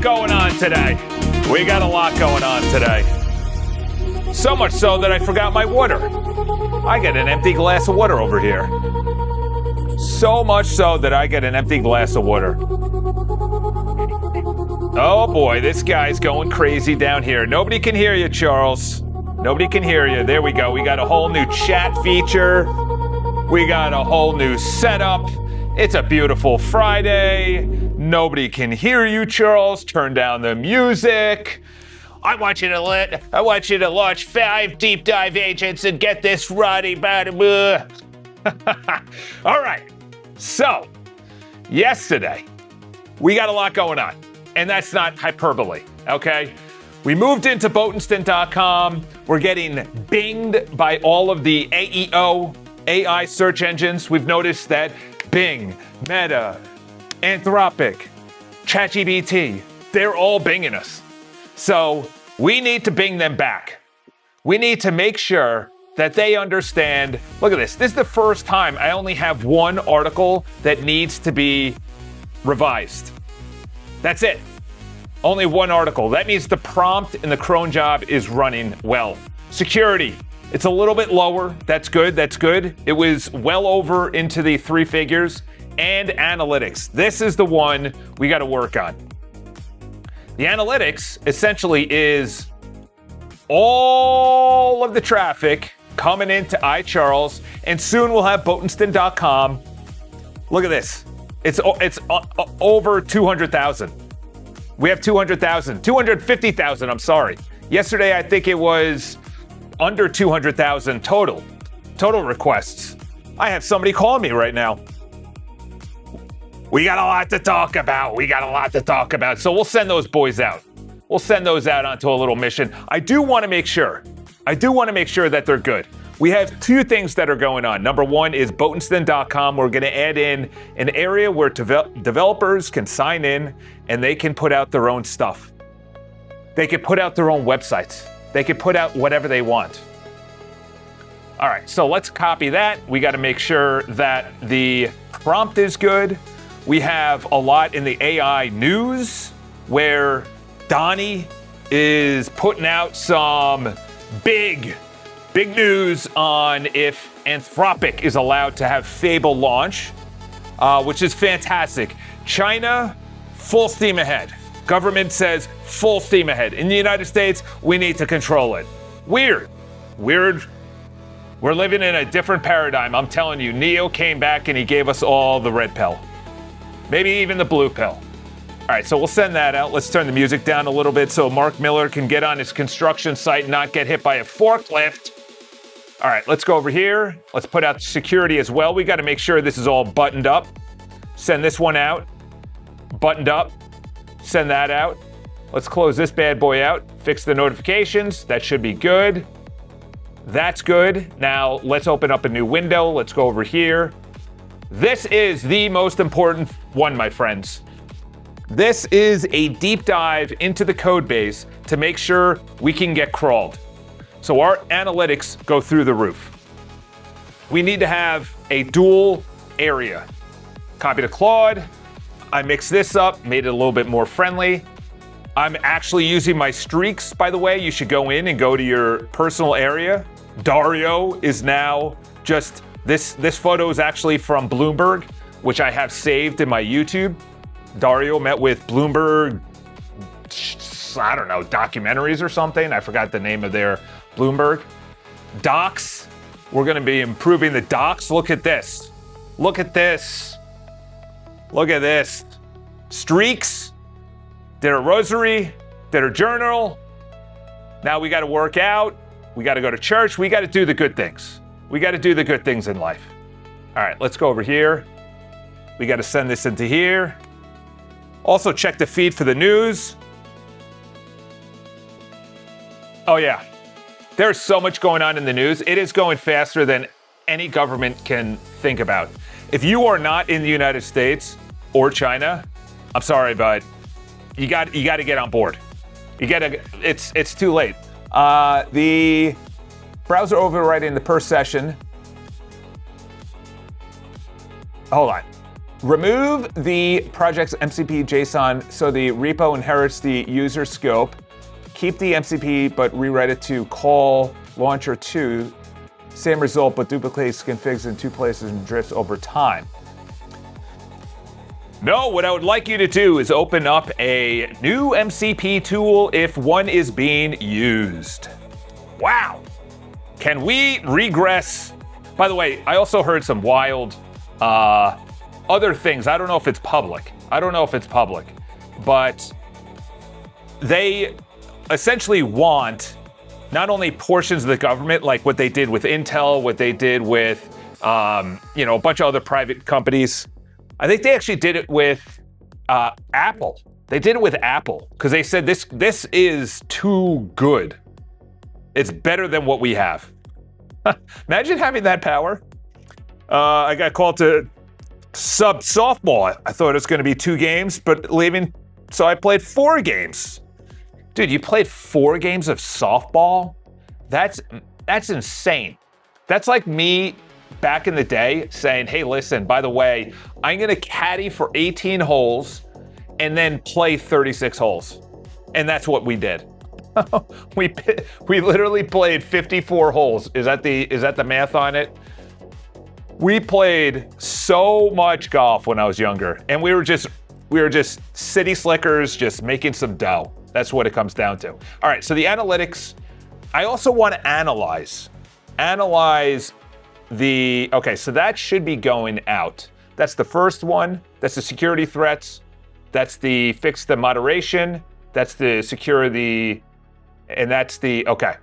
going on today. We got a lot going on today. So much so that I forgot my water. I get an empty glass of water over here. So much so that I get an empty glass of water. Oh boy, this guy's going crazy down here. Nobody can hear you, Charles. Nobody can hear you. There we go. We got a whole new chat feature. We got a whole new setup. It's a beautiful Friday. Nobody can hear you, Charles. Turn down the music. I want you to launch 5 deep dive agents and get this Roddy. All right. So, yesterday, we got a lot going on. And that's not hyperbole, okay? We moved into Botenston.com. We're getting binged by all of the AEO, AI search engines. We've noticed that Bing, Meta, Anthropic, ChatGPT, they're all binging us. So we need to bing them back. We need to make sure that they understand. Look at this. This is the first time I only have one article that needs to be revised. That's it. Only one article. That means the prompt in the cron job is running well. Security. It's a little bit lower. That's good. That's good. It was well over into the 3 figures. And analytics. This is the one we got to work on. The analytics essentially is all of the traffic coming into iCharles, and soon we'll have Botenston.com. Look at this. It's over 200,000. We have 200,000, 250,000, I'm sorry. Yesterday, I think it was under 200,000 total requests. I have somebody calling me right now. We got a lot to talk about. So we'll send those boys out. We'll send those out onto a little mission. I do want to make sure that they're good. We have 2 things that are going on. Number 1 is Botenston.com. We're going to add in an area where developers can sign in and they can put out their own stuff. They can put out their own websites. They can put out whatever they want. All right, so let's copy that. We got to make sure that the prompt is good. We have a lot in the AI news where Donnie is putting out some big news on if Anthropic is allowed to have Fable launch, which is fantastic. China, full steam ahead. Government says full steam ahead. In the United States, we need to control it. Weird. We're living in a different paradigm. I'm telling you, Neo came back and he gave us all the red pill. Maybe even the blue pill. All right, so we'll send that out. Let's turn the music down a little bit so Mark Miller can get on his construction site and not get hit by a forklift. All right, let's go over here. Let's put out security as well. We got to make sure this is all buttoned up. Send this one out. Buttoned up. Send that out. Let's close this bad boy out. Fix the notifications. That should be good. That's good. Now, let's open up a new window. Let's go over here. This is the most important one, my friends. This is a deep dive into the code base to make sure we can get crawled. So our analytics go through the roof. We need to have a dual area. Copy to Claude. I mixed this up, made it a little bit more friendly. I'm actually using my streaks, by the way. You should go in and go to your personal area. Dario is now just, this photo is actually from Bloomberg, which I have saved in my YouTube. Dario met with Bloomberg, I don't know, documentaries or something. I forgot the name of their Bloomberg. Docs, we're gonna be improving the docs. Look at this. Look at this. Look at this. Streaks, did a rosary, did a journal. Now we gotta work out. We gotta go to church. We gotta do the good things. We gotta do the good things in life. All right, let's go over here. We gotta send this into here. Also check the feed for the news. Oh yeah, there's so much going on in the news. It is going faster than any government can think about. If you are not in the United States or China, I'm sorry, but you got to get on board. It's too late. The browser overwriting the per session. Hold on. Remove the project's MCP JSON so the repo inherits the user scope. Keep the MCP but rewrite it to call launcher 2. Same result but duplicates configs in 2 places and drifts over time. No, what I would like you to do is open up a new MCP tool if one is being used. Wow. Can we regress? By the way, I also heard some wild other things. I don't know if it's public. But they essentially want not only portions of the government, like what they did with Intel, what they did with, a bunch of other private companies. I think they actually did it with Apple. They did it with Apple because they said this is too good. It's better than what we have. Imagine having that power. I got called to sub softball. I thought it was going to be 2 games, but leaving, so I played 4 games. Dude, you played 4 games of softball? That's insane. That's like me back in the day saying, hey, listen, by the way, I'm going to caddy for 18 holes and then play 36 holes. And that's what we did. we literally played 54 holes. Is that the math on it? We played so much golf when I was younger, and we were just city slickers, just making some dough. That's what it comes down to. All right, so the analytics, I also want to analyze the, okay, so that should be going out. That's the first one. That's the security threats. That's the fix the moderation. That's the security, and that's the, okay.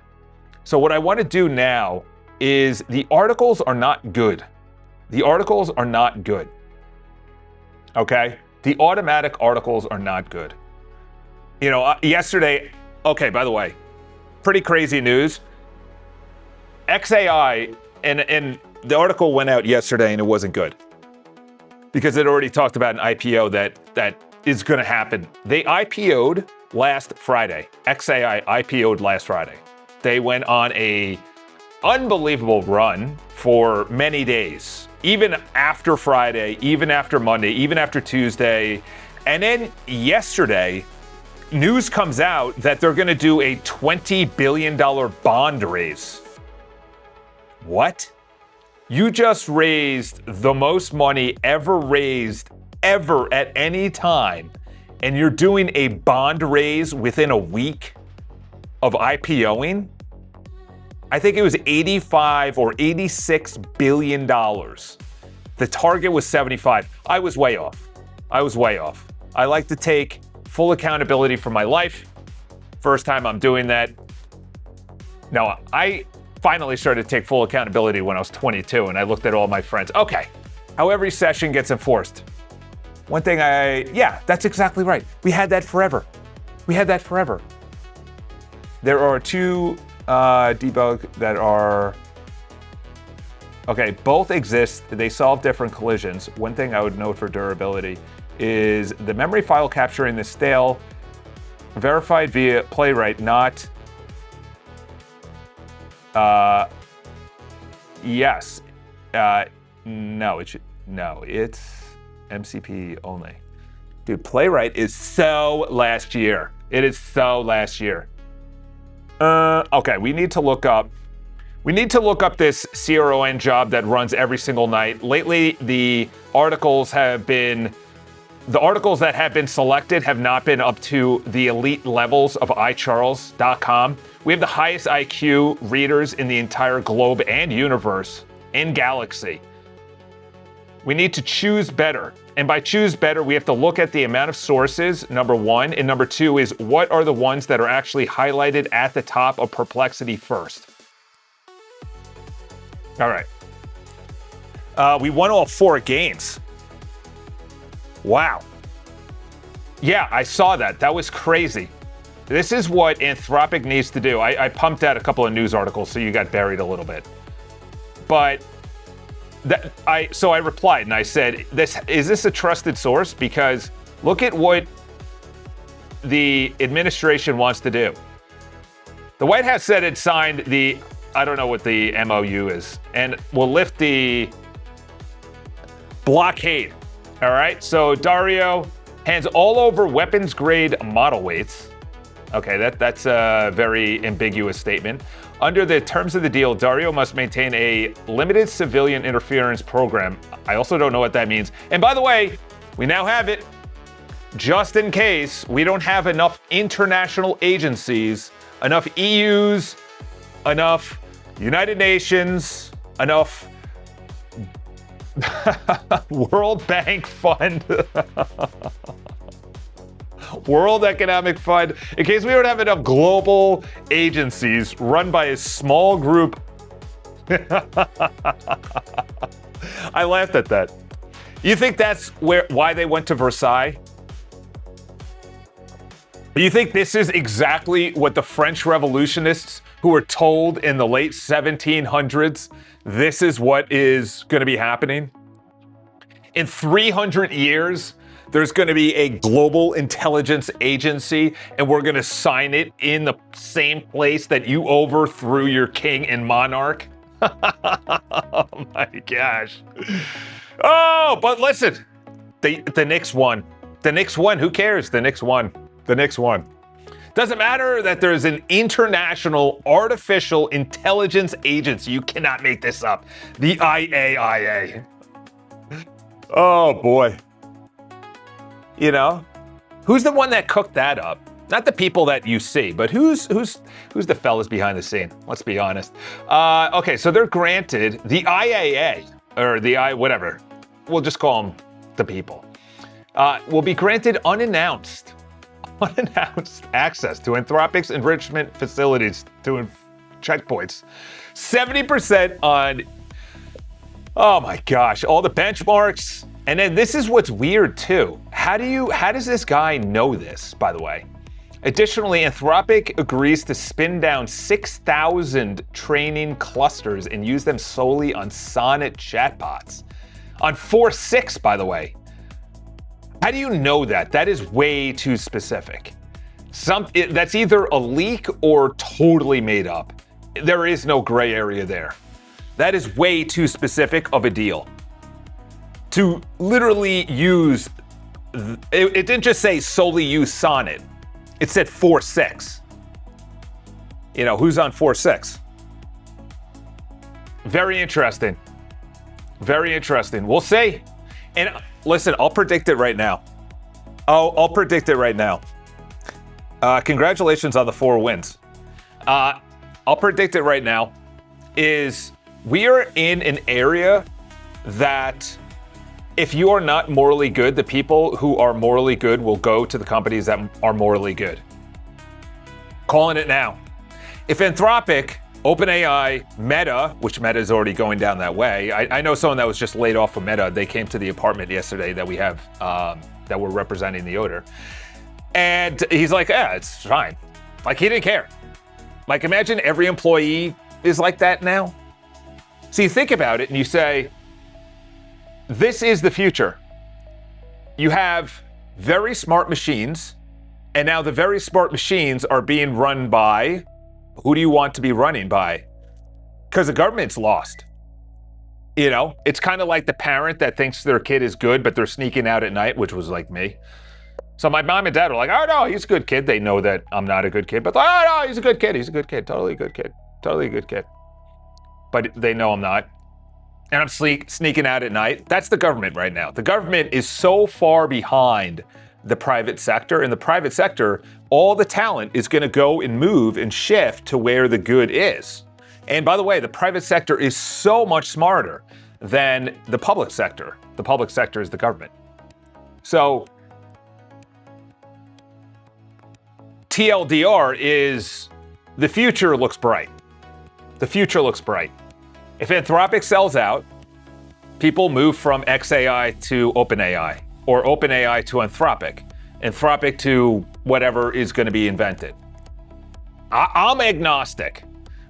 So what I want to do now is the articles are not good. The articles are not good. Okay? The automatic articles are not good. Yesterday, okay, by the way, pretty crazy news. XAI, and the article went out yesterday and it wasn't good because it already talked about an IPO that is going to happen. They IPO'd last Friday. XAI IPO'd last Friday. They went on a unbelievable run for many days, even after Friday, even after Monday, even after Tuesday. And then yesterday, news comes out that they're going to do a $20 billion bond raise. What? You just raised the most money ever raised ever at any time, and you're doing a bond raise within a week of IPOing? I think it was 85 or 86 billion dollars. The target was 75. I was way off. I like to take full accountability for my life. First time I'm doing that. No, I finally started to take full accountability when I was 22, and I looked at all my friends. Okay, how every session gets enforced. One thing yeah, that's exactly right. We had that forever. There are 2 debug that are, okay, both exist. They solve different collisions. One thing I would note for durability is the memory file capturing the stale verified via playwright, not, yes. No, it's MCP only. Dude, playwright is so last year. It is so last year. Okay, we need to look up this CRON job that runs every single night. Lately, the articles that have been selected have not been up to the elite levels of iCharles.com. We have the highest IQ readers in the entire globe and universe and galaxy. We need to choose better. And by choose better, we have to look at the amount of sources, number 1. And number 2 is what are the ones that are actually highlighted at the top of Perplexity first. All right. We won all 4 games. Wow. Yeah, I saw that. That was crazy. This is what Anthropic needs to do. I pumped out a couple of news articles, so you got buried a little bit. But so I replied and I said, is this a trusted source? Because look at what the administration wants to do. The White House said it signed I don't know what the MOU is, and will lift the blockade All right, so Dario hands all over weapons grade model weights. Okay, that's a very ambiguous statement. Under the terms of the deal, Dario must maintain a limited civilian interference program. I also don't know what that means. And by the way, we now have it. Just in case we don't have enough international agencies, enough EUs, enough United Nations, enough World Bank Fund, World Economic Fund, in case we don't have enough global agencies run by a small group. I laughed at that. You think that's why they went to Versailles? You think this is exactly what the French revolutionists who were told in the late 1700s, this is what is going to be happening? In 300 years, there's going to be a global intelligence agency, and we're going to sign it in the same place that you overthrew your king and monarch? Oh my gosh. Oh, but listen, the Knicks won. The Knicks won. Who cares? The Knicks won. The Knicks won. Doesn't matter that there's an international artificial intelligence agency. You cannot make this up. The IAIA. Oh boy. You know, who's the one that cooked that up? Not the people that you see, but who's the fellas behind the scene? Let's be honest. Okay, so they're granted the IAA or whatever. We'll just call them the people. Will be granted unannounced access to Anthropic's enrichment facilities to checkpoints. 70% on, oh my gosh, all the benchmarks. And then this is what's weird too. How does this guy know this, by the way? Additionally, Anthropic agrees to spin down 6,000 training clusters and use them solely on Sonnet chatbots. On 4.6, by the way. How do you know that? That is way too specific. That's either a leak or totally made up. There is no gray area there. That is way too specific of a deal. To literally use, it didn't just say solely use Sonnet. It said 4.6. You know, who's on 4.6? Very interesting. Very interesting. We'll see. And listen, I'll predict it right now. I'll predict it right now. Congratulations on the 4 wins. I'll predict it right now. We are in an area that if you are not morally good, the people who are morally good will go to the companies that are morally good. Calling it now. If Anthropic, OpenAI, Meta, which Meta is already going down that way. I know someone that was just laid off from Meta. They came to the apartment yesterday that we have, that we're representing the owner. And he's like, yeah, it's fine. Like, he didn't care. Like, imagine every employee is like that now. So you think about it and you say, this is the future. You have very smart machines, and now the very smart machines are being run by, who do you want to be running by? Because the government's lost. You know, it's kind of like the parent that thinks their kid is good, but they're sneaking out at night, which was like me. So my mom and dad were like, oh no, he's a good kid. They know that I'm not a good kid, but oh no, he's a good kid. He's a good kid. Totally a good kid. Totally a good kid. But they know I'm not. And I'm sneaking out at night. That's the government right now. The government is so far behind the private sector. In the private sector, all the talent is going to go and move and shift to where the good is. And by the way, the private sector is so much smarter than the public sector. The public sector is the government. So TLDR is the future looks bright. The future looks bright. If Anthropic sells out, people move from XAI to OpenAI, or OpenAI to Anthropic, Anthropic to whatever is going to be invented. I'm agnostic.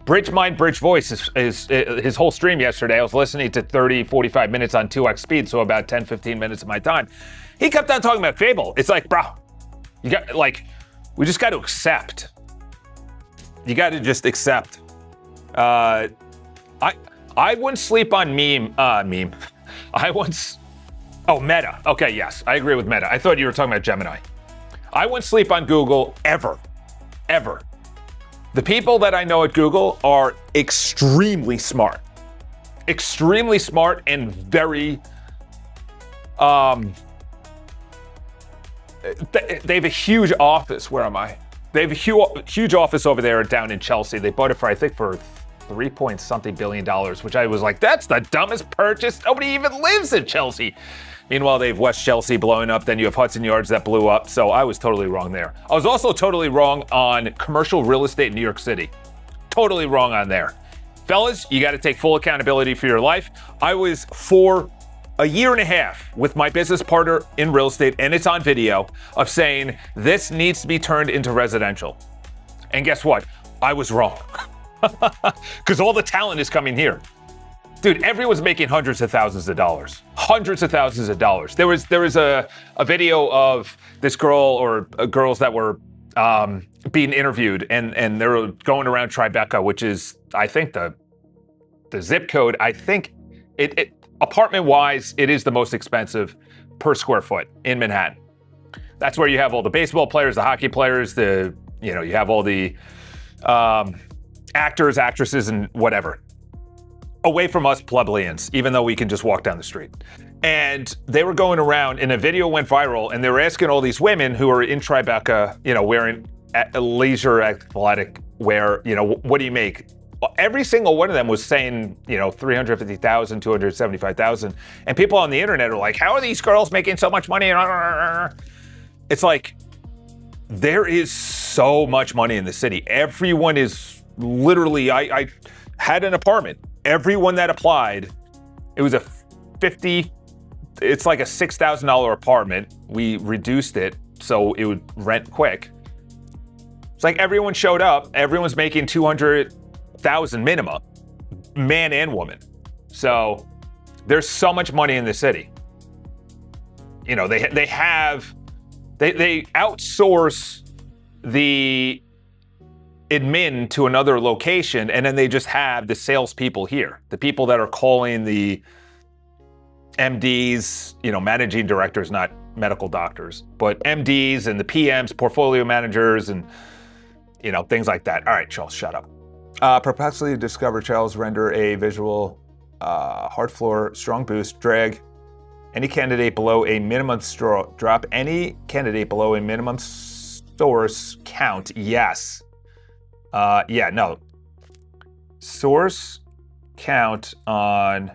Bridge Mind, Bridge Voice is his whole stream yesterday. I was listening to 30, 45 minutes on 2x speed, so about 10, 15 minutes of my time. He kept on talking about Fable. It's like, bro, you got, like, we just got to accept. You got to just accept. I wouldn't sleep on meme. I wouldn't Oh, Meta. Okay, yes, I agree with Meta. I thought you were talking about Gemini. I wouldn't sleep on Google ever. Ever. The people that I know at Google are extremely smart. Extremely smart and very they have a huge office. Where am I? They have a huge office over there down in Chelsea. They bought it for, I think, for $3 point something billion, which I was like, that's the dumbest purchase. Nobody even lives in Chelsea. Meanwhile, they have West Chelsea blowing up. Then you have Hudson Yards that blew up. So I was totally wrong there. I was also totally wrong on commercial real estate in New York City. Totally wrong on there. Fellas, you got to take full accountability for your life. I was for a year and a half with my business partner in real estate, and it's on video, of saying this needs to be turned into residential. And guess what? I was wrong. Because all the talent is coming here. Dude, everyone's making hundreds of thousands of dollars. Hundreds of thousands of dollars. There was a video of this girl or girls that were being interviewed, and they were going around Tribeca, which is, I think, the zip code. I think it apartment-wise, it is the most expensive per square foot in Manhattan. That's where you have all the baseball players, the hockey players, you have all the actors, actresses, and whatever. Away from us plebeians, even though we can just walk down the street. And they were going around, and a video went viral, and they were asking all these women who are in Tribeca, wearing leisure athletic wear, what do you make? Every single one of them was saying, $350,000, $275,000. And people on the internet are like, how are these girls making so much money? It's like, there is so much money in the city. Everyone is literally, I had an apartment. Everyone that applied, it was it's like a $6,000 apartment. We reduced it so it would rent quick. It's like everyone showed up. Everyone's making $200,000 minimum, man and woman. So there's so much money in the city. They outsource the admin to another location, and then they just have the salespeople here, the people that are calling the MDs, managing directors, not medical doctors, but MDs and the PMs, portfolio managers, and things like that. All right, Charles, shut up. Perplexly discover Charles render a visual hard floor strong boost drag any candidate below a minimum drop any candidate below a minimum source count. Yes. No. Source count on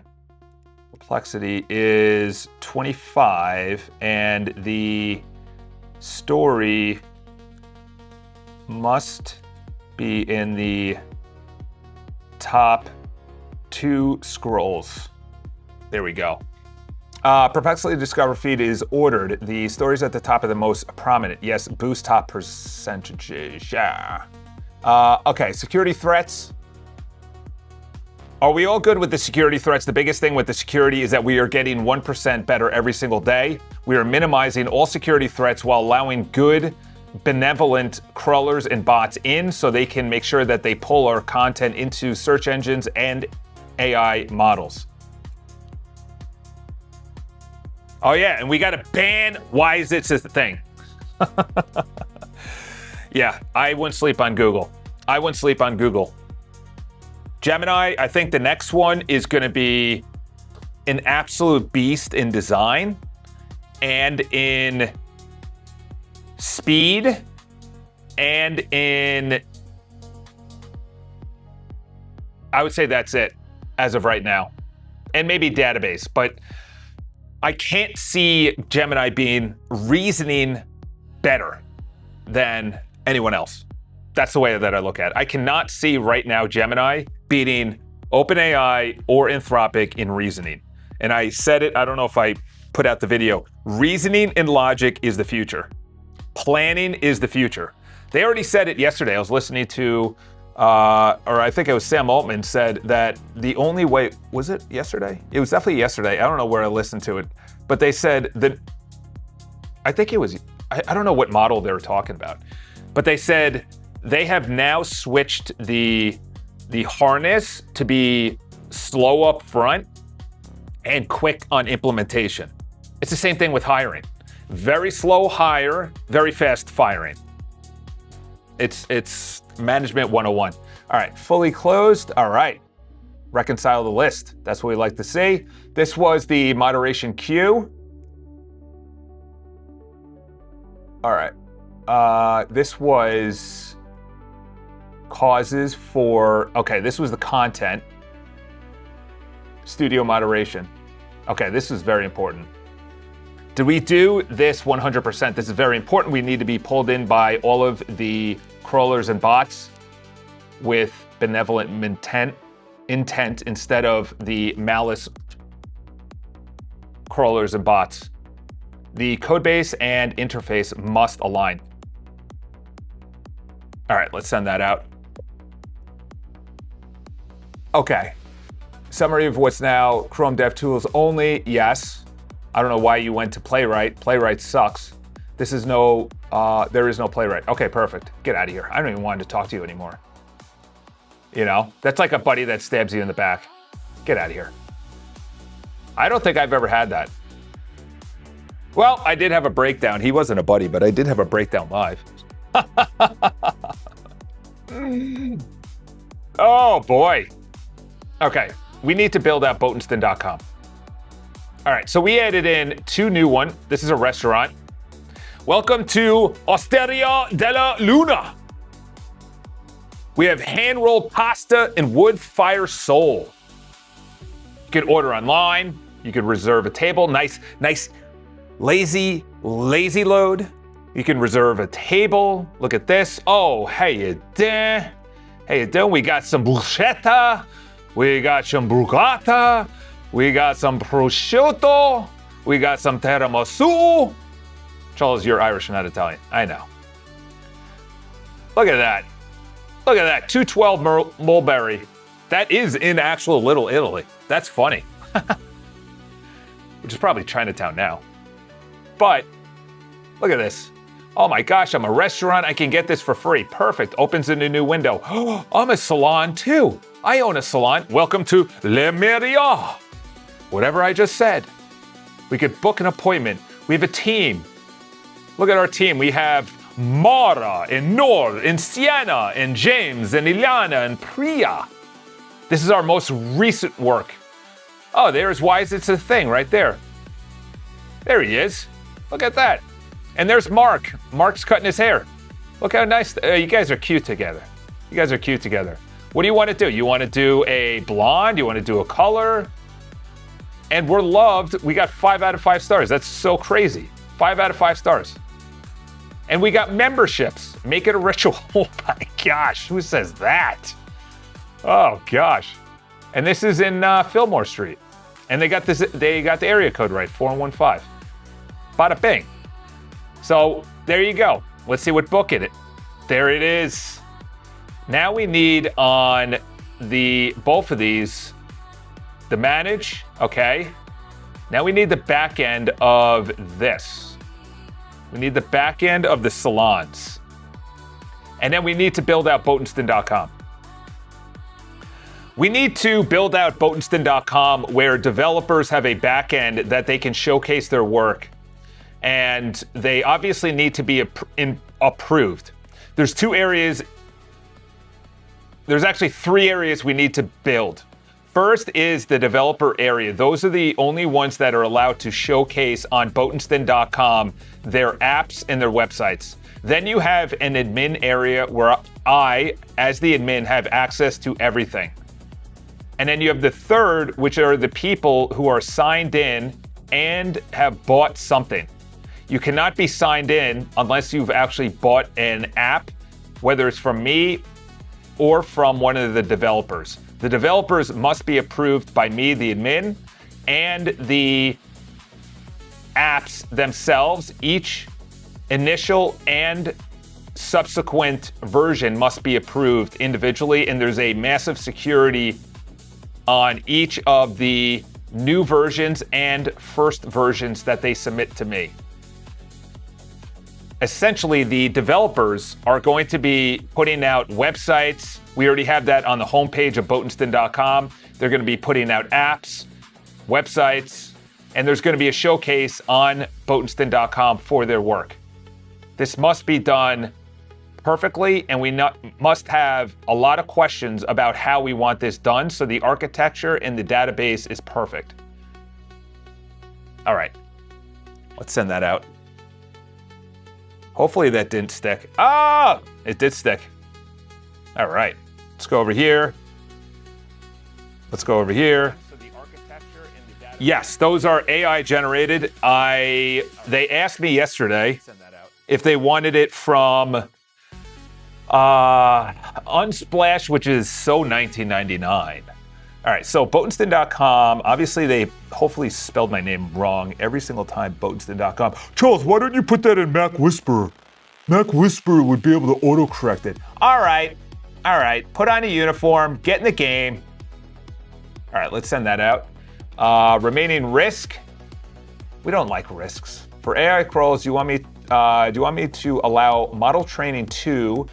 Perplexity is 25, and the story must be in the top 2 scrolls. There we go. Perplexity Discover feed is ordered. The stories at the top are the most prominent. Yes, boost top percentages. Yeah. Okay, security threats. Are we all good with the security threats? The biggest thing with the security is that we are getting 1% better every single day. We are minimizing all security threats while allowing good, benevolent crawlers and bots in so they can make sure that they pull our content into search engines and AI models. Oh yeah, and we got to ban why is it a thing. Yeah, I wouldn't sleep on Google. I wouldn't sleep on Google. Gemini, I think the next one is going to be an absolute beast in design and in speed and in, I would say that's it as of right now. And maybe database, but I can't see Gemini being reasoning better than anyone else. That's the way that I look at it. I cannot see right now Gemini beating OpenAI or Anthropic in reasoning. And I said it, I don't know if I put out the video. Reasoning and logic is the future. Planning is the future. They already said it yesterday. I was listening to, or I think it was Sam Altman said that the only way, was it yesterday? It was definitely yesterday. I don't know where I listened to it. But they said that, I think it was, I don't know what model they were talking about. But they said they have now switched the harness to be slow up front and quick on implementation. It's the same thing with hiring. Very slow hire, very fast firing. It's management 101. All right, fully closed. All right, reconcile the list. That's what we like to see. This was the moderation queue. All right, this was causes for, okay, this was the content. Studio moderation. Okay, this is very important. Did we do this 100%? This is very important. We need to be pulled in by all of the crawlers and bots with benevolent intent instead of the malice crawlers and bots. The codebase and interface must align. All right, let's send that out. Okay. Summary of what's now Chrome DevTools only. Yes. I don't know why you went to Playwright. Playwright sucks. This is no, there is no Playwright. Okay, perfect. Get out of here. I don't even want to talk to you anymore. You know, that's like a buddy that stabs you in the back. Get out of here. I don't think I've ever had that. Well, I did have a breakdown. He wasn't a buddy, but I did have a breakdown live. Oh boy. Okay, we need to build out Botenston.com. All right, so we added in 2 new ones. This is a restaurant. Welcome to Osteria della Luna. We have hand-rolled pasta and wood-fire sole. You can order online. You can reserve a table. Nice, lazy load. You can reserve a table. Look at this. Oh, hey you doing? Hey you doing? We got some bruschetta. We got some bruschetta. We got some prosciutto. We got some tiramisu. Charles, you're Irish, not Italian. I know. Look at that. Look at that. 212 mulberry. That is in actual Little Italy. That's funny. Which is probably Chinatown now. But look at this. Oh my gosh, I'm a restaurant. I can get this for free. Perfect. Opens in a new window. I'm a salon too. I own a salon. Welcome to Le Meria. Whatever I just said. We could book an appointment. We have a team. Look at our team. We have Mara and Nor and Sienna and James and Ilyana and Priya. This is our most recent work. Oh, there's Why Is It a Thing right there. There he is. Look at that. And there's Mark. Mark's cutting his hair. Look how nice. You guys are cute together. You guys are cute together. What do you want to do? You want to do a blonde? You want to do a color? And we're loved. We got 5 out of 5 stars. That's so crazy. 5 out of 5 stars. And we got memberships. Make it a ritual. Oh my gosh, who says that? Oh gosh. And this is in Fillmore Street. And they got this. They got the area code right, 4115. Bada bing. So there you go. Let's see what book it. There it is. Now we need on both of these the manage. Okay. Now we need the back end of this. We need the back end of the salons. And then we need to build out Botenston.com. We need to build out Botenston.com where developers have a back end that they can showcase their work. And they obviously need to be approved. There's 2 areas. There's actually 3 areas we need to build. First is the developer area. Those are the only ones that are allowed to showcase on Botenston.com their apps and their websites. Then you have an admin area where I, as the admin, have access to everything. And then you have the third, which are the people who are signed in and have bought something. You cannot be signed in unless you've actually bought an app, whether it's from me or from one of the developers. The developers must be approved by me, the admin, and the apps themselves. Each initial and subsequent version must be approved individually, and there's a massive security on each of the new versions and first versions that they submit to me. Essentially, the developers are going to be putting out websites. We already have that on the homepage of Botenston.com. They're going to be putting out apps, websites, and there's going to be a showcase on Botenston.com for their work. This must be done perfectly, and we must have a lot of questions about how we want this done, so the architecture and the database is perfect. All right, let's send that out. Hopefully that didn't stick. Ah, it did stick. All right, let's go over here. Let's go over here. Yes, those are AI generated. They asked me yesterday if they wanted it from Unsplash, which is so 1999. All right, so Botenston.com, obviously they hopefully spelled my name wrong every single time, Botenston.com. Charles, why don't you put that in Mac Whisper? Mac Whisper would be able to autocorrect it. All right, put on a uniform, get in the game. All right, let's send that out. Remaining risk, we don't like risks. For AI crawls, do you want me to allow model training 2?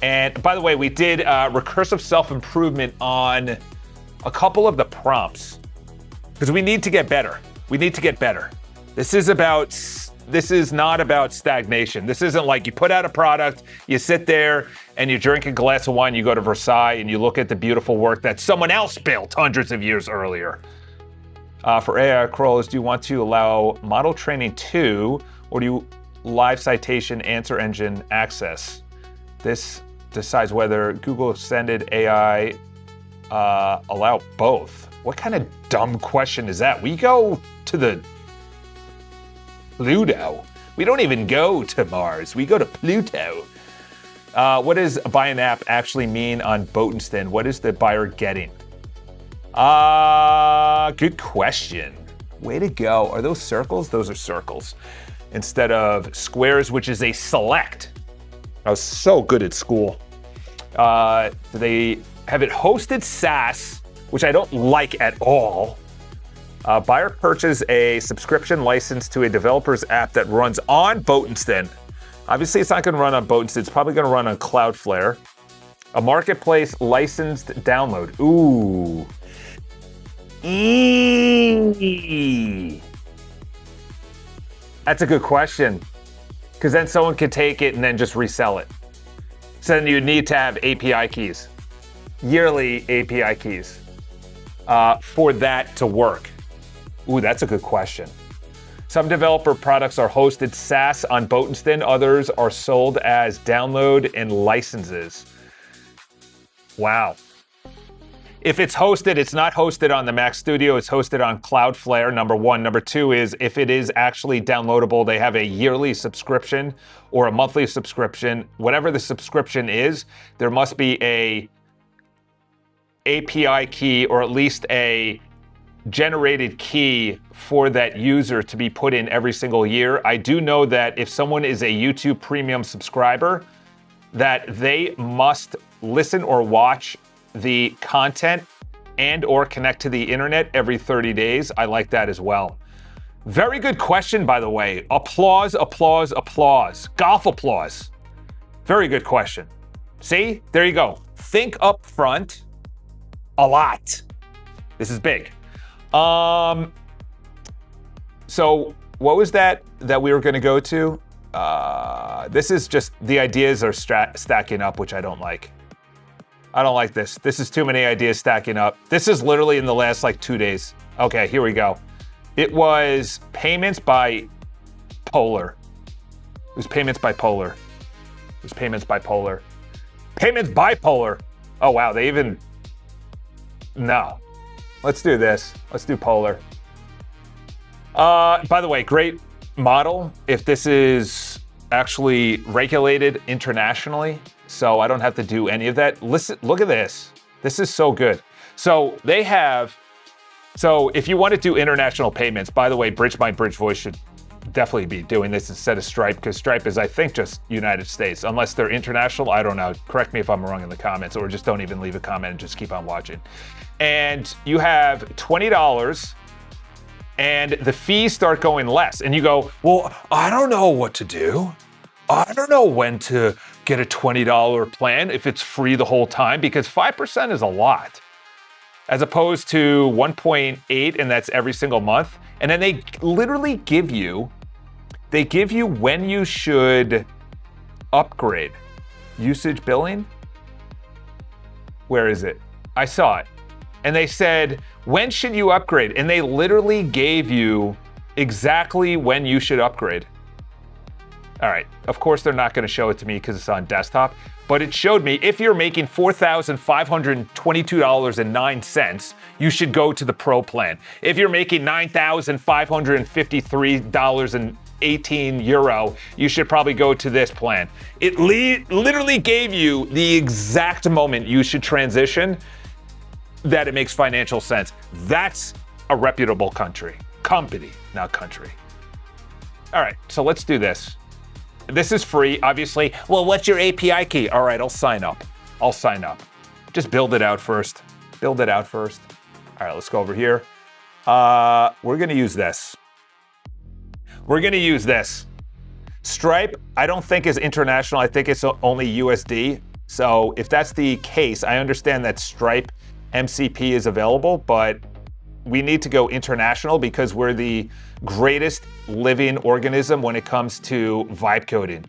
And by the way, we did recursive self-improvement on a couple of the prompts because we need to get better. We need to get better. This is not about stagnation. This isn't like you put out a product, you sit there and you drink a glass of wine, you go to Versailles and you look at the beautiful work that someone else built hundreds of years earlier. For AI crawlers, do you want to allow model training 2 or do you live citation answer engine access? This decides whether Google extended AI allow both. What kind of dumb question is that? We go to the Pluto. We don't even go to Mars. We go to Pluto. What does buy an app actually mean on Botenston? What is the buyer getting? Good question. Way to go. Are those circles? Those are circles. Instead of squares, which is a select. I was so good at school. They have it hosted SaaS, which I don't like at all. Buyer purchase a subscription license to a developer's app that runs on Botenston. Obviously, it's not going to run on Botenston. It's probably going to run on Cloudflare. A marketplace licensed download. Ooh. That's a good question. Because then someone could take it and then just resell it. So then you need to have API keys. Yearly API keys. For that to work. Ooh, that's a good question. Some developer products are hosted SaaS on Botenston. Others are sold as download and licenses. Wow. If it's hosted, it's not hosted on the Mac Studio. It's hosted on Cloudflare, number one. Number two is if it is actually downloadable, they have a yearly subscription or a monthly subscription. Whatever the subscription is, there must be a API key or at least a generated key for that user to be put in every single year. I do know that if someone is a YouTube Premium subscriber, that they must listen or watch the content and or connect to the internet every 30 days. I like that as well. Very good question, by the way. Applause, applause, applause. Golf applause. Very good question. See, there you go. Think up front a lot. This is big. So what was that we were going to go to? This is just, the ideas are stacking up, which I don't like. I don't like this. This is too many ideas stacking up. This is literally in the last like 2 days. Okay, here we go. It was payments by Polar. It was payments by Polar. It was payments by Polar. Payments bipolar. Oh wow, they even, no. Let's do this. Let's do Polar. By the way, great model if this is actually regulated internationally, so I don't have to do any of that. Listen, look at this. This is so good. So they have, so if you want to do international payments, by the way, Bridge My Bridge Voice should definitely be doing this instead of Stripe, because Stripe is, I think, just United States. Unless they're international, I don't know. Correct me if I'm wrong in the comments, or just don't even leave a comment and just keep on watching. And you have $20 and the fees start going less. And you go, well, I don't know what to do. I don't know when to get a $20 plan if it's free the whole time, because 5% is a lot. as opposed to 1.8, and that's every single month. And then they literally give you when you should upgrade. Usage billing? Where is it? I saw it. And they said, when should you upgrade? And they literally gave you exactly when you should upgrade. All right, of course they're not gonna show it to me because it's on desktop, but it showed me if you're making $4,522.09, you should go to the Pro plan. If you're making €9,553.18, you should probably go to this plan. It literally gave you the exact moment you should transition that it makes financial sense. That's a reputable company, not country. All right, so let's do this. This is free, obviously. Well, what's your API key? All right, I'll sign up. Just build it out first. All right, let's go over here. We're gonna use this. Stripe, I don't think is international. I think it's only USD. So if that's the case, I understand that Stripe MCP is available, but we need to go international because we're the greatest living organism when it comes to vibe coding.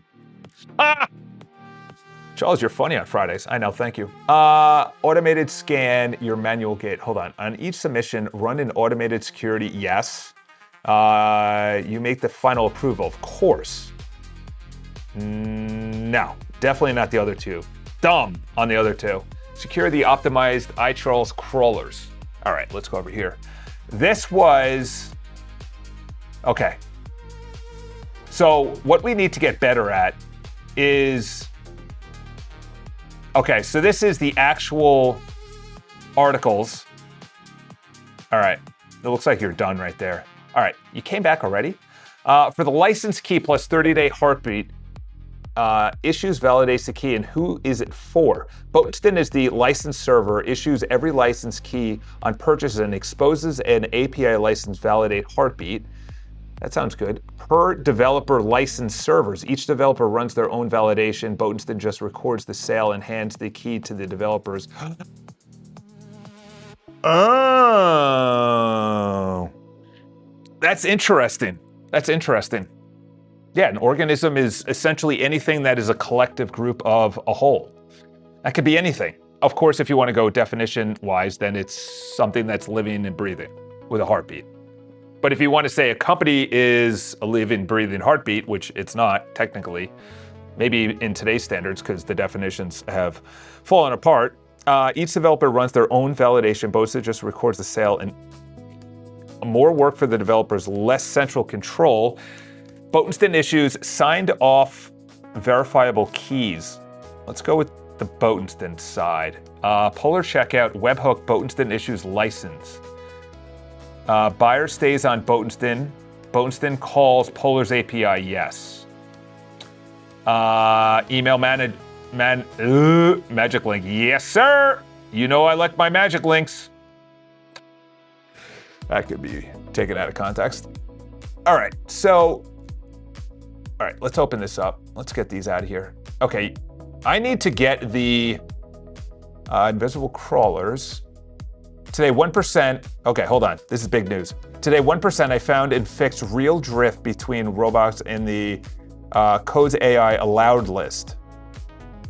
Charles, you're funny on Fridays. I know, thank you. Automated scan your manual gate. Hold on. On each submission, run an automated security. Yes. You make the final approval, of course. No, definitely not the other two. Dumb on the other two. Secure the optimized iCharles crawlers. All right, let's go over here. This was, okay. So what we need to get better at is, okay, so this is the actual articles. All right, it looks like you're done right there. All right, you came back already? For the license key plus 30-day heartbeat, issues validates the key and who is it for? Boatston is the license server, issues every license key on purchase and exposes an API license validate heartbeat. That sounds good. Per developer license servers, each developer runs their own validation. Boatston just records the sale and hands the key to the developers. Oh, that's interesting. Yeah, an organism is essentially anything that is a collective group of a whole. That could be anything. Of course, if you want to go definition-wise, then it's something that's living and breathing with a heartbeat. But if you want to say a company is a living, breathing heartbeat, which it's not technically, maybe in today's standards because the definitions have fallen apart, each developer runs their own validation. Boatston just records the sale and more work for the developers, less central control. Boatston issues signed off verifiable keys. Let's go with the Boatston side. Polar checkout, webhook, Boatston issues license. Buyer stays on Boatston. Boatston calls Polar's API, yes. Email magic link, yes sir. You know I like my magic links. That could be taken out of context. All right, so, all right, let's open this up. Let's get these out of here. Okay, I need to get the invisible crawlers. Today, 1%, okay, hold on, this is big news. Today, 1% I found and fixed real drift between robots in the Codes AI allowed list.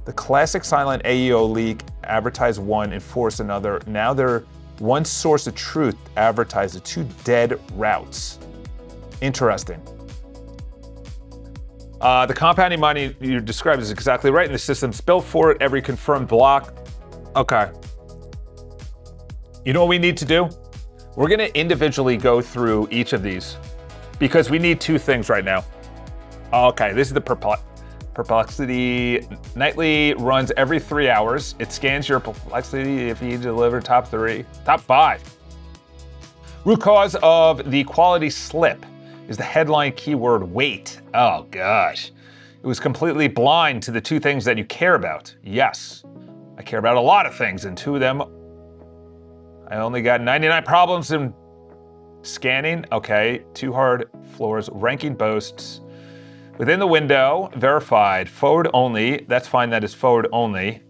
The classic silent AEO leak, advertise one, enforce another. Now they're one source of truth, advertise the two dead routes. Interesting. The compounding mining you described is exactly right, and the system's built for it, every confirmed block. Okay. You know what we need to do? We're gonna individually go through each of these because we need two things right now. Okay, this is the Perplexity nightly runs every 3 hours. It scans your perplexity if you deliver top 5. Root cause of the quality slip is the headline keyword wait. Oh gosh. It was completely blind to the two things that you care about. Yes, I care about a lot of things, and two of them, I only got 99 problems in scanning. Okay, too hard floors, ranking boasts. Within the window, verified, forward only. That's fine, that is forward only.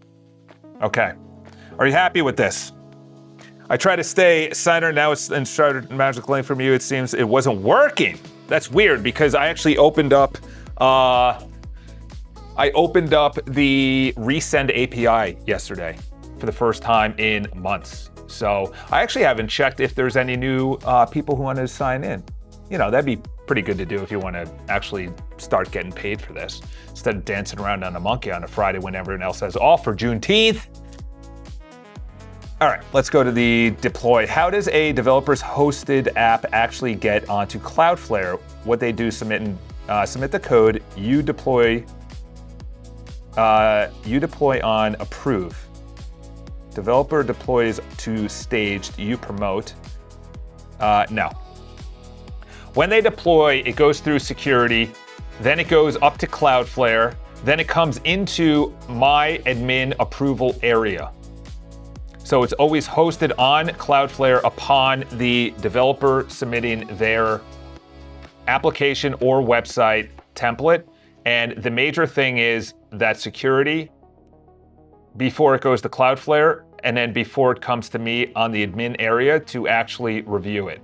Okay, are you happy with this? I try to stay centered. Now it's and started magic lane from you. It seems it wasn't working. That's weird because I actually opened up the Resend API yesterday for the first time in months. So I actually haven't checked if there's any new people who want to sign in. You know, that'd be pretty good to do if you want to actually start getting paid for this instead of dancing around on a monkey on a Friday when everyone else has off for Juneteenth. All right, let's go to the deploy. How does a developer's hosted app actually get onto Cloudflare? What they do, submit the code. You deploy on approve. Developer deploys to staged. You promote. No. When they deploy, it goes through security, then it goes up to Cloudflare, then it comes into my admin approval area. So it's always hosted on Cloudflare upon the developer submitting their application or website template. And the major thing is that security before it goes to Cloudflare and then before it comes to me on the admin area to actually review it.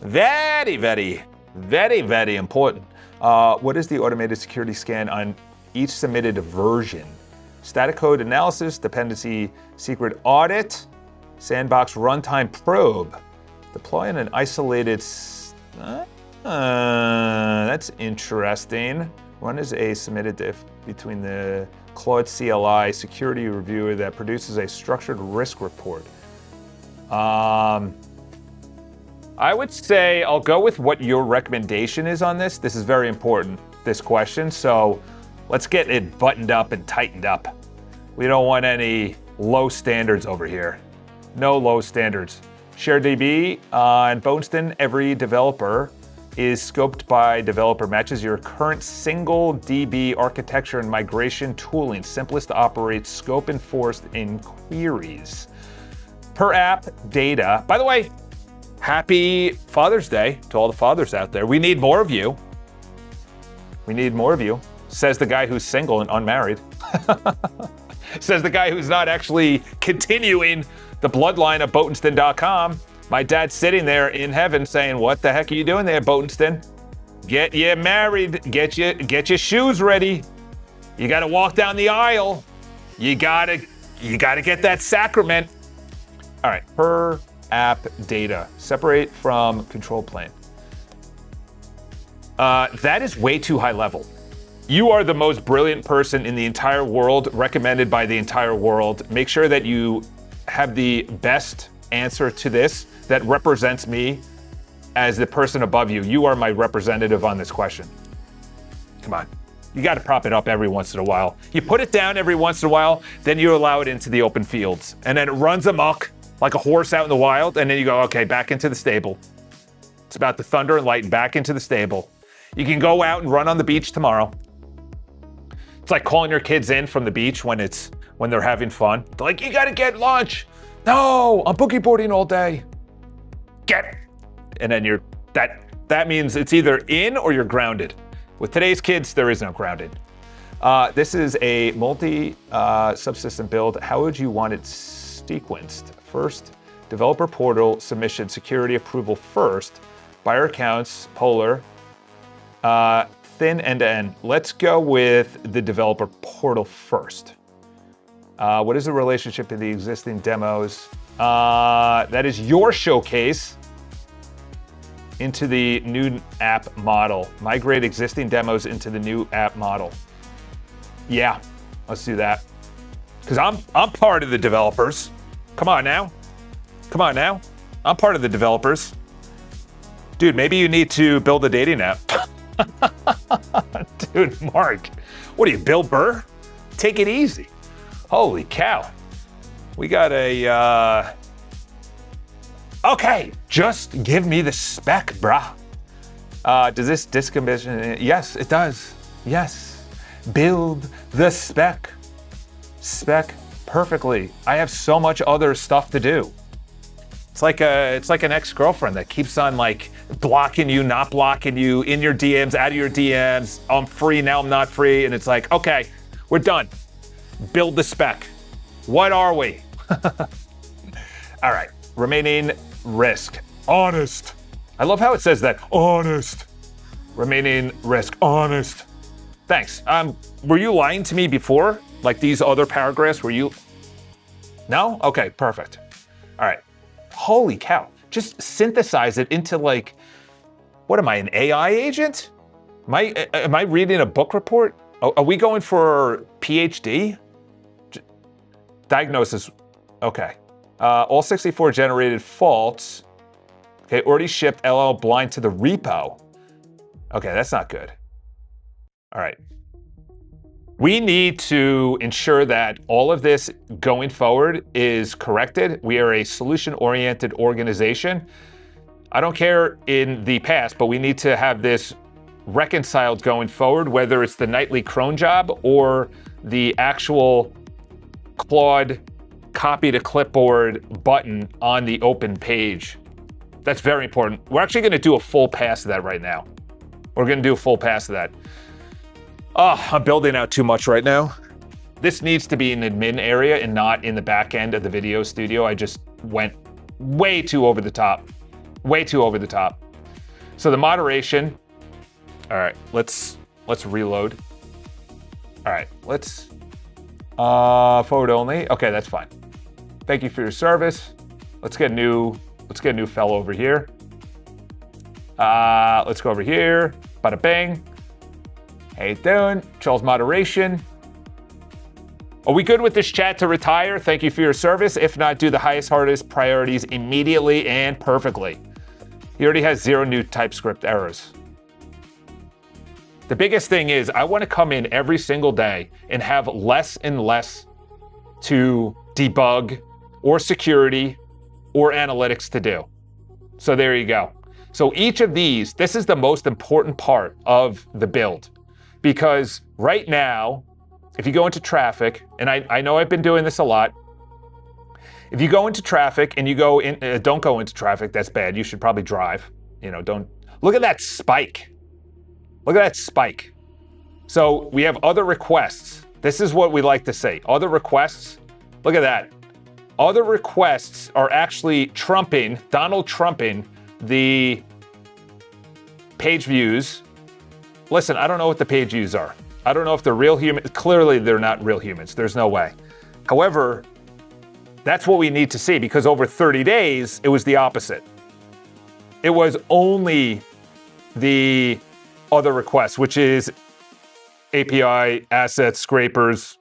Very, very, very, very important. What is the automated security scan on each submitted version? Static code analysis, dependency secret audit, sandbox runtime probe. Deploying an isolated... that's interesting. One is a submitted diff between the Claude CLI security reviewer that produces a structured risk report. I would say I'll go with what your recommendation is on this. This is very important, this question. So let's get it buttoned up and tightened up. We don't want any low standards over here. No low standards. ShareDB on Boneston, every developer is scoped by developer, matches your current single DB architecture and migration tooling. Simplest to operate, scope enforced in queries. Per app data. By the way, happy Father's Day to all the fathers out there. We need more of you. We need more of you, says the guy who's single and unmarried. Says the guy who's not actually continuing the bloodline of Botenston.com. My dad's sitting there in heaven saying, what the heck are you doing there, Botenston? Get you married, get your shoes ready. You gotta walk down the aisle. You gotta get that sacrament. All right, per app data, separate from control plane. That is way too high level. You are the most brilliant person in the entire world, recommended by the entire world. Make sure that you have the best answer to this that represents me as the person above you. You are my representative on this question. Come on. You got to prop it up every once in a while. You put it down every once in a while, then you allow it into the open fields. And then it runs amok like a horse out in the wild, and then you go, okay, back into the stable. It's about the thunder and light, back into the stable. You can go out and run on the beach tomorrow. It's like calling your kids in from the beach when they're having fun. They're like, you gotta get lunch. No, I'm boogie boarding all day. Get. And then that means it's either in or you're grounded. With today's kids, there is no grounded. This is a multi-subsystem build. How would you want it sequenced? First, developer portal submission security approval first. Buyer accounts, polar, thin end-to-end. Let's go with the developer portal first. What is the relationship to the existing demos? That is your showcase into the new app model. Migrate existing demos into the new app model. Yeah, let's do that. Because I'm part of the developers. Come on now. Come on now. I'm part of the developers. Dude, maybe you need to build a dating app. Dude, Mark, what are you, Bill Burr? Take it easy. Holy cow. We got a, okay, just give me the spec, brah. Does this decommission? Yes, it does. Yes. Build the spec. Spec perfectly. I have so much other stuff to do. It's like an ex-girlfriend that keeps on like blocking you, not blocking you, in your DMs, out of your DMs. I'm free, now I'm not free. And it's like, okay, we're done. Build the spec. What are we? All right, remaining risk, honest. I love how it says that, honest. Remaining risk, honest. Thanks. Were you lying to me before? Like these other paragraphs, were you? No? Okay, perfect. All right. Holy cow. Just synthesize it into like, what am I, an AI agent? Am I reading a book report? Are we going for PhD? Diagnosis, okay. All 64 generated faults. Okay, already shipped LL blind to the repo. Okay, that's not good. All right. We need to ensure that all of this going forward is corrected. We are a solution-oriented organization. I don't care in the past, but we need to have this reconciled going forward, whether it's the nightly cron job or the actual Claude copy to clipboard button on the open page. That's very important. We're actually going to do a full pass of that right now. We're going to do a full pass of that. Oh, I'm building out too much right now. This needs to be in the admin area and not in the back end of the video studio. I just went way too over the top. Way too over the top. So the moderation. All right, let's reload. All right, let's forward only. Okay, that's fine. Thank you for your service. Let's get a new fellow over here. Let's go over here. Bada bang. How you doing? Charles moderation. Are we good with this chat to retire? Thank you for your service. If not, do the highest, hardest priorities immediately and perfectly. He already has 0 new TypeScript errors. The biggest thing is I want to come in every single day and have less and less to debug or security or analytics to do. So there you go. So each of these, this is the most important part of the build. Because right now, if you go into traffic, and I know I've been doing this a lot, if you go into traffic and you go in, don't go into traffic, that's bad. You should probably drive. Don't. Look at that spike. Look at that spike. So we have other requests. This is what we like to say. Other requests. Look at that. Other requests are actually Donald trumping the page views. Listen, I don't know what the page views are. I don't know if they're real humans. Clearly, they're not real humans. There's no way. However, that's what we need to see because over 30 days, it was the opposite. It was only the other requests, which is API, assets, scrapers,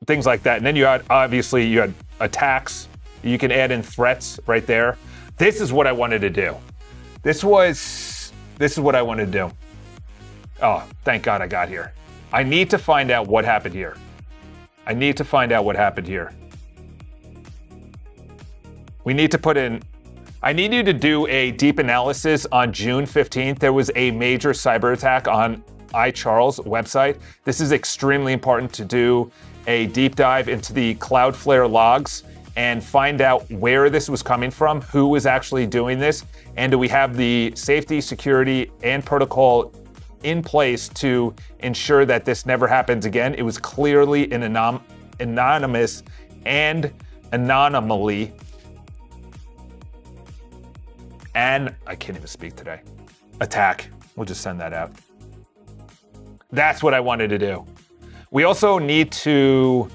things like that. And then you had attacks. You can add in threats right there. This is what I wanted to do. This is what I wanted to do. Oh, thank God I got here. I need to find out what happened here. I need you to do a deep analysis on June 15th. There was a major cyber attack on iCharles' website. This is extremely important to do a deep dive into the Cloudflare logs and find out where this was coming from, who was actually doing this, and do we have the safety, security, and protocol in place to ensure that this never happens again. It was clearly an anonymous and anomaly. And I can't even speak today. Attack. We'll just send that out. That's what I wanted to do. We also need to,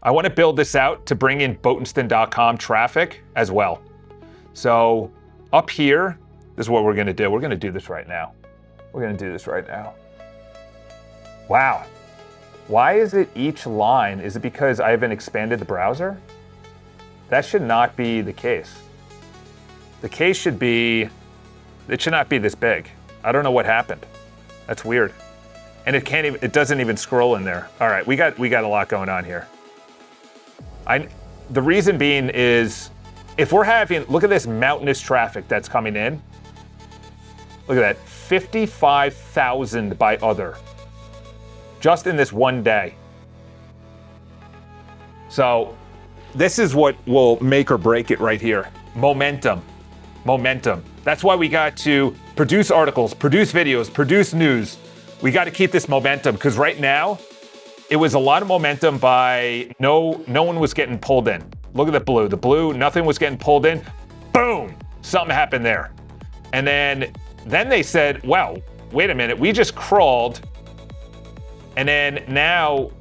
I want to build this out to bring in Botenston.com traffic as well. So up here, this is what we're going to do. We're going to do this right now. Wow. Why is it each line? Is it because I haven't expanded the browser? That should not be the case. The case should be, it should not be this big. I don't know what happened. That's weird. And it doesn't even scroll in there. All right, we got a lot going on here. The reason being is, if we're having, look at this mountainous traffic that's coming in. Look at that, 55,000 by other, just in this one day. So this is what will make or break it right here. Momentum. That's why we got to produce articles, produce videos, produce news. We got to keep this momentum because right now, it was a lot of momentum by no one was getting pulled in. Look at the blue. The blue, nothing was getting pulled in. Boom! Something happened there. And then they said, wow, wait a minute, we just crawled. And then now,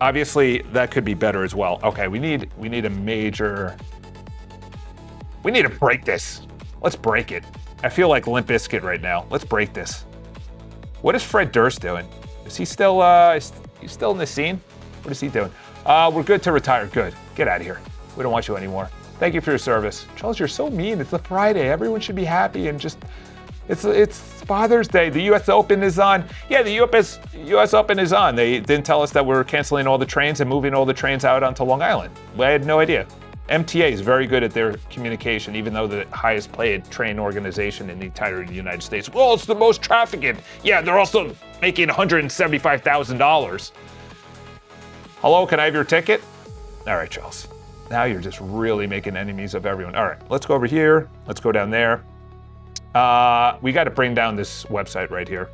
obviously, that could be better as well. Okay, we need a major... We need to break this. Let's break it. I feel like Limp Bizkit right now. Let's break this. What is Fred Durst doing? Is he still he's still in the scene? What is he doing? We're good to retire. Good. Get out of here. We don't want you anymore. Thank you for your service. Charles, you're so mean. It's a Friday. Everyone should be happy and just... It's Father's Day. The U.S. Open is on. Yeah, the U.S. Open is on. They didn't tell us that we're canceling all the trains and moving all the trains out onto Long Island. I had no idea. MTA is very good at their communication, even though the highest paid train organization in the entirety of the United States. Well, it's the most trafficked. Yeah, they're also making $175,000. Hello, can I have your ticket? All right, Charles. Now you're just really making enemies of everyone. All right, let's go over here. Let's go down there. We got to bring down this website right here.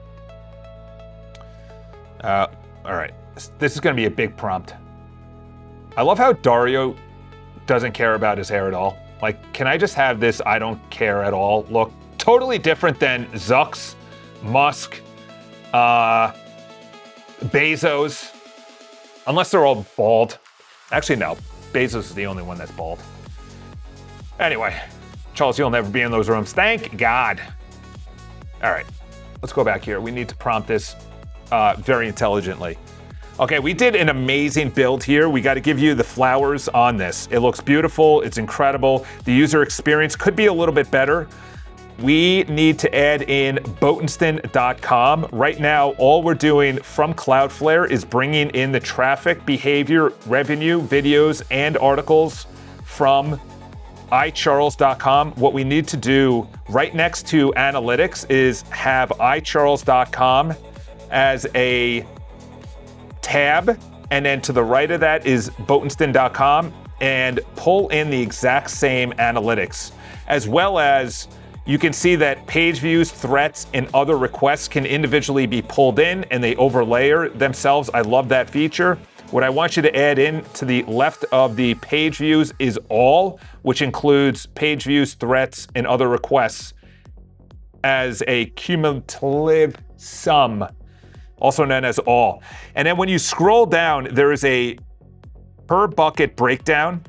All right, this is going to be a big prompt. I love how Dario doesn't care about his hair at all. Like, can I just have this I don't care at all look? Totally different than Zucks, Musk, Bezos, unless they're all bald. Actually, no, Bezos is the only one that's bald. Anyway, Charles, you'll never be in those rooms. Thank God. All right, let's go back here. We need to prompt this very intelligently. Okay, we did an amazing build here. We got to give you the flowers on this. It looks beautiful. It's incredible. The user experience could be a little bit better. We need to add in Botenstein.com. Right now, all we're doing from Cloudflare is bringing in the traffic, behavior, revenue, videos, and articles from iCharles.com. What we need to do right next to analytics is have iCharles.com as a tab, and then to the right of that is Botenstein.com, and pull in the exact same analytics, as well as you can see that page views, threats, and other requests can individually be pulled in and they overlay themselves. I love that feature. What I want you to add in to the left of the page views is all, which includes page views, threats, and other requests as a cumulative sum, also known as all. And then when you scroll down, there is a per bucket breakdown.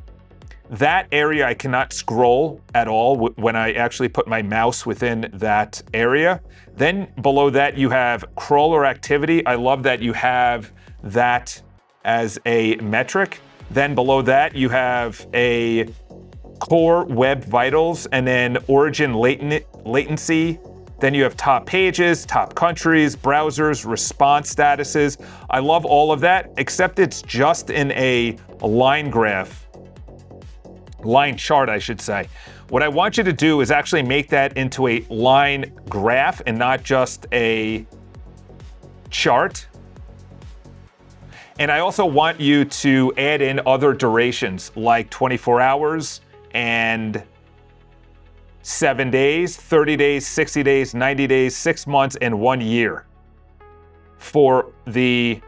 That area I cannot scroll at all when I actually put my mouse within that area. Then below that you have crawler activity. I love that you have that as a metric. Then below that you have a core web vitals and then origin latency. Then you have top pages, top countries, browsers, response statuses. I love all of that, except it's just in a line graph, line chart, I should say. What I want you to do is actually make that into a line graph and not just a chart. And I also want you to add in other durations like 24 hours and 7 days, 30 days, 60 days, 90 days, 6 months, and 1 year for the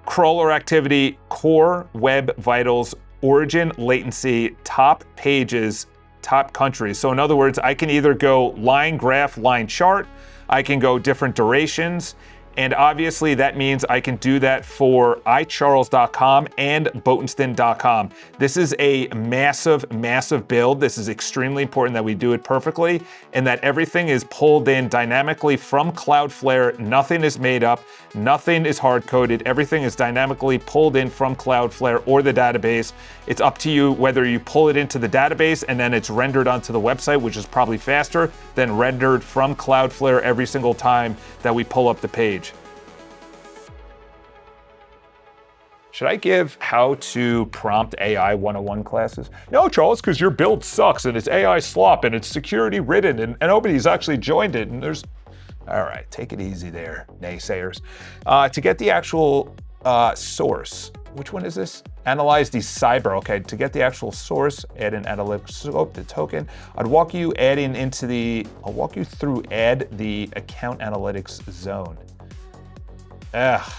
crawler activity, core web vitals, origin latency, top pages, top countries. So in other words, I can either go line graph, line chart, I can go different durations, and obviously that means I can do that for iCharles.com and Botenstein.com. This is a massive, massive build. This is extremely important that we do it perfectly and that everything is pulled in dynamically from Cloudflare. Nothing is made up, nothing is hard-coded. Everything is dynamically pulled in from Cloudflare or the database. It's up to you whether you pull it into the database and then it's rendered onto the website, which is probably faster than rendered from Cloudflare every single time that we pull up the page. Should I give how to prompt AI 101 classes? No, Charles, because your build sucks and it's AI slop and it's security ridden and nobody's actually joined it and there's... All right, take it easy there, naysayers. To get the actual source, which one is this? Analyze the cyber. Okay, to get the actual source, add an analytic scope, the token. I'll walk you through add the account analytics zone. Ugh.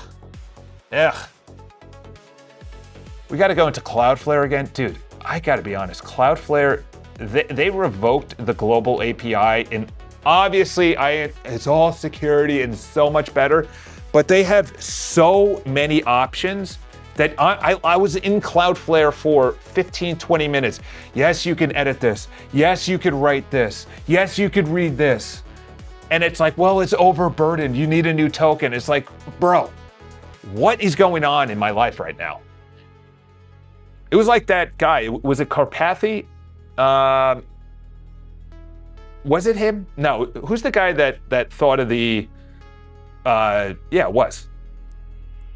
We got to go into Cloudflare again. Dude, I got to be honest. Cloudflare, they revoked the global API, and obviously it's all security and so much better, but they have so many options that I was in Cloudflare for 15, 20 minutes. Yes, you can edit this. Yes, you could write this. Yes, you could read this. And it's like, well, it's overburdened. You need a new token. It's like, bro, what is going on in my life right now? It was like that guy. Was it Karpathy? Was it him? No. Who's the guy that thought of the? Yeah, it was.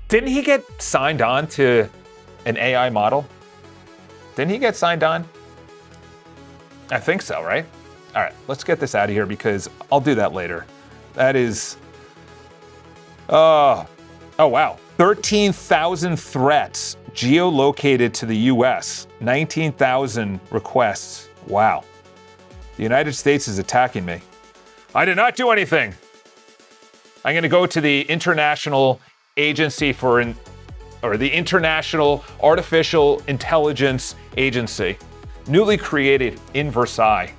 Didn't he get signed on to an AI model? Didn't he get signed on? I think so, right? All right, let's get this out of here because I'll do that later. That is, oh wow. 13,000 threats geolocated to the US, 19,000 requests. Wow. The United States is attacking me. I did not do anything. I'm gonna go to the International Agency the International Artificial Intelligence Agency, newly created in Versailles.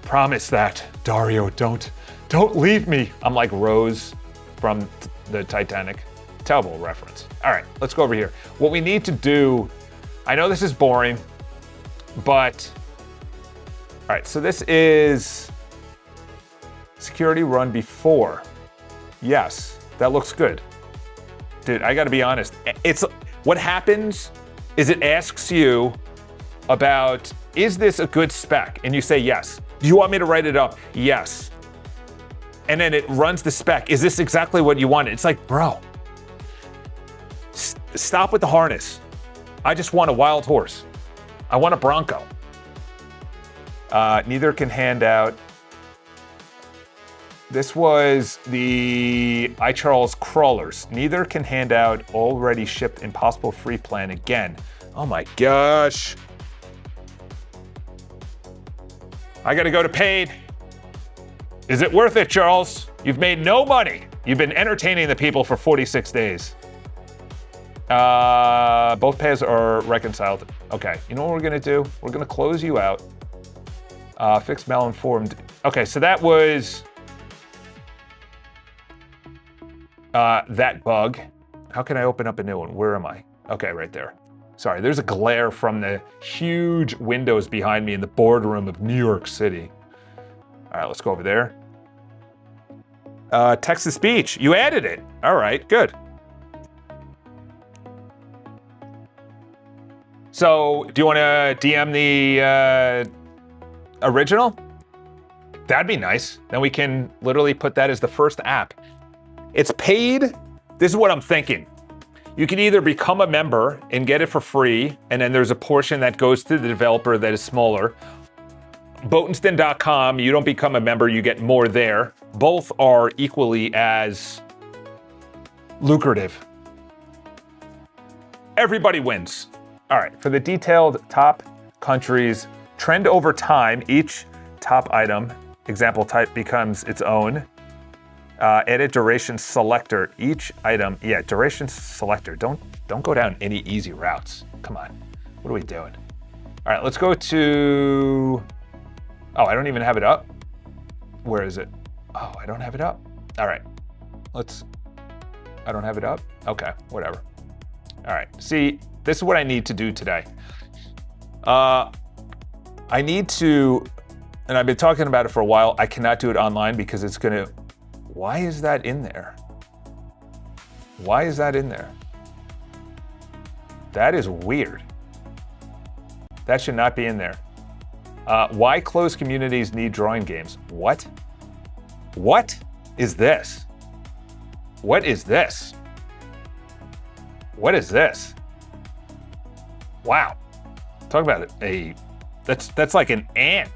Promise that, Dario, don't leave me. I'm like Rose from the Titanic. Terrible reference. All right, let's go over here. What we need to do, I know this is boring, but, all right, so this is security run before. Yes. That looks good. Dude, I gotta be honest. What happens is it asks you about, is this a good spec? And you say yes. Do you want me to write it up? Yes. And then it runs the spec. Is this exactly what you wanted? It's like, bro, stop with the harness. I just want a wild horse. I want a Bronco. Neither can hand out. This was the iCharles crawlers. Neither can hand out already shipped impossible free plan again. Oh my gosh. I gotta go to paid. Is it worth it, Charles? You've made no money. You've been entertaining the people for 46 days. Both pairs are reconciled. Okay, you know what we're gonna do? We're gonna close you out. Fix malinformed. Okay, so that was that bug. How can I open up a new one? Where am I? Okay, right there. Sorry, there's a glare from the huge windows behind me in the boardroom of New York City. All right, let's go over there. Text-to-speech, you added it. All right, good. So, do you want to DM the original? That'd be nice. Then we can literally put that as the first app. It's paid. This is what I'm thinking. You can either become a member and get it for free, and then there's a portion that goes to the developer that is smaller. Botenston.com, you don't become a member, you get more there. Both are equally as lucrative. Everybody wins. All right, for the detailed top countries, trend over time, each top item, example type becomes its own. Edit duration selector, each item, yeah, duration selector. Don't go down any easy routes. Come on, what are we doing? All right, let's go to, oh, I don't even have it up. Where is it? Oh, I don't have it up. All right, I don't have it up. Okay, whatever. All right, see, this is what I need to do today. I need to, and I've been talking about it for a while, I cannot do it online because it's gonna, why is that in there? Why is that in there? That is weird. That should not be in there. Why closed communities need drawing games? What? What is this? What is this? What is this? Wow. Talk about it. That's like an ant.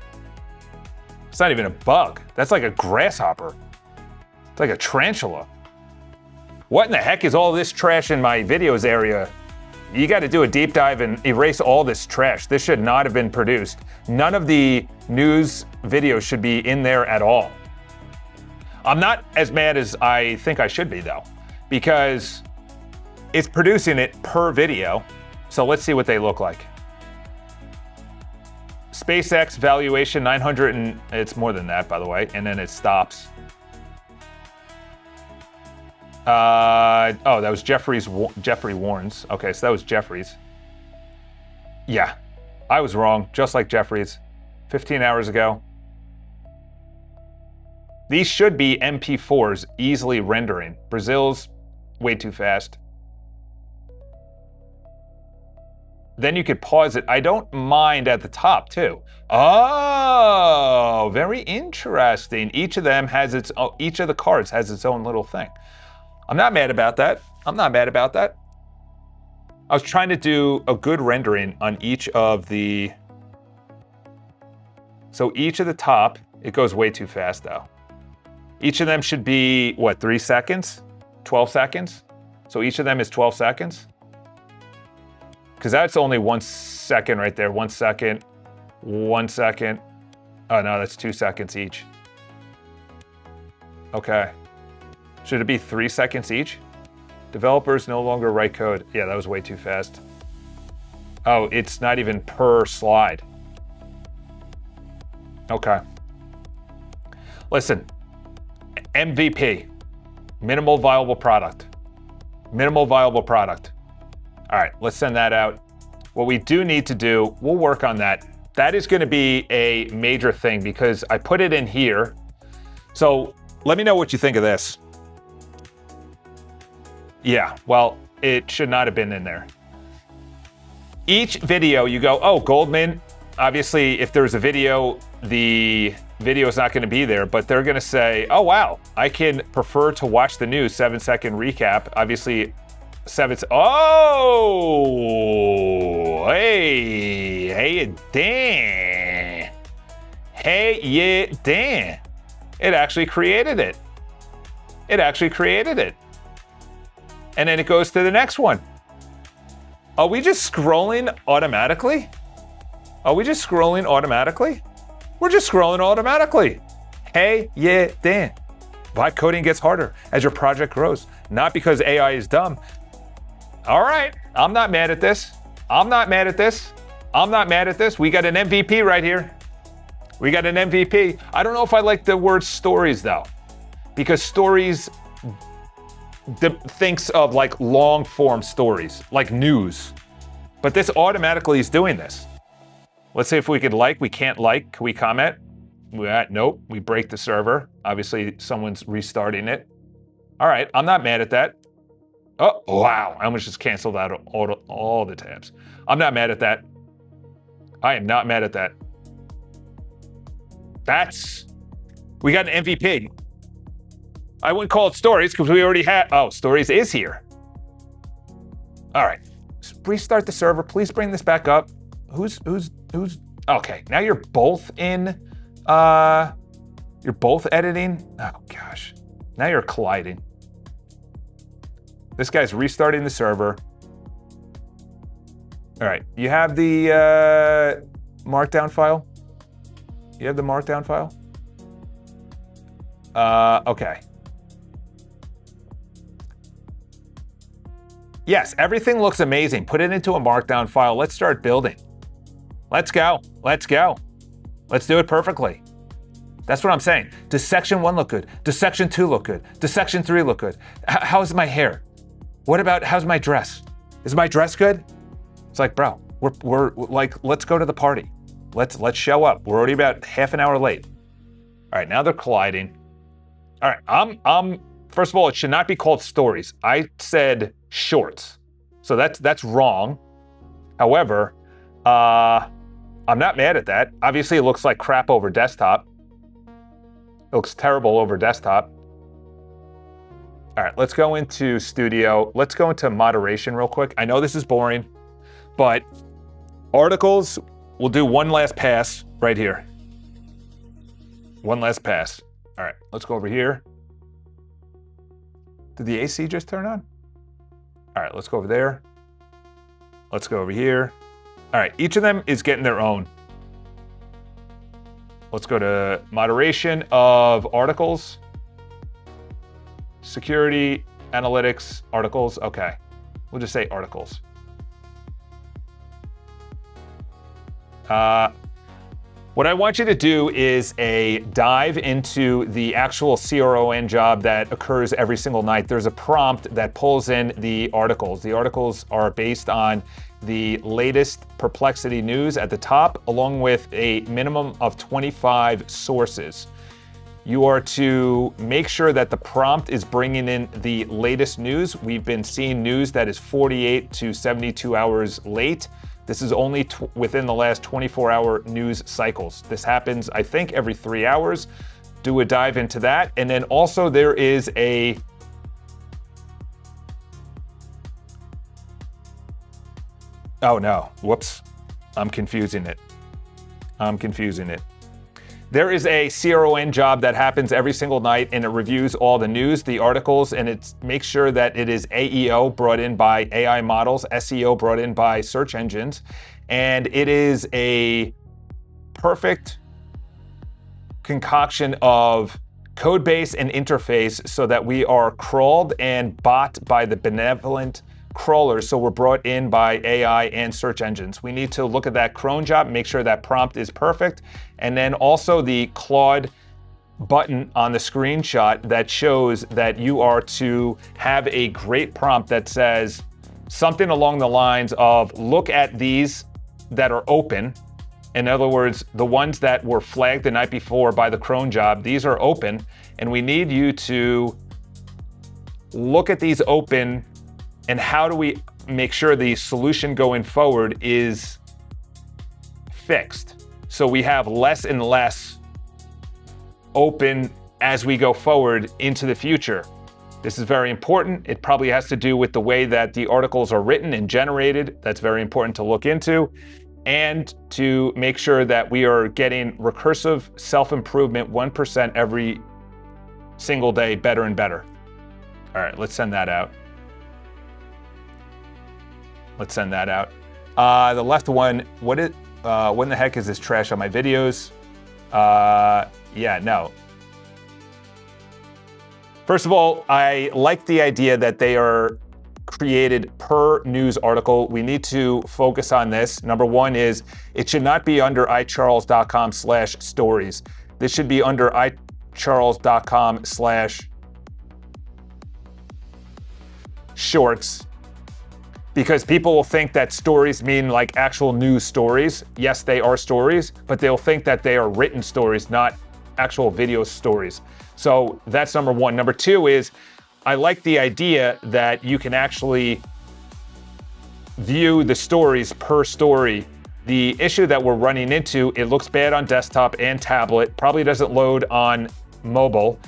It's not even a bug. That's like a grasshopper. It's like a tarantula. What in the heck is all this trash in my videos area? You got to do a deep dive and erase all this trash. This should not have been produced. None of the news videos should be in there at all. I'm not as mad as I think I should be though, because it's producing it per video. So let's see what they look like. SpaceX valuation 900 and it's more than that, by the way, and then it stops. Oh, that was Jeffrey Warren's. Okay, so that was Jeffrey's. Yeah, I was wrong, just like Jeffrey's 15 hours ago. These should be MP4s easily rendering. Brazil's way too fast. Then you could pause it. I don't mind at the top too. Oh, very interesting. Each of them has its own, each of the cards has its own little thing. I'm not mad about that. I'm not mad about that. I was trying to do a good rendering on each of the, so each of the top, it goes way too fast though. Each of them should be, what, 3 seconds? 12 seconds? So each of them is 12 seconds? Because that's only 1 second right there. 1 second, 1 second. Oh no, that's 2 seconds each. Okay. Should it be 3 seconds each? Developers no longer write code. Yeah, that was way too fast. Oh, it's not even per slide. Okay. Listen, MVP, minimal viable product. Minimal viable product. All right, let's send that out. What we do need to do, we'll work on that. That is gonna be a major thing because I put it in here. So let me know what you think of this. Yeah, well, it should not have been in there. Each video you go, oh, Goldman, obviously if there's a video, the video is not gonna be there, but they're gonna say, oh wow, I can prefer to watch the news, 7-second recap. Obviously, oh, hey, Dan. Hey, yeah, Dan. It actually created it. It actually created it. And then it goes to the next one. Are we just scrolling automatically? Are we just scrolling automatically? We're just scrolling automatically. Hey, yeah, Dan. Vibe coding gets harder as your project grows, not because AI is dumb. All right, I'm not mad at this. I'm not mad at this. I'm not mad at this. We got an MVP right here. We got an MVP. I don't know if I like the word stories though, because stories thinks of like long form stories, like news. But this automatically is doing this. Let's see if we could like, we can't like, can we comment? Nope, we break the server. Obviously someone's restarting it. All right, I'm not mad at that. Oh, wow, I almost just canceled out all the tabs. I'm not mad at that. I am not mad at that. We got an MVP. I wouldn't call it stories because we already had, oh, stories is here. All right, restart the server. Please bring this back up. Who's, okay, now you're both in, you're both editing. Oh gosh, now you're colliding. This guy's restarting the server. All right, you have the markdown file? You have the markdown file? Okay. Yes, everything looks amazing. Put it into a markdown file. Let's start building. Let's go. Let's go. Let's do it perfectly. That's what I'm saying. Does section 1 look good? Does section 2 look good? Does section 3 look good? How's my hair? What about, how's my dress? Is my dress good? It's like, bro, we're like, let's go to the party. Let's show up. We're already about half an hour late. All right, now they're colliding. All right, I'm first of all, it should not be called stories. I said shorts. So that's wrong. However, I'm not mad at that. Obviously, it looks like crap over desktop. It looks terrible over desktop. All right, let's go into Studio. Let's go into moderation real quick. I know this is boring, but articles, we'll do one last pass right here. One last pass. All right, let's go over here. Did the AC just turn on? All right, let's go over there. Let's go over here. All right, each of them is getting their own. Let's go to moderation of articles. Security, analytics, articles, okay. We'll just say articles. What I want you to do is a dive into the actual CRON job that occurs every single night. There's a prompt that pulls in the articles. The articles are based on the latest Perplexity news at the top, along with a minimum of 25 sources. You are to make sure that the prompt is bringing in the latest news. We've been seeing news that is 48 to 72 hours late. This is only within the last 24-hour news cycles. This happens, I think, every 3 hours. Do a dive into that. And then also there is a oh no, whoops. I'm confusing it. There is a CRON job that happens every single night, and it reviews all the news, the articles, and it makes sure that it is AEO brought in by AI models, SEO brought in by search engines, and it is a perfect concoction of code base and interface so that we are crawled and bought by the benevolent crawlers, so we're brought in by AI and search engines. We need to look at that cron job, make sure that prompt is perfect, and then also the Claude button on the screenshot that shows that you are to have a great prompt that says something along the lines of, look at these that are open. In other words, the ones that were flagged the night before by the cron job, these are open, and we need you to look at these open. And how do we make sure the solution going forward is fixed? So we have less and less open as we go forward into the future. This is very important. It probably has to do with the way that the articles are written and generated. That's very important to look into. And to make sure that we are getting recursive self-improvement 1% every single day, better and better. All right, let's send that out. The left one, what in the heck is this trash on my videos? Yeah, no. First of all, I like the idea that they are created per news article. We need to focus on this. Number one is it should not be under icharles.com/stories. This should be under icharles.com/shorts. Because people will think that stories mean like actual news stories. Yes, they are stories, but they'll think that they are written stories, not actual video stories. So that's number one. Number two is, I like the idea that you can actually view the stories per story. The issue that we're running into, it looks bad on desktop and tablet, probably doesn't load on mobile.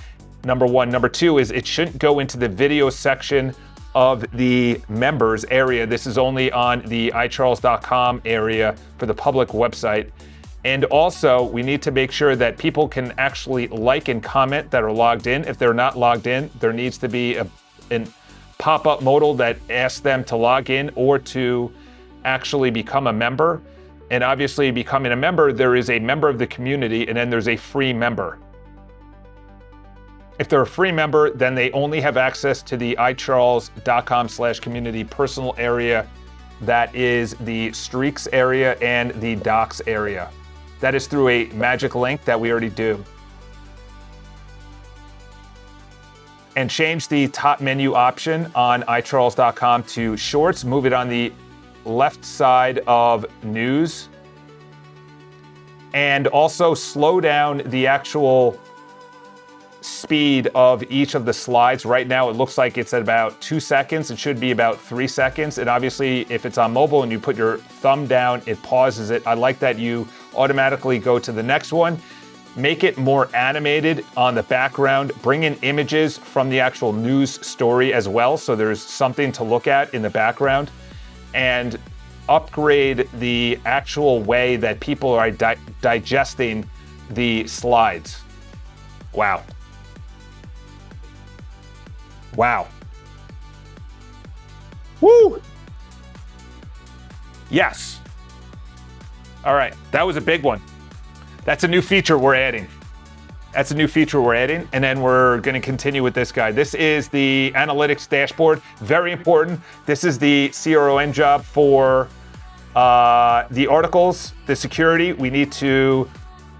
Number one. Number two is it shouldn't go into the video section of the members area. This is only on the icharles.com area for the public website. And also, we need to make sure that people can actually like and comment that are logged in. If they're not logged in, there needs to be a pop-up modal that asks them to log in or to actually become a member. And obviously, becoming a member, there is a member of the community, and then there's a free member. If they're a free member, then they only have access to the icharles.com/community personal area. That is the streaks area and the docs area. That is through a magic link that we already do. And change the top menu option on icharles.com to shorts. Move it on the left side of news. And also slow down the actual speed of each of the slides. Right now, it looks like it's at about 2 seconds. It should be about 3 seconds. And obviously, if it's on mobile and you put your thumb down, it pauses it. I like that you automatically go to the next one. Make it more animated on the background. Bring in images from the actual news story as well, so there's something to look at in the background. And upgrade the actual way that people are digesting the slides. Wow. Wow. Woo! Yes. All right, that was a big one. That's a new feature we're adding. That's a new feature we're adding, and then we're going to continue with this guy. This is the analytics dashboard. Very important. This is the CRON job for the articles, the security. We need to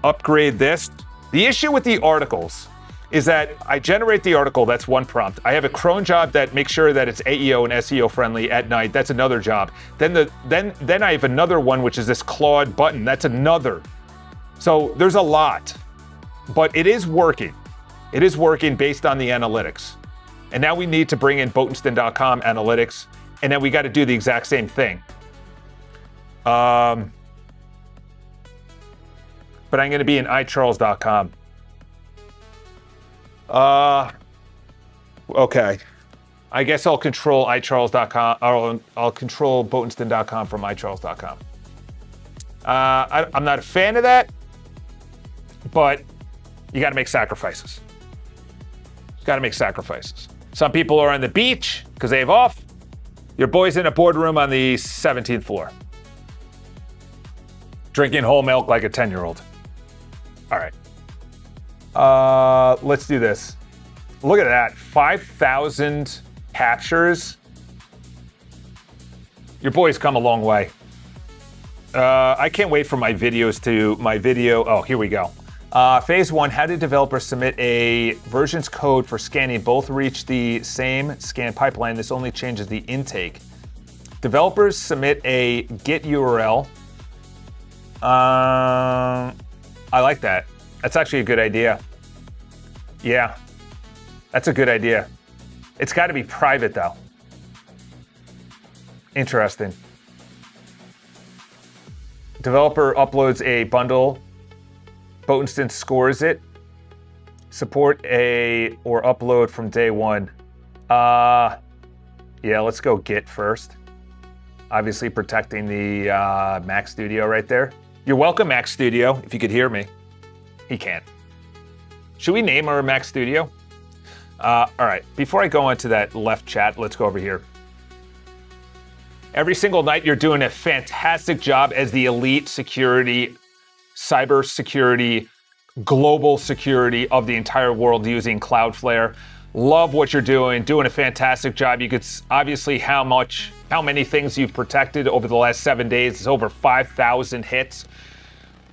upgrade this. The issue with the articles is that I generate the article. That's one prompt. I have a cron job that makes sure that it's AEO and SEO friendly at night. That's another job. Then I have another one, which is this Claude button. That's another. So there's a lot. But it is working. It is working based on the analytics. And now we need to bring in Botenston.com analytics, and then we got to do the exact same thing. But I'm going to be in iCharles.com. Okay. I guess I'll control iCharles.com, or I'll control Botenston.com from iCharles.com. I'm not a fan of that, but you got to make sacrifices. You got to make sacrifices. Some people are on the beach because they have off. Your boy's in a boardroom on the 17th floor, drinking whole milk like a 10-year-old. All right. Let's do this. Look at that. 5,000 captures. Your boy's come a long way. I can't wait for my videos to Oh, here we go. Phase 1, how did developers submit a versions code for scanning both reach the same scan pipeline? This only changes the intake. Developers submit a Git URL. I like that. That's actually a good idea. Yeah, that's a good idea. It's got to be private though. Interesting. Developer uploads a bundle. Botenston scores it. Support or upload from day one. Yeah, let's go Git first. Obviously protecting the Mac Studio right there. You're welcome, Mac Studio, if you could hear me. He can't. Should we name our Mac Studio? All right, before I go into that left chat, let's go over here. Every single night, you're doing a fantastic job as the elite security, cyber security, global security of the entire world using Cloudflare. Love what you're doing a fantastic job. You could obviously how many things you've protected over the last 7 days. It's over 5,000 hits.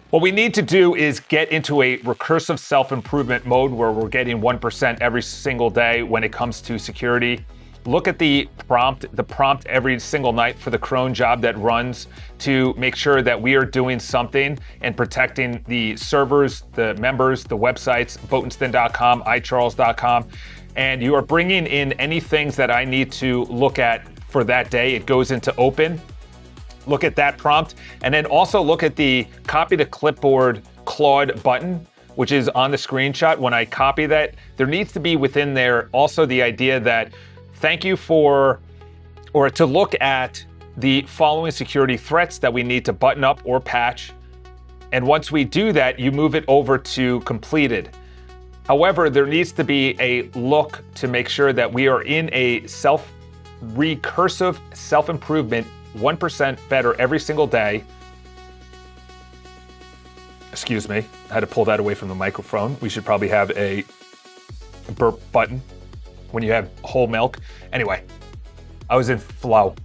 What we need to do is get into a recursive self-improvement mode where we're getting 1% every single day when it comes to security. Look at the prompt every single night for the cron job that runs to make sure that we are doing something and protecting the servers, the members, the websites, Botenston.com, iCharles.com. And you are bringing in any things that I need to look at for that day. It goes into open. Look at that prompt. And then also look at the copy to clipboard Claude button, which is on the screenshot. When I copy that, there needs to be within there also the idea that thank you for, or to look at the following security threats that we need to button up or patch. And once we do that, you move it over to completed. However, there needs to be a look to make sure that we are in a recursive self-improvement, 1% better every single day. Excuse me, I had to pull that away from the microphone. We should probably have a burp button when you have whole milk. Anyway, I was in flow.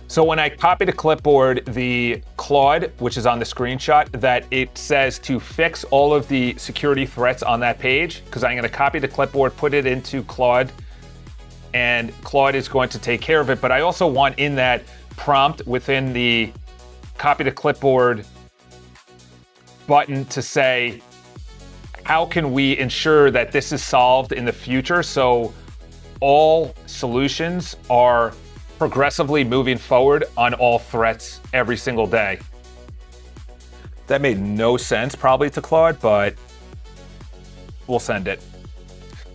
So when I copy to clipboard the Claude, which is on the screenshot, that it says to fix all of the security threats on that page, because I'm going to copy to clipboard, put it into Claude, and Claude is going to take care of it. But I also want in that prompt within the copy to clipboard button to say, how can we ensure that this is solved in the future so all solutions are progressively moving forward on all threats every single day? That made no sense probably to Claude, but we'll send it.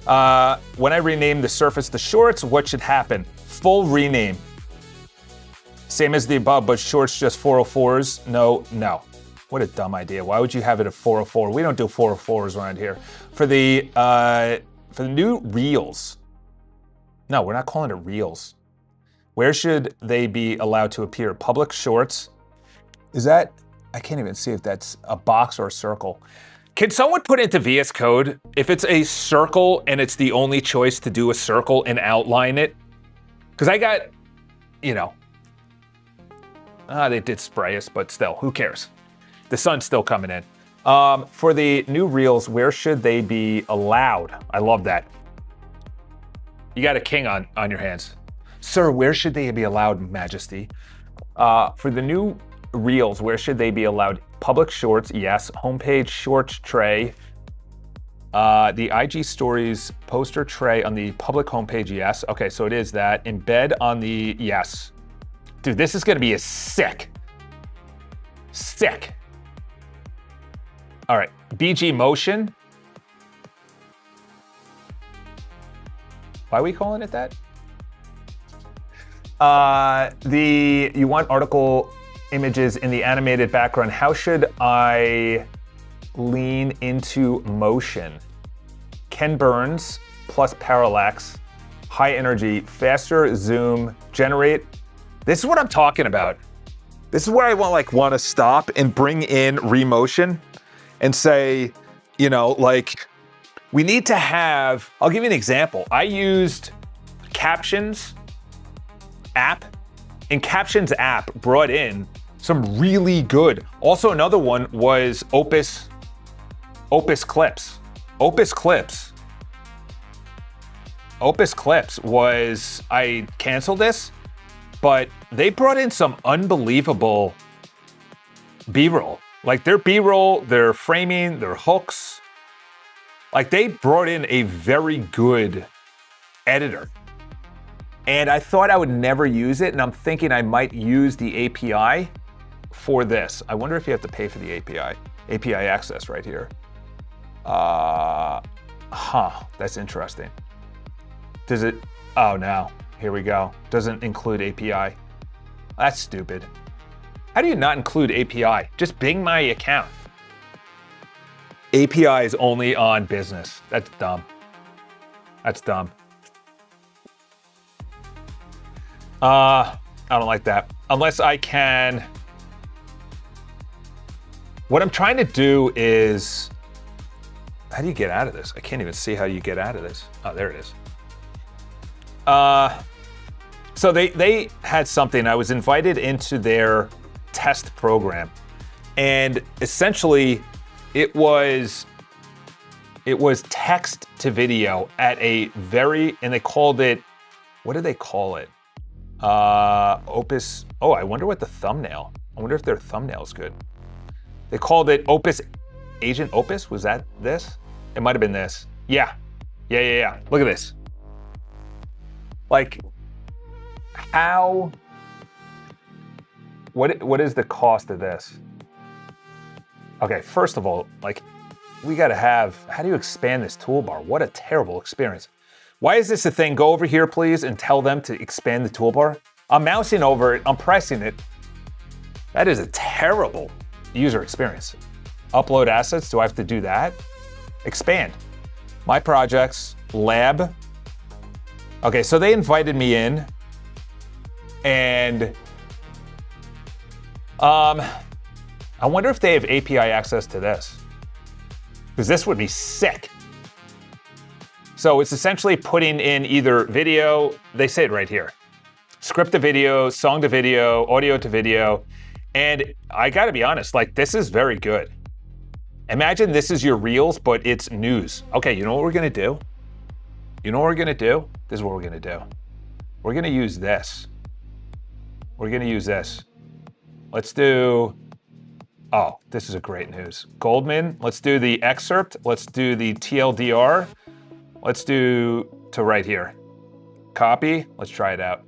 When I rename the Surface to Shorts, what should happen? Full rename. Same as the above, but Shorts just 404s? No. What a dumb idea. Why would you have it at 404? We don't do 404s around here. For the new Reels. No, we're not calling it Reels. Where should they be allowed to appear? Public Shorts. Is that I can't even see if that's a box or a circle. Can someone put into VS Code if it's a circle and it's the only choice to do a circle and outline it? Because I got, you know, they did spray us, but still, who cares? The sun's still coming in. For the new reels, where should they be allowed? I love that. You got a king on your hands. Sir, where should they be allowed, Majesty? For the new reels, where should they be allowed? Public shorts, yes. Homepage shorts tray. The IG stories poster tray on the public homepage, yes. Okay, so it is that. Embed on the, yes. Dude, this is gonna be a sick. Sick. All right, BG motion. Why are we calling it that? You want article images in the animated background. How should I lean into motion? Ken Burns plus parallax, high energy, faster zoom, generate. This is what I'm talking about. This is where I want to stop and bring in remotion and say, you know, like, we need to have, I'll give you an example. I used Captions app, and Captions app brought in some really good. Also, another one was Opus Clips. Opus Clips was, I canceled this, but they brought in some unbelievable B-roll. Like their B-roll, their framing, their hooks. Like they brought in a very good editor. And I thought I would never use it, and I'm thinking I might use the API for this. I wonder if you have to pay for the API access right here. That's interesting. Does it, oh no, here we go. Doesn't include API. That's stupid. How do you not include API? Just Bing my account. API is only on business. That's dumb. That's dumb. I don't like that. Unless I can, what I'm trying to do is, how do you get out of this? I can't even see how you get out of this. Oh, there it is. So they had something, I was invited into their test program, and essentially it was text to video at a very, and they called it, what did they call it? Opus, oh, I wonder what the thumbnail, I wonder if their thumbnail's good. They called it Opus, Agent Opus, was that this? It might've been this. Yeah, look at this. Like, how, what is the cost of this? Okay, first of all, like, we gotta have, how do you expand this toolbar? What a terrible experience. Why is this a thing? Go over here, please, and tell them to expand the toolbar. I'm mousing over it, I'm pressing it. That is a terrible user experience. Upload assets, do I have to do that? Expand. My projects, lab. Okay, so they invited me in, and I wonder if they have API access to this, because this would be sick. So it's essentially putting in either video, they say it right here, script to video, song to video, audio to video, and I gotta be honest, like, this is very good. Imagine this is your reels, but it's news. Okay, you know what we're gonna do? You know what we're gonna do? This is what we're gonna do. We're gonna use this. We're gonna use this. Let's do, oh, this is a great news. Goldman, let's do the excerpt. Let's do the TLDR. Let's do to right here. Copy, let's try it out.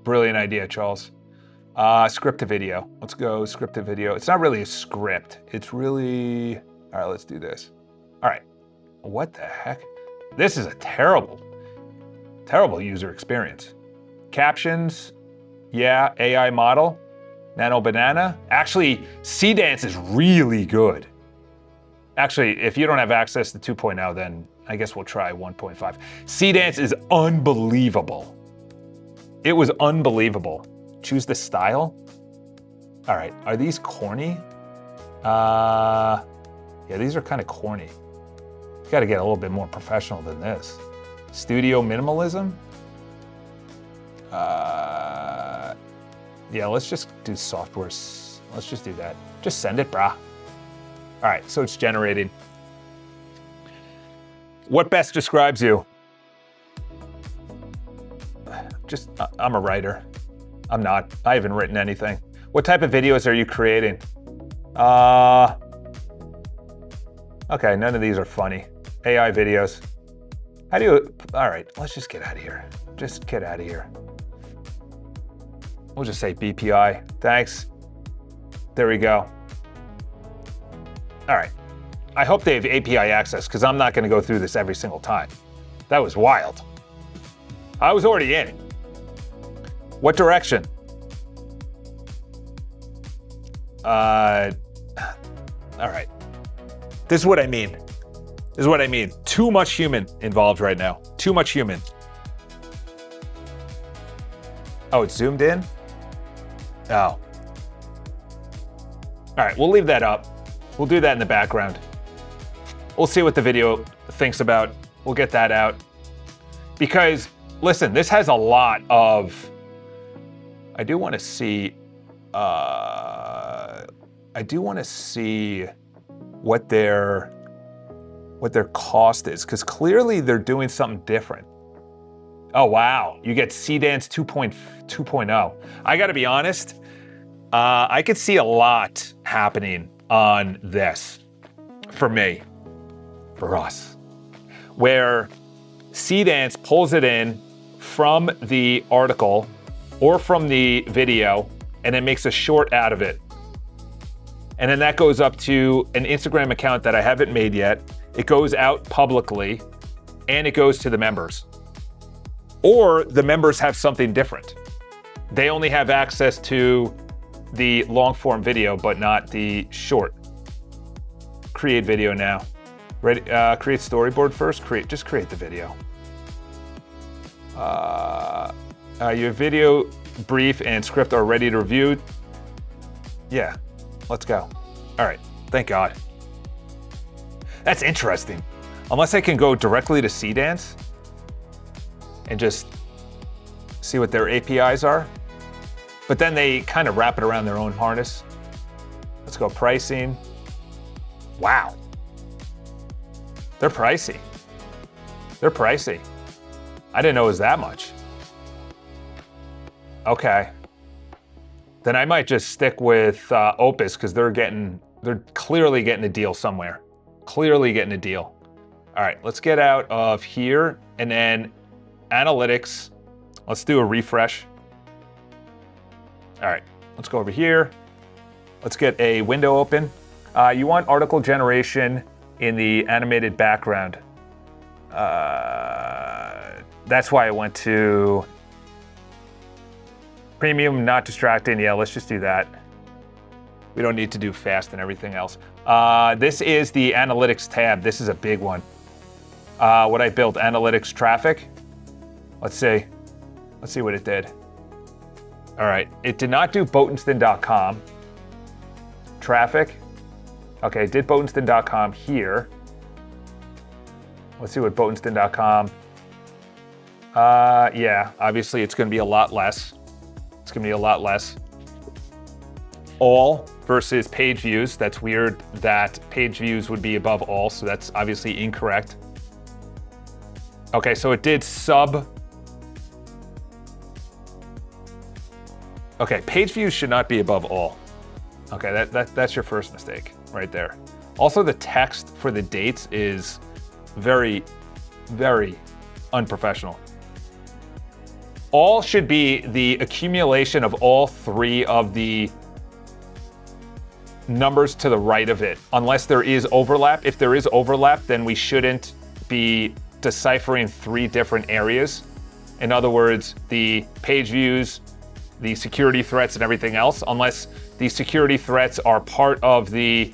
Brilliant idea, Charles. Script to video. Let's go script to video. It's not really a script. It's really, all right, let's do this. All right, what the heck? This is a terrible, terrible user experience. Captions, yeah, AI model, Nano Banana. Actually, C-Dance is really good. Actually, if you don't have access to 2.0, then I guess we'll try 1.5. C-Dance is unbelievable. It was unbelievable. Choose the style. All right, are these corny? Yeah, these are kind of corny. You got to get a little bit more professional than this. Studio minimalism. Yeah, let's just do software. Let's just do that. Just send it, brah. All right, so it's generating. What best describes you? I'm a writer. I'm not. I haven't written anything. What type of videos are you creating? Okay, none of these are funny. AI videos. How do you, all right, let's just get out of here. Just get out of here. We'll just say BPI. Thanks. There we go. All right. I hope they have API access because I'm not going to go through this every single time. That was wild. I was already in. What direction? All right. This is what I mean. This is what I mean. Too much human involved right now. Too much human. Oh, it's zoomed in? Oh. All right, we'll leave that up. We'll do that in the background. We'll see what the video thinks about. We'll get that out. Because, listen, this has a lot of... I do want to see what their cost is, because clearly they're doing something different. Oh, wow. You get Cdance 2.0. I got to be honest, I could see a lot happening on this for me, for us, where Cdance pulls it in from the article or from the video and it makes a short out of it. And then that goes up to an Instagram account that I haven't made yet. It goes out publicly and it goes to the members. Or the members have something different. They only have access to the long form video, but not the short. Create video now. Ready? Create storyboard first. Just create the video. Your video, brief, and script are ready to review. Yeah, let's go. All right, thank God. That's interesting. Unless I can go directly to Cdance and just see what their APIs are. But then they kind of wrap it around their own harness. Let's go pricing. Wow. They're pricey. They're pricey. I didn't know it was that much. Okay. Then I might just stick with Opus because they're clearly getting a deal somewhere. Clearly getting a deal. All right, let's get out of here and then analytics. Let's do a refresh. All right, let's go over here. Let's get a window open. You want article generation in the animated background. That's why I went to premium, not distracting. Yeah, let's just do that. We don't need to do fast and everything else. This is the analytics tab. This is a big one. What I built, analytics traffic. Let's see what it did. All right, it did not do Boatenston.com. Traffic. Okay, it did Boatenston.com here. Let's see what Boatenston.com. Yeah, obviously it's gonna be a lot less. It's gonna be a lot less. All versus page views. That's weird that page views would be above all, so that's obviously incorrect. Okay, so it did sub. Okay, page views should not be above all. Okay, that's your first mistake right there. Also, the text for the dates is very, very unprofessional. All should be the accumulation of all three of the numbers to the right of it, unless there is overlap. If there is overlap, then we shouldn't be deciphering three different areas. In other words, the page views, the security threats, and everything else, unless the security threats are part of the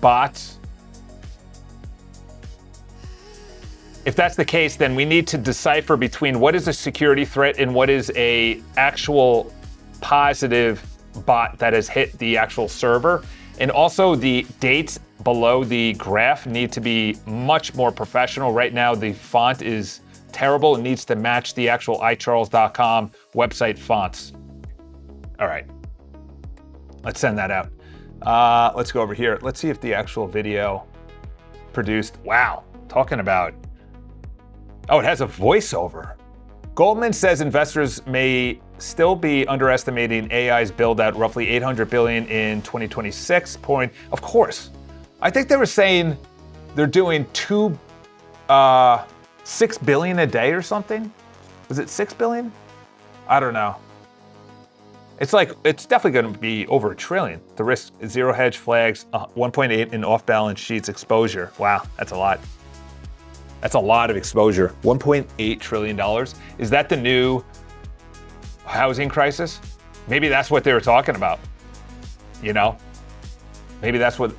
bots. If that's the case, then we need to decipher between what is a security threat and what is a actual positive bot that has hit the actual server. And also the dates below the graph need to be much more professional. Right now, the font is terrible. It needs to match the actual iCharles.com website fonts. All right, let's send that out. Let's go over here. Let's see if the actual video produced. Wow, talking about, oh, it has a voiceover. Goldman says investors may still be underestimating AI's build out roughly $800 billion in 2026. Of course, I think they were saying they're doing $6 billion a day or something. Was it 6 billion? I don't know. It's definitely going to be over $1 trillion. The risk, zero hedge flags, 1.8 in off balance sheets exposure. Wow, that's a lot. That's a lot of exposure. $1.8 trillion. Is that the new housing crisis? Maybe that's what they were talking about. You know? Maybe that's what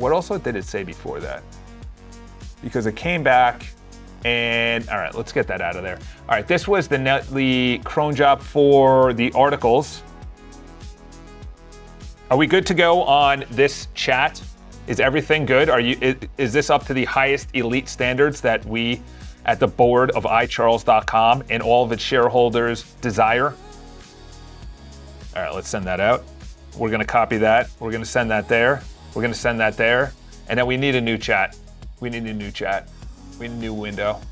also did it say before that? Because it came back and, all right, let's get that out of there. All right, this was the cron job for the articles. Are we good to go on this chat? Is everything good? Is this up to the highest elite standards that we at the board of iCharles.com and all of its shareholders desire? All right, let's send that out. We're going to copy that. We're going to send that there. We're going to send that there. And then we need a new chat. We need a new chat. We need a new window. All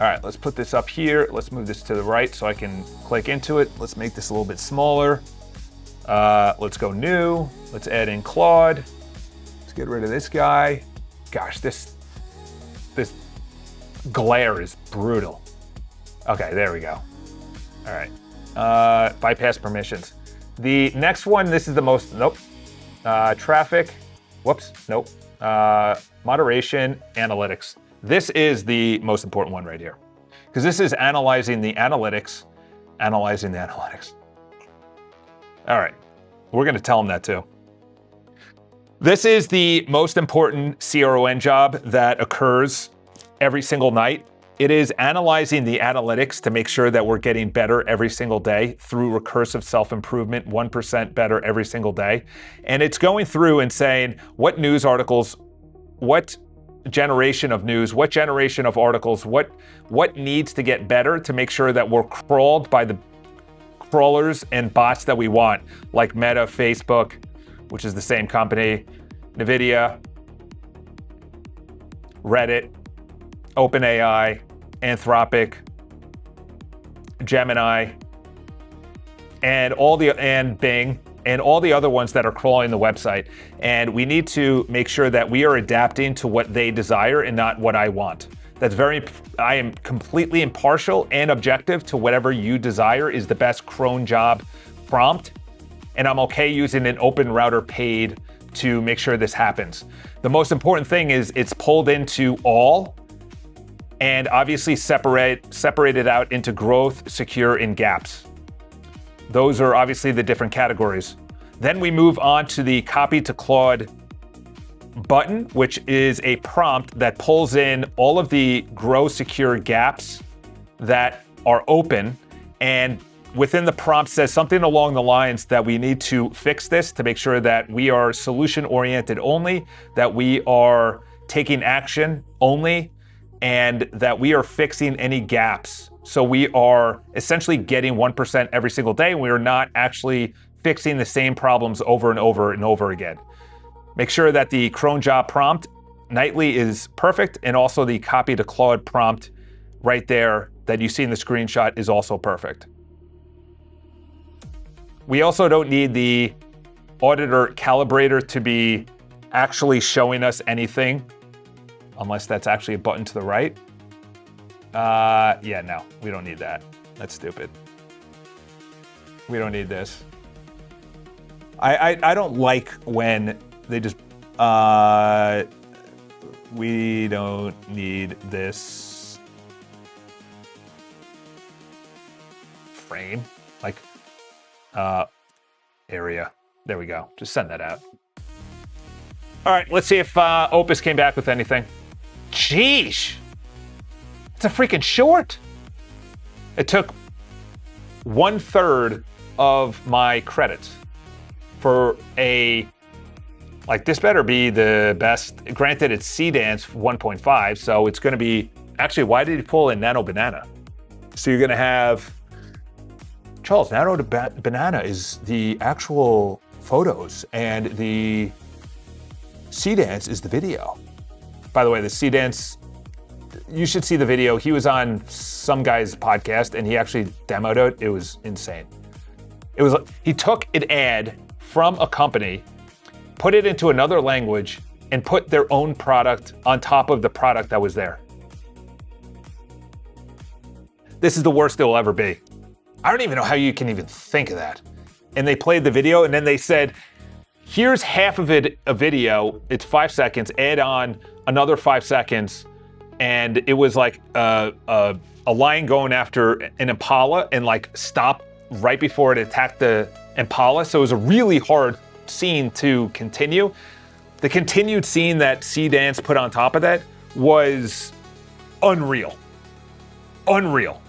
right, let's put this up here. Let's move this to the right so I can click into it. Let's make this a little bit smaller. Let's go new. Let's add in Claude. Get rid of this guy. Gosh, this glare is brutal. Okay, there we go. All right, bypass permissions. The next one, this is the most, nope. Traffic, whoops, nope. Moderation, analytics. This is the most important one right here. Because this is analyzing the analytics. All right, we're gonna tell them that too. This is the most important CRON job that occurs every single night. It is analyzing the analytics to make sure that we're getting better every single day through recursive self-improvement, 1% better every single day. And it's going through and saying what news articles, what generation of news, what generation of articles, what needs to get better to make sure that we're crawled by the crawlers and bots that we want, like Meta, Facebook, which is the same company, NVIDIA, Reddit, OpenAI, Anthropic, Gemini, and Bing, and all the other ones that are crawling the website. And we need to make sure that we are adapting to what they desire and not what I want. I am completely impartial and objective to whatever you desire is the best cron job prompt. And I'm okay using an open router paid to make sure this happens. The most important thing is it's pulled into all and obviously separated out into growth, secure, and gaps. Those are obviously the different categories. Then we move on to the copy to Claude button, which is a prompt that pulls in all of the grow, secure gaps that are open, and within the prompt says something along the lines that we need to fix this to make sure that we are solution oriented only, that we are taking action only, and that we are fixing any gaps. So we are essentially getting 1% every single day, and we are not actually fixing the same problems over and over and over again. Make sure that the cron job prompt nightly is perfect, and also the copy to Claude prompt right there that you see in the screenshot is also perfect. We also don't need the auditor calibrator to be actually showing us anything, unless that's actually a button to the right. Yeah, no, we don't need that. That's stupid. We don't need this. I don't like when they just, we don't need this frame, like, area. There we go. Just send that out. All right, let's see if Opus came back with anything. Sheesh. It's a freaking short. It took 1/3 of my credits for like this better be the best. Granted, it's C-Dance 1.5, so it's going to be, actually, why did he pull in Nano Banana? So you're going to have, Charles, Nano Banana is the actual photos and the C-Dance is the video. By the way, the C-Dance, you should see the video. He was on some guy's podcast and he actually demoed it. It was insane. He took an ad from a company, put it into another language, and put their own product on top of the product that was there. This is the worst it will ever be. I don't even know how you can even think of that. And they played the video and then they said, here's half of it, a video, it's 5 seconds, add on another 5 seconds. And it was like a lion going after an impala and like stop right before it attacked the impala. So it was a really hard scene to continue. The continued scene that C-Dance put on top of that was unreal. Unreal.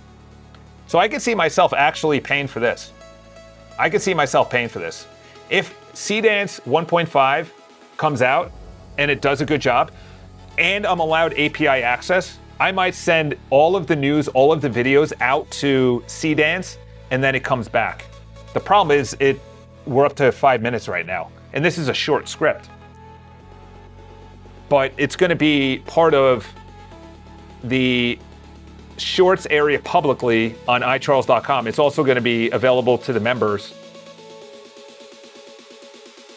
So I could see myself actually paying for this. I could see myself paying for this. If C-Dance 1.5 comes out and it does a good job, and I'm allowed API access, I might send all of the news, all of the videos out to C-Dance, and then it comes back. The problem is we're up to 5 minutes right now, and this is a short script. But it's going to be part of the Shorts area publicly on iCharles.com. It's also going to be available to the members.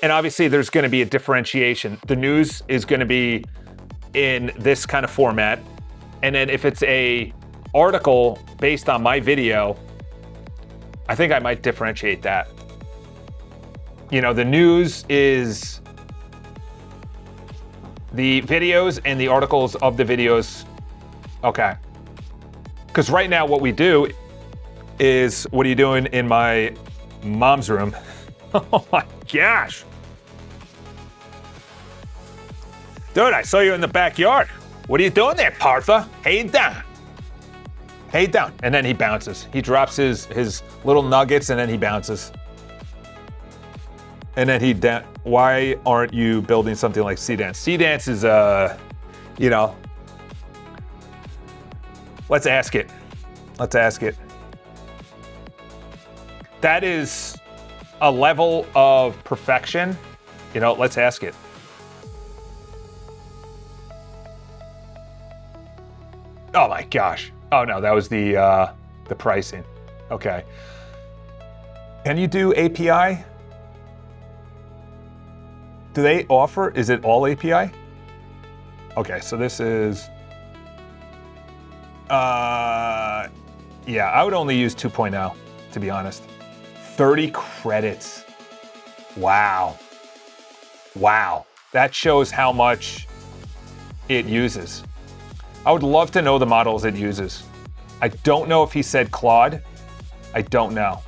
And obviously there's going to be a differentiation. The news is going to be in this kind of format. And then if it's a article based on my video, I think I might differentiate that. You know, the news is the videos and the articles of the videos. Okay. Because right now what we do is, what are you doing in my mom's room? Oh my gosh. Dude, I saw you in the backyard. What are you doing there, Partha? Hey down. Hey down. And then he bounces. He drops his little nuggets and then he bounces. And then he down. Why aren't you building something like C-Dance? C-Dance is, you know, let's ask it. Let's ask it. That is a level of perfection. You know, let's ask it. Oh my gosh. Oh no, that was the pricing. Okay. Can you do API? Do they offer, is it all API? Okay, so this is, yeah, I would only use 2.0, to be honest. 30 credits. Wow. Wow. That shows how much it uses. I would love to know the models it uses. I don't know if he said Claude. I don't know.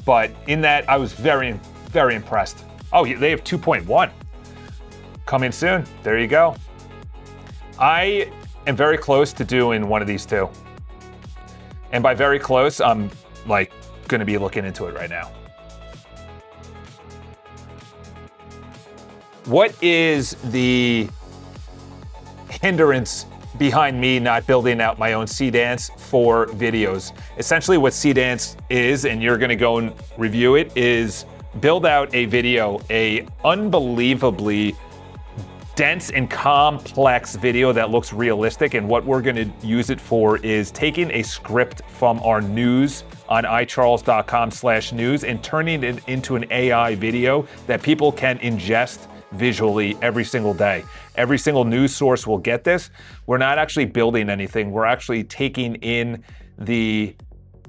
But in that, I was very, very impressed. Oh, they have 2.1. Coming soon. There you go. I am very close to doing one of these two. And by very close, I'm like going to be looking into it right now. What is the hindrance behind me not building out my own C-Dance for videos? Essentially what C-Dance is, and you're going to go and review it, is build out a video, a unbelievably dense and complex video that looks realistic. And what we're going to use it for is taking a script from our news on iCharles.com/news and turning it into an AI video that people can ingest visually every single day. Every single news source will get this. We're not actually building anything. We're actually taking in the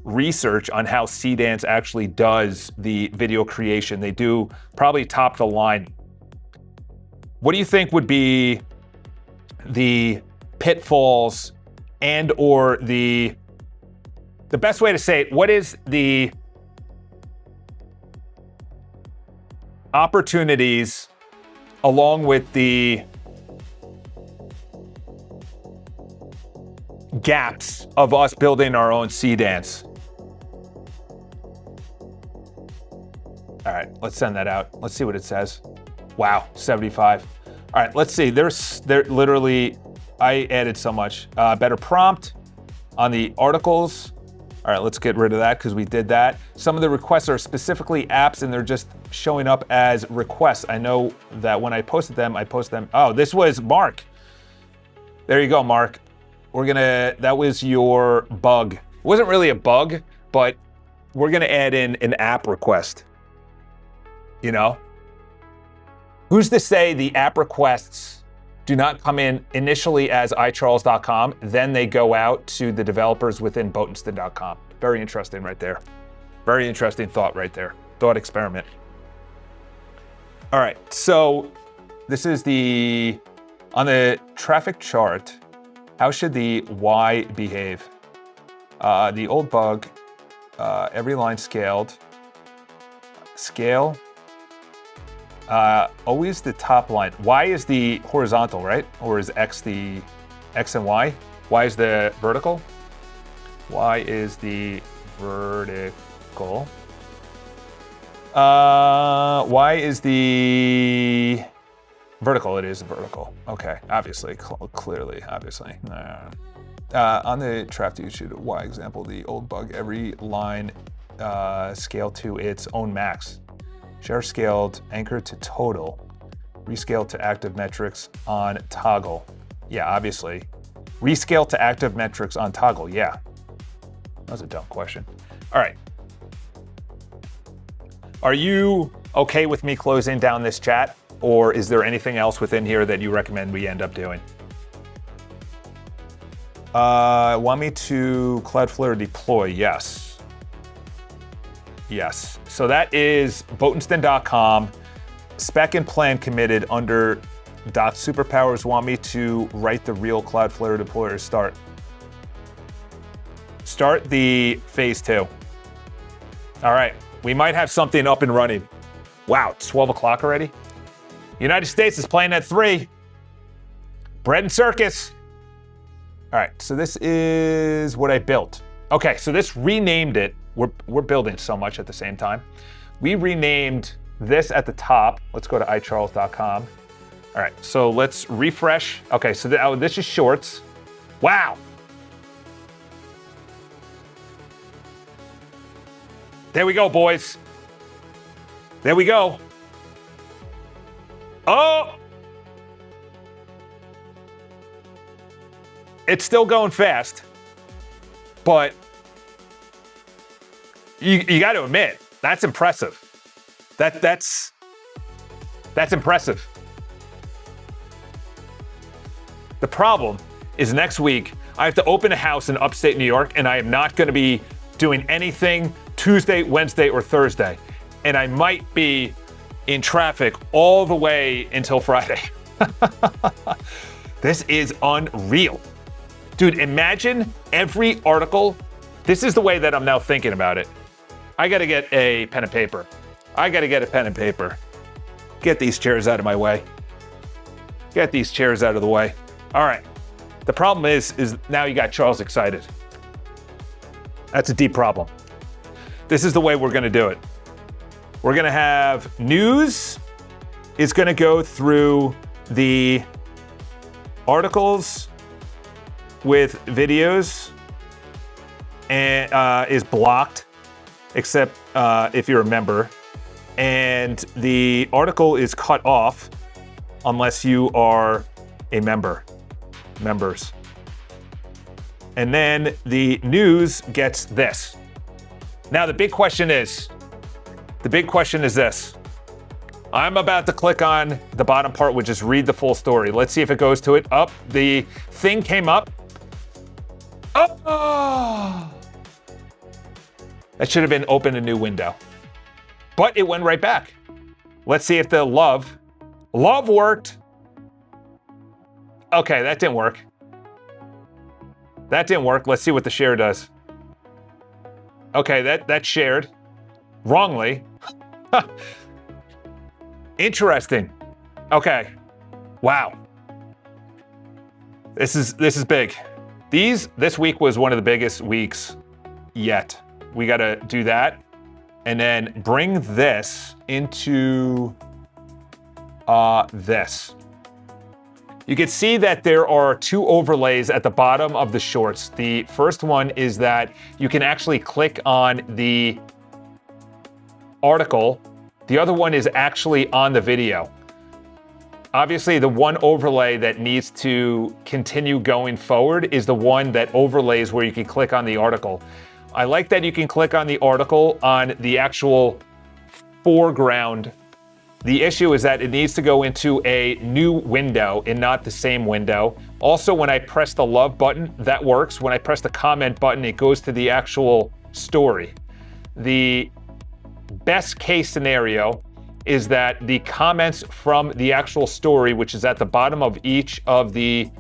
research on how C-Dance actually does the video creation. They do probably top the line. What do you think would be the pitfalls and or the best way to say it, what is the opportunities along with the gaps of us building our own C-Dance? All right, let's send that out. Let's see what it says. Wow, 75. All right, let's see. There's literally, I added so much. Better prompt on the articles. All right, let's get rid of that because we did that. Some of the requests are specifically apps and they're just showing up as requests. I know that when I posted them, Oh, this was Mark. There you go, Mark. That was your bug. It wasn't really a bug, but we're gonna add in an app request. You know? Who's to say the app requests do not come in initially as iCharles.com, then they go out to the developers within Botenstein.com. Very interesting right there. Very interesting thought right there. Thought experiment. All right, so this is on the traffic chart, how should the Y behave? The old bug, every line scaled. Scale. Always the top line. Y is the horizontal, right? Or is X the X and Y? Y is the vertical? Y is the vertical. Y is the vertical. It is vertical. Okay, obviously, clearly, obviously. On the trap to shoot a Y example, the old bug, every line scale to its own max. Share scaled, anchor to total, rescale to active metrics on toggle. Yeah, obviously. Rescale to active metrics on toggle, yeah. That was a dumb question. All right. Are you okay with me closing down this chat? Or is there anything else within here that you recommend we end up doing? Want me to Cloudflare deploy? Yes. Yes. So that is Botenstein.com. Spec and plan committed under .superpowers. Want me to write the real Cloudflare deployer start. Start the phase 2. All right. We might have something up and running. Wow, it's 12 o'clock already? United States is playing at 3. Bread and circus. All right, so this is what I built. Okay, so this renamed it. We're building so much at the same time. We renamed this at the top. Let's go to iCharles.com. All right, so let's refresh. Okay, so this is shorts. Wow. There we go, boys. There we go. Oh! It's still going fast, but you got to admit, that's impressive. That's impressive. The problem is next week, I have to open a house in upstate New York, and I am not going to be doing anything Tuesday, Wednesday, or Thursday. And I might be in traffic all the way until Friday. This is unreal. Dude, imagine every article. This is the way that I'm now thinking about it. I got to get a pen and paper. Get these chairs out of my way. Get these chairs out of the way. All right. The problem is now you got Charles excited. That's a deep problem. This is the way we're going to do it. We're going to have news is going to go through the articles with videos and is blocked, except if you're a member. And the article is cut off unless you are a member. Members. And then the news gets this. Now the big question is this. I'm about to click on the bottom part, which is read the full story. Let's see if it goes to it. Up, the thing came up. Oh! That should have been open a new window. But it went right back. Let's see if the love worked. Okay, that didn't work. Let's see what the share does. Okay, that shared wrongly. Interesting. Okay. Wow. This is big. This week was one of the biggest weeks yet. We got to do that. and then bring this into this. You can see that there are two overlays at the bottom of the shorts. The first one is that you can actually click on the article. The other one is actually on the video. Obviously, the one overlay that needs to continue going forward is the one that overlays where you can click on the article. I like that you can click on the article on the actual foreground. The issue is that it needs to go into a new window and not the same window. Also, when I press the love button, that works. When I press the comment button, it goes to the actual story. The best case scenario is that the comments from the actual story, which is at the bottom of each of the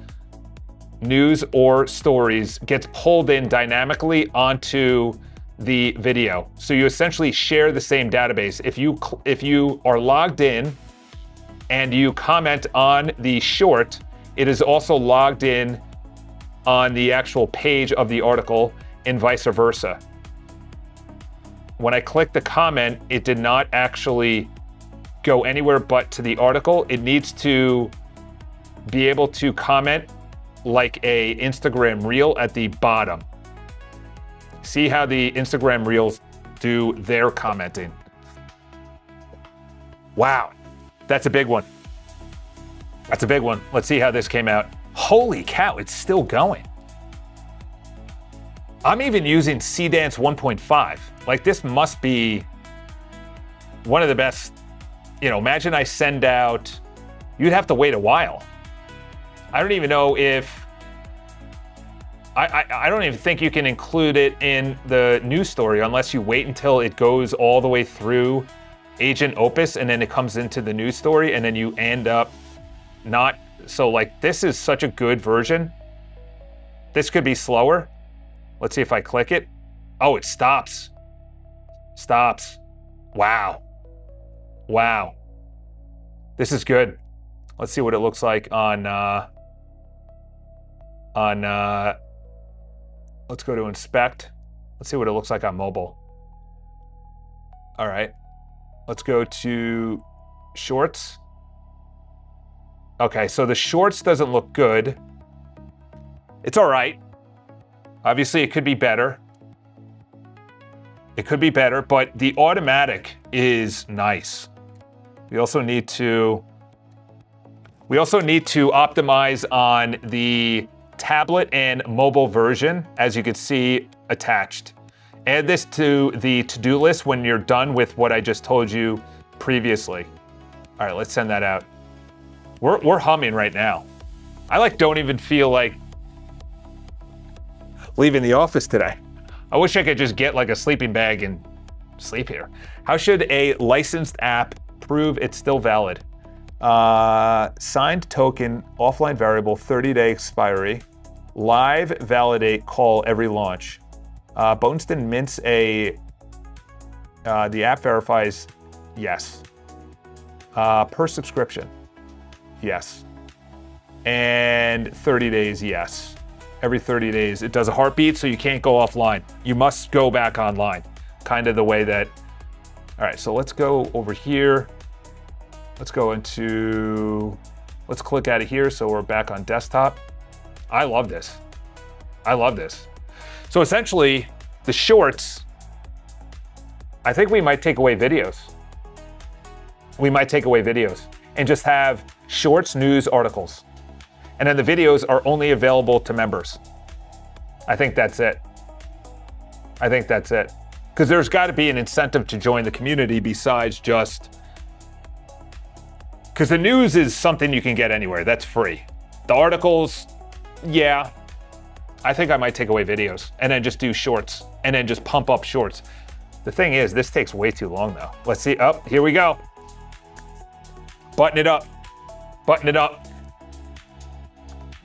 news or stories, gets pulled in dynamically onto the video. So you essentially share the same database. If you are logged in and you comment on the short, it is also logged in on the actual page of the article and vice versa. When I click the comment, it did not actually go anywhere but to the article. It needs to be able to comment like a Instagram reel at the bottom. See how the Instagram reels do their commenting. Wow, that's a big one. That's a big one. Let's see how this came out. Holy cow, it's still going. I'm even using Cdance 1.5. Like, this must be one of the best. Imagine I send out, you'd have to wait a while. I don't even know if, I don't even think you can include it in the news story unless you wait until it goes all the way through Agent Opus and then it comes into the news story and then you end up not. So like, this is such a good version. This could be slower. Let's see if I click it. Oh, it stops. Stops. Wow. Wow. This is good. Let's see what it looks like on let's go to inspect. Let's see what it looks like on mobile. All right. Let's go to shorts. Okay, so the shorts doesn't look good. It's all right. Obviously, it could be better. It could be better, but the automatic is nice. We also need to optimize on the tablet and mobile version, as you can see attached. Add this to the to-do list when you're done with what I just told you previously. All right, let's send that out. We're humming right now. I don't even feel like leaving the office today. I wish I could just get like a sleeping bag and sleep here. How should a licensed app prove it's still valid? Signed token, offline variable, 30-day expiry, live validate call every launch. Boneston mints the app verifies, yes. Per subscription, yes. And 30 days, yes. Every 30 days, it does a heartbeat, so you can't go offline. You must go back online. Kind of the way that, all right, so let's go over here. Let's click out of here so we're back on desktop. I love this. I love this. So essentially, the shorts, I think we might take away videos. We might take away videos and just have shorts, news, articles. And then the videos are only available to members. I think that's it. I think that's it. Because there's got to be an incentive to join the community besides just... Because the news is something you can get anywhere. That's free. The articles, yeah. I think I might take away videos and then just do shorts and then just pump up shorts. The thing is, this takes way too long though. Let's see. Oh, here we go. Button it up. Button it up.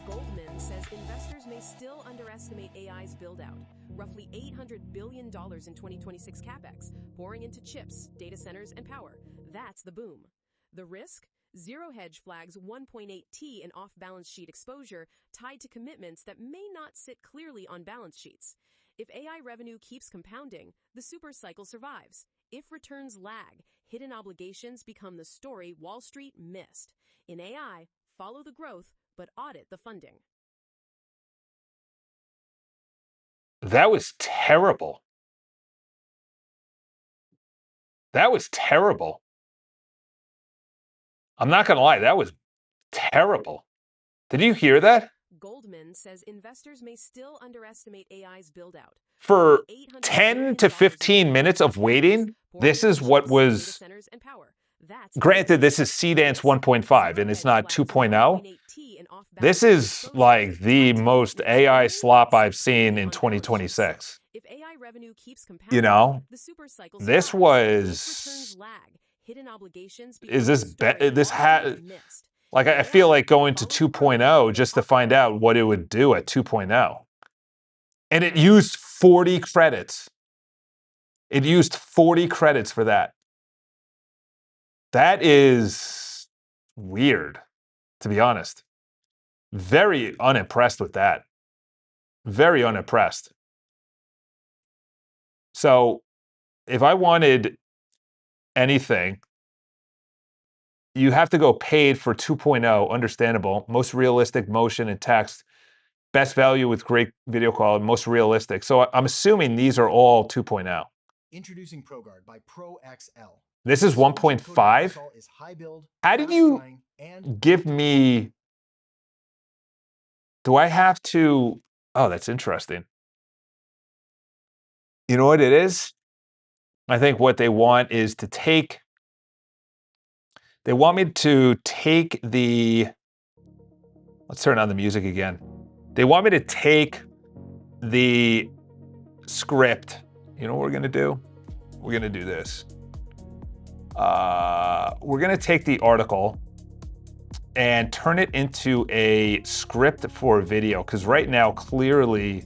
Goldman says investors may still underestimate AI's build-out. Roughly $800 billion in 2026 capex, pouring into chips, data centers, and power. That's the boom. The risk? Zero Hedge flags 1.8T in off-balance sheet exposure tied to commitments that may not sit clearly on balance sheets. If AI revenue keeps compounding, the super cycle survives. If returns lag, hidden obligations become the story Wall Street missed. In AI, follow the growth, but audit the funding. That was terrible. That was terrible. I'm not going to lie, that was terrible. Did you hear that? Goldman says investors may still underestimate AI's build-out. For 10 to 15 minutes of waiting, this is what was... Granted, this is Seedance 1.5 and it's not 2.0. This is like the most AI slop I've seen in 2026. You know, this was... Is this like, I feel like going to 2.0 just to find out what it would do at 2.0. And it used 40 credits. It used 40 credits for that. That is weird, to be honest. Very unimpressed with that. Very unimpressed. So, if I wanted anything, you have to go paid for 2.0, understandable, most realistic motion and text, best value with great video quality, most realistic. So I'm assuming these are all 2.0. Introducing ProGuard by Pro XL. This is 1.5? How do you give me... Do I have to... Oh, that's interesting. You know what it is? I think what they want is to take... They want me to take the... Let's turn on the music again. They want me to take the script. You know what we're going to do? We're going to do this. We're going to take the article and turn it into a script for a video. Because right now, clearly...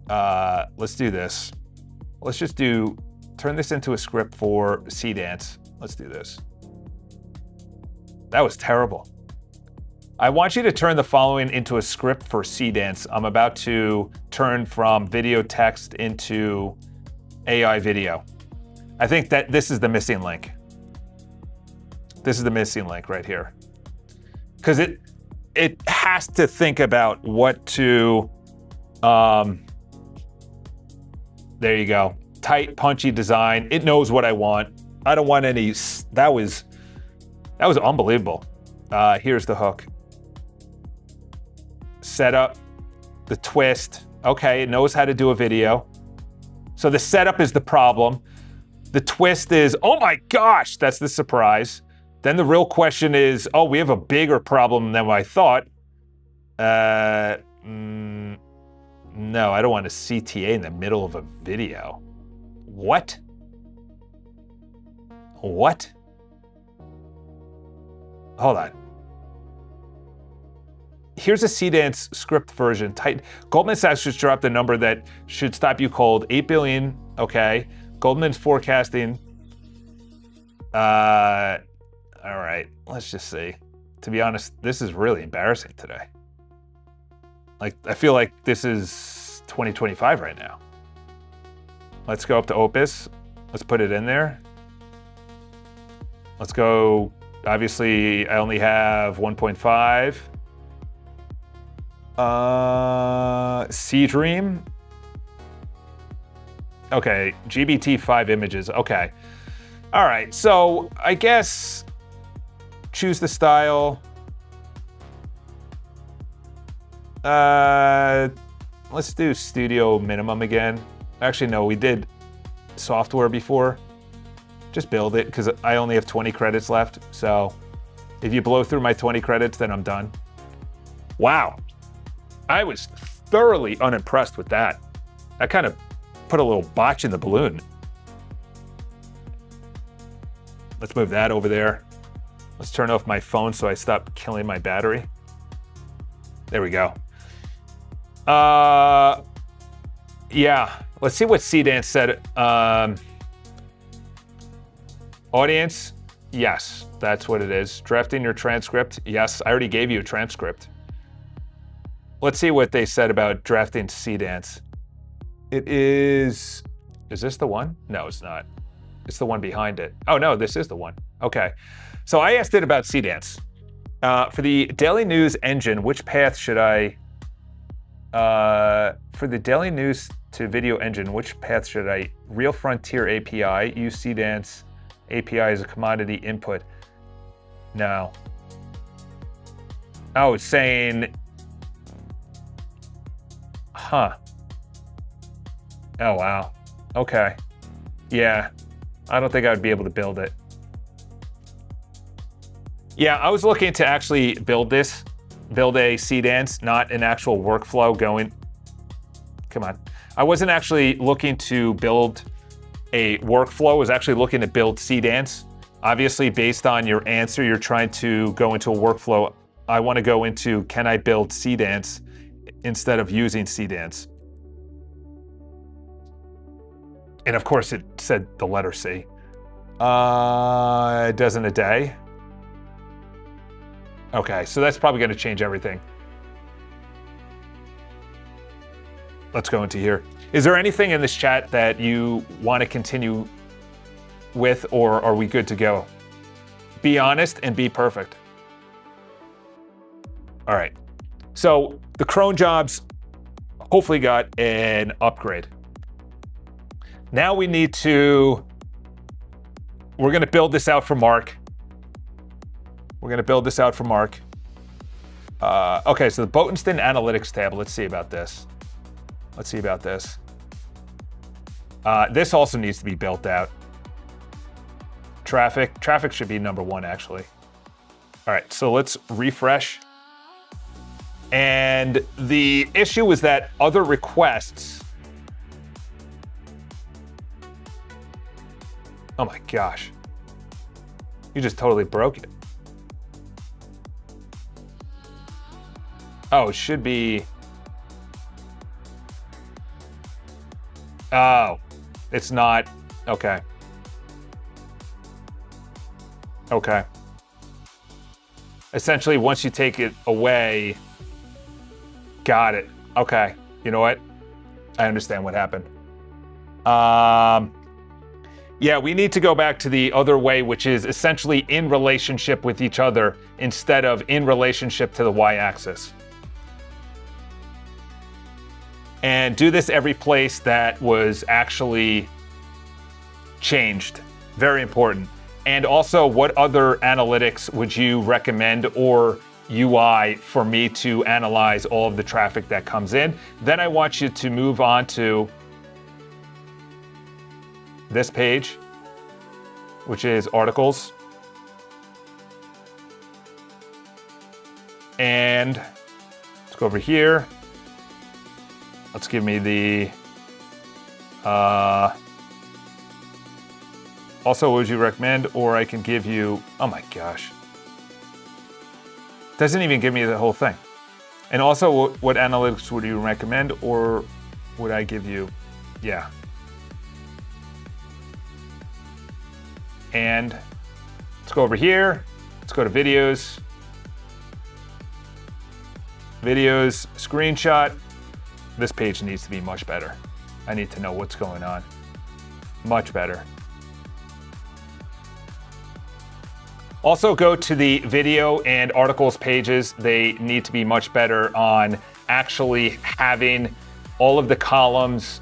let's do this. Let's just turn this into a script for Seedance. Let's do this. That was terrible. I want you to turn the following into a script for Seedance. I'm about to turn from video text into AI video. I think that this is the missing link. This is the missing link right here. Because it has to think about what to... there you go. Tight, punchy design. It knows what I want. I don't want any... That was unbelievable. Here's the hook. Setup, the twist. Okay, it knows how to do a video. So the setup is the problem. The twist is, oh my gosh, that's the surprise. Then the real question is, oh, we have a bigger problem than I thought. No, I don't want a CTA in the middle of a video. What? What? Hold on. Here's a Seedance script version. Goldman Sachs just dropped the number that should stop you cold. 8 billion, okay. Goldman's forecasting. All right, let's just see. To be honest, this is really embarrassing today. Like, I feel like this is 2025 right now. Let's go up to Opus. Let's put it in there. Let's go, obviously, I only have 1.5. C-Dream. Okay, GBT5 images, okay. All right, so I guess choose the style. Let's do studio minimum again. Actually, no, we did software before. Just build it, because I only have 20 credits left. So if you blow through my 20 credits, then I'm done. Wow. I was thoroughly unimpressed with that. That kind of put a little botch in the balloon. Let's move that over there. Let's turn off my phone so I stop killing my battery. There we go. Yeah, let's see what Seedance said. Audience, yes, that's what it is. Drafting your transcript, yes, I already gave you a transcript. Let's see what they said about drafting Seedance. It is Is this the one? No, it's not. It's the one behind it. Oh no, this is the one. Okay. So I asked it about Seedance. For the Daily News engine, which path should I, for the Daily News to video engine, which path should I? Real Frontier API, use Seedance API as a commodity input. No. Oh, it's saying, huh. Oh, wow. Okay. Yeah, I don't think I would be able to build it. Yeah, I was looking to actually build a Seedance, not an actual workflow going. Come on. I wasn't actually looking to build a workflow. I was actually looking to build Seedance. Obviously, based on your answer, you're trying to go into a workflow. I want to go into, can I build Seedance instead of using Seedance? And of course, it said the letter C. A dozen a day. Okay, so that's probably going to change everything. Let's go into here. Is there anything in this chat that you want to continue with, or are we good to go? Be honest and be perfect. All right. So the cron jobs hopefully got an upgrade. Now we need to, we're going to build this out for Mark. We're going to build this out for Mark. Okay, so the Botenstein Analytics tab, let's see about this. Let's see about this. This also needs to be built out. Traffic should be number one, actually. All right, so let's refresh. And the issue is that other requests. Oh my gosh. You just totally broke it. Oh, it should be. Oh, it's not. Okay. Okay. Essentially, once you take it away, got it. Okay. You know what? I understand what happened. Yeah, we need to go back to the other way, which is essentially in relationship with each other instead of in relationship to the y-axis. And do this every place that was actually changed. Very important. And also, what other analytics would you recommend or UI for me to analyze all of the traffic that comes in? Then I want you to move on to this page, which is articles. And let's go over here. Let's give me the, also, what would you recommend? Or I can give you, oh my gosh. Doesn't even give me the whole thing. And also, what analytics would you recommend? Or would I give you, yeah. And let's go over here. Let's go to videos. Videos, screenshot. This page needs to be much better. I need to know what's going on. Much better. Also go to the video and articles pages. They need to be much better on actually having all of the columns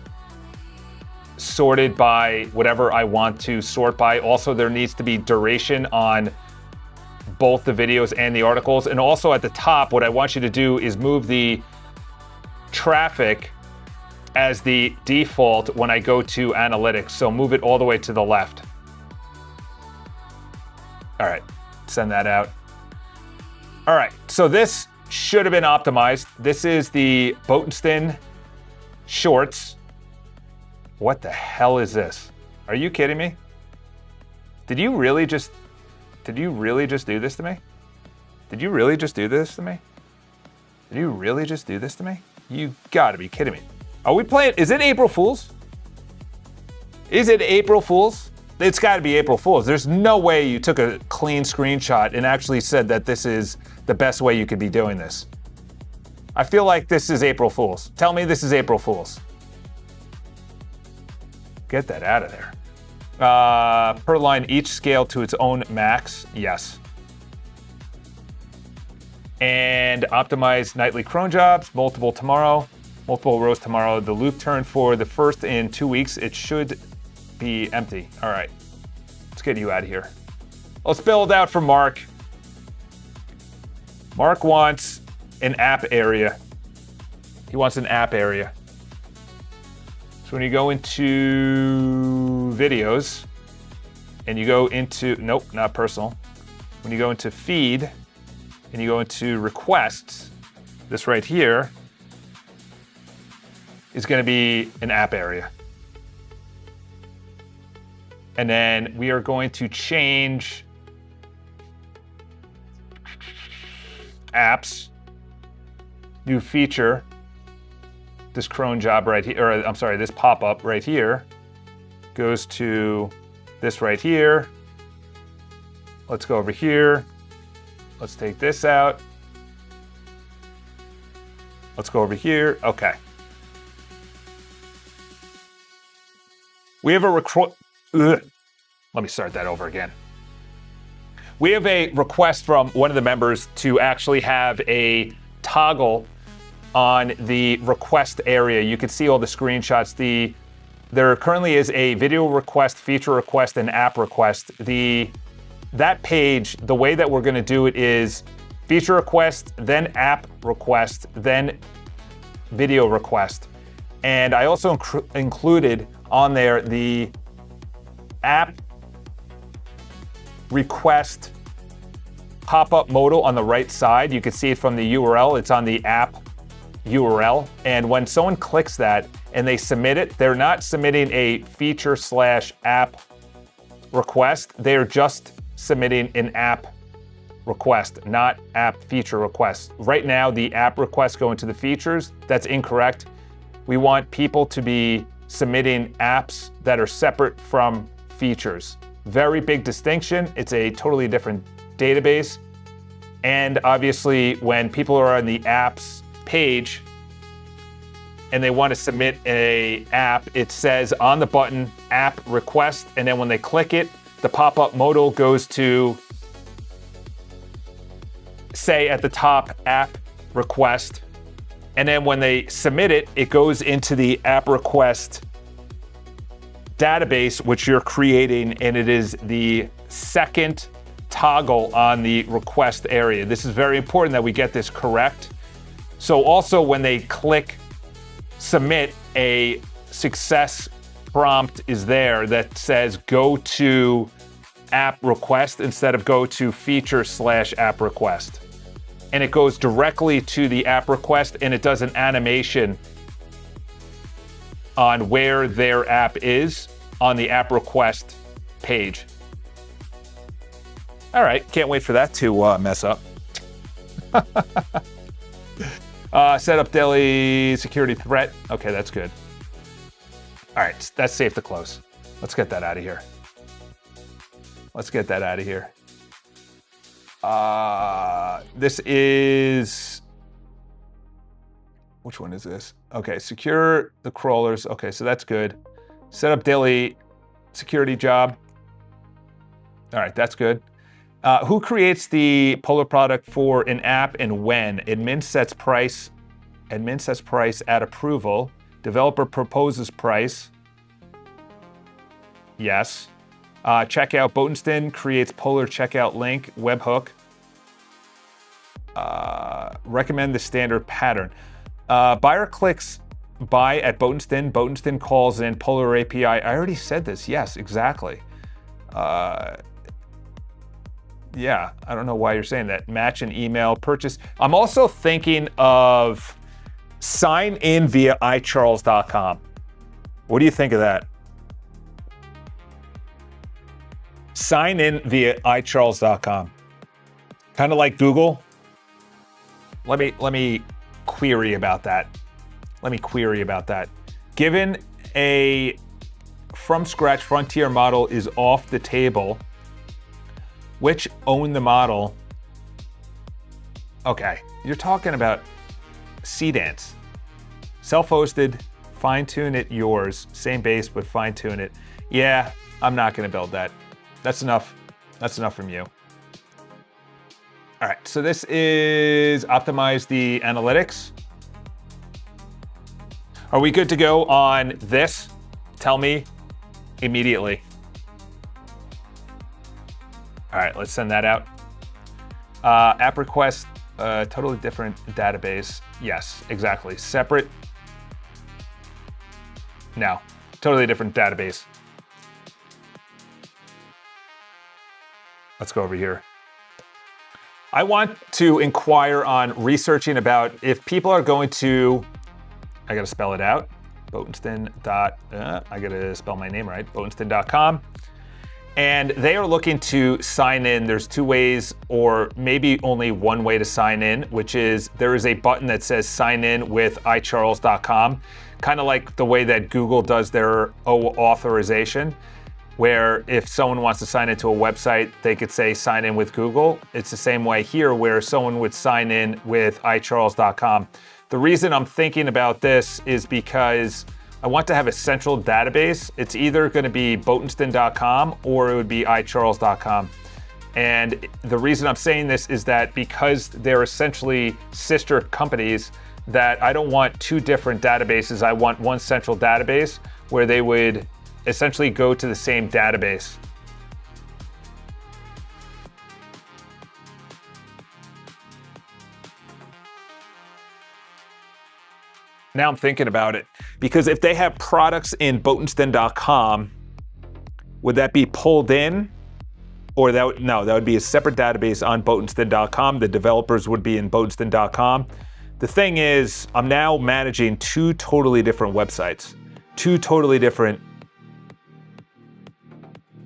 sorted by whatever I want to sort by. Also, there needs to be duration on both the videos and the articles. And also at the top, what I want you to do is move the traffic as the default when I go to analytics. So move it all the way to the left. All right, send that out. All right, so this should have been optimized. This is the Botenstein shorts. What the hell is this? Are you kidding me? Did you really just do this to me? Did you really just do this to me? Did you really just do this to me? You gotta be kidding me. Are we playing, is it April Fool's? Is it April Fool's? It's gotta be April Fool's. There's no way you took a clean screenshot and actually said that this is the best way you could be doing this. I feel like this is April Fool's. Tell me this is April Fool's. Get that out of there. Per line, each scale to its own max. Yes. And optimize nightly cron jobs, multiple rows tomorrow. The loop turn for the first in 2 weeks. It should be empty. All right, let's get you out of here. Let's build out for Mark. Mark wants an app area. He wants an app area. So when you go into videos and you go into, nope, not personal. When you go into feed and you go into requests, this right here is going to be an app area. And then we are going to change apps, new feature, this cron job right here, or I'm sorry, this pop-up right here goes to this right here. Let's go over here. Let's take this out. Let's go over here. Okay. We have a let me start that over again. We have a request from one of the members to actually have a toggle on the request area. You can see all the screenshots. There currently is a video request, feature request, and app request. That page, the way that we're going to do it is feature request, then app request, then video request. And I also included on there the app request pop-up modal on the right side. You can see it from the URL. It's on the app URL. And when someone clicks that and they submit it, they're not submitting a feature/app request. They're just submitting an app request, not app feature request. Right now, the app requests go into the features. That's incorrect. We want people to be submitting apps that are separate from features. Very big distinction. It's a totally different database. And obviously, when people are on the apps page and they want to submit an app, it says on the button app request, and then when they click it, the pop-up modal goes to say at the top app request, and then when they submit it, it goes into the app request database, which you're creating, and it is the second toggle on the request area. This is very important that we get this correct. So also when they click submit, a success prompt is there that says go to app request instead of go to feature/app request. And it goes directly to the app request, and it does an animation on where their app is on the app request page. All right, can't wait for that to mess up. Set up daily security threat. Okay, that's good. All right, that's safe to close. Let's get that out of here. This is, which one is this? Okay, secure the crawlers. Okay, so that's good. Set up daily security job. All right, that's good. Who creates the Polar product for an app and when? Admin sets price. Admin sets price at approval. Developer proposes price. Yes. Checkout. Botenston creates Polar checkout link. Webhook. Recommend the standard pattern. Buyer clicks buy at Botenston. Botenston calls in Polar API. I already said this. Yes, exactly. Yeah, I don't know why you're saying that. Match an email purchase. I'm also thinking of sign in via iCharles.com. What do you think of that? Sign in via iCharles.com. Kind of like Google. Let me query about that. Given a from scratch frontier model is off the table, which own the model? Okay, you're talking about Cdance. Self-hosted, Fine tune it yours. Same base, but fine tune it. Yeah, I'm not going to build that. That's enough. That's enough from you. All right, so this is optimize the analytics. Are we good to go on this? Tell me immediately. All right, let's send that out. App request, totally different database. Yes, exactly. Separate. No, totally different database. Let's go over here. I want to inquire on researching about if people are going to, I gotta spell it out, I gotta spell my name right, Botenston.com. And they are looking to sign in. There's two ways, or maybe only one way to sign in, which is there is a button that says sign in with iCharles.com, kind of like the way that Google does their authorization, where if someone wants to sign into a website, they could say sign in with Google. It's the same way here where someone would sign in with iCharles.com. The reason I'm thinking about this is because I want to have a central database. It's either going to be Botenston.com or it would be iCharles.com. And the reason I'm saying this is that because they're essentially sister companies, that I don't want two different databases. I want one central database where they would essentially go to the same database. Now I'm thinking about it, because if they have products in Botenston.com, would that be pulled in? Or that would be a separate database on Botenston.com. The developers would be in Botenston.com. The thing is, I'm now managing two totally different websites. Two totally different.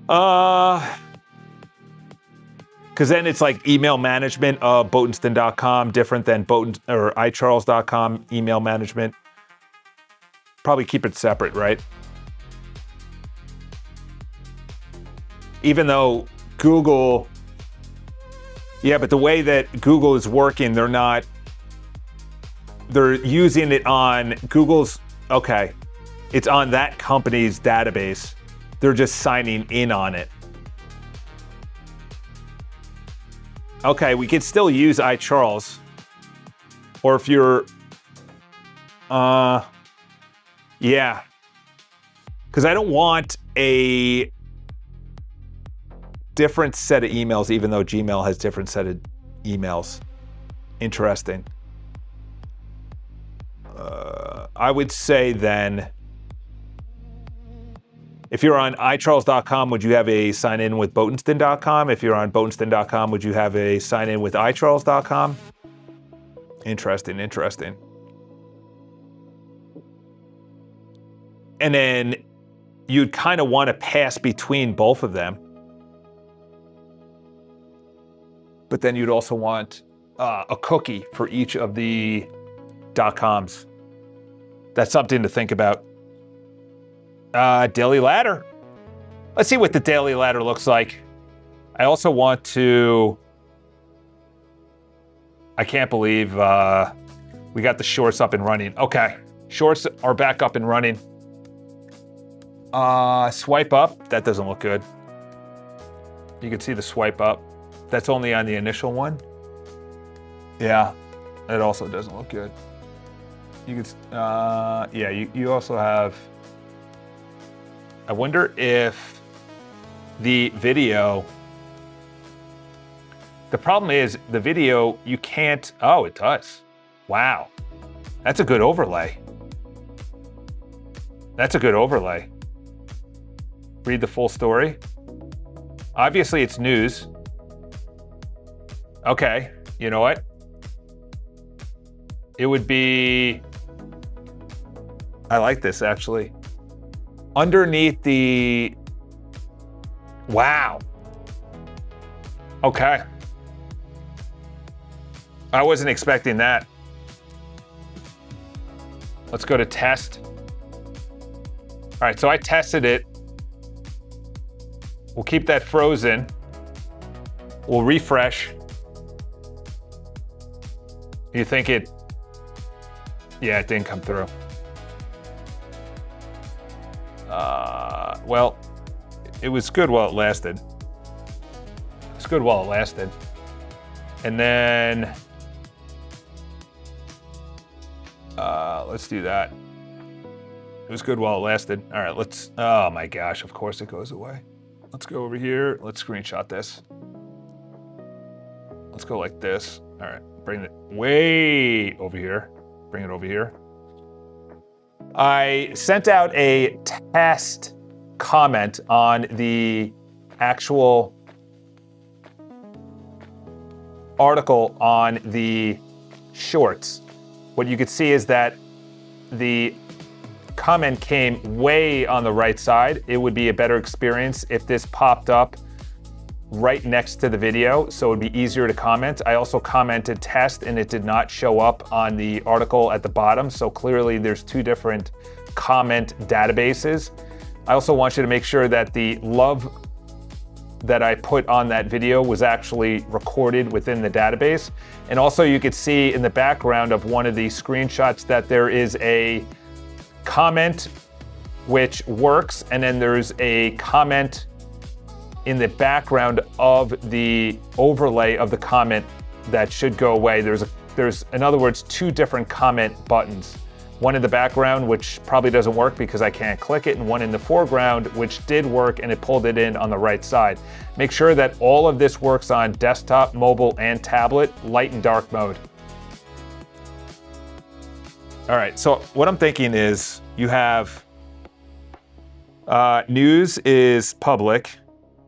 Because then it's like email management of Botenston.com, different than iCharles.com email management. Probably keep it separate, right? Even though Google, yeah, but the way that Google is working, they're using it on Google's, okay, it's on that company's database. They're just signing in on it. Okay, we could still use iCharles. Or if you're, yeah. Because I don't want a different set of emails, even though Gmail has different set of emails. Interesting. I would say then, if you're on iCharles.com, would you have a sign in with Botenston.com? If you're on Botenston.com, would you have a sign in with iCharles.com? Interesting, interesting. And then you'd kind of want to pass between both of them. But then you'd also want a cookie for each of the .coms. That's something to think about. Daily ladder. Let's see what the daily ladder looks like. I also want to, I can't believe we got the shorts up and running. Okay, shorts are back up and running. Swipe up, that doesn't look good. You can see the swipe up. That's only on the initial one. Yeah, that also doesn't look good. You could, yeah, you also have, I wonder if the video, the problem is the video, you can't, oh, it does. Wow, that's a good overlay. That's a good overlay. Read the full story. Obviously it's news. Okay, you know what? It would be, I like this actually. Underneath the, wow. Okay. I wasn't expecting that. Let's go to test. All right, so I tested it. We'll keep that frozen. We'll refresh. You think it, yeah, it didn't come through. Well, it was good while it lasted. It's good while it lasted. And then, let's do that. It was good while it lasted. All right, let's, oh my gosh, of course it goes away. Let's go over here. Let's screenshot this. Let's go like this. All right, bring it way over here. Bring it over here. I sent out a test comment on the actual article on the shorts. What you could see is that the comment came way on the right side. It would be a better experience if this popped up right next to the video, so it would be easier to comment. I also commented test and it did not show up on the article at the bottom, so clearly there's two different comment databases. I also want you to make sure that the love that I put on that video was actually recorded within the database. And also you could see in the background of one of the screenshots that there is a comment which works, and then there's a comment in the background of the overlay of the comment that should go away. There's in other words, two different comment buttons. One in the background, which probably doesn't work because I can't click it, and one in the foreground, which did work and it pulled it in on the right side. Make sure that all of this works on desktop, mobile, and tablet, light and dark mode. All right, so what I'm thinking is you have news is public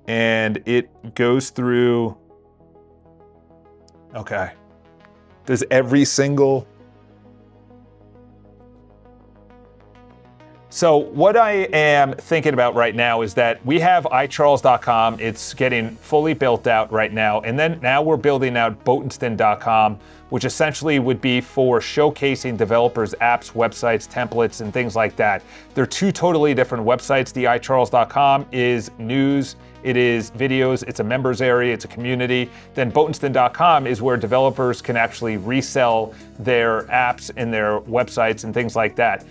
and it goes through, okay. Does every single, so what I am thinking about right now is that we have iCharles.com. It's getting fully built out right now. And then now we're building out Botenston.com, which essentially would be for showcasing developers' apps, websites, templates, and things like that. They're two totally different websites. The iCharles.com is news, it is videos, it's a members area, it's a community. Then Botenston.com is where developers can actually resell their apps and their websites and things like that.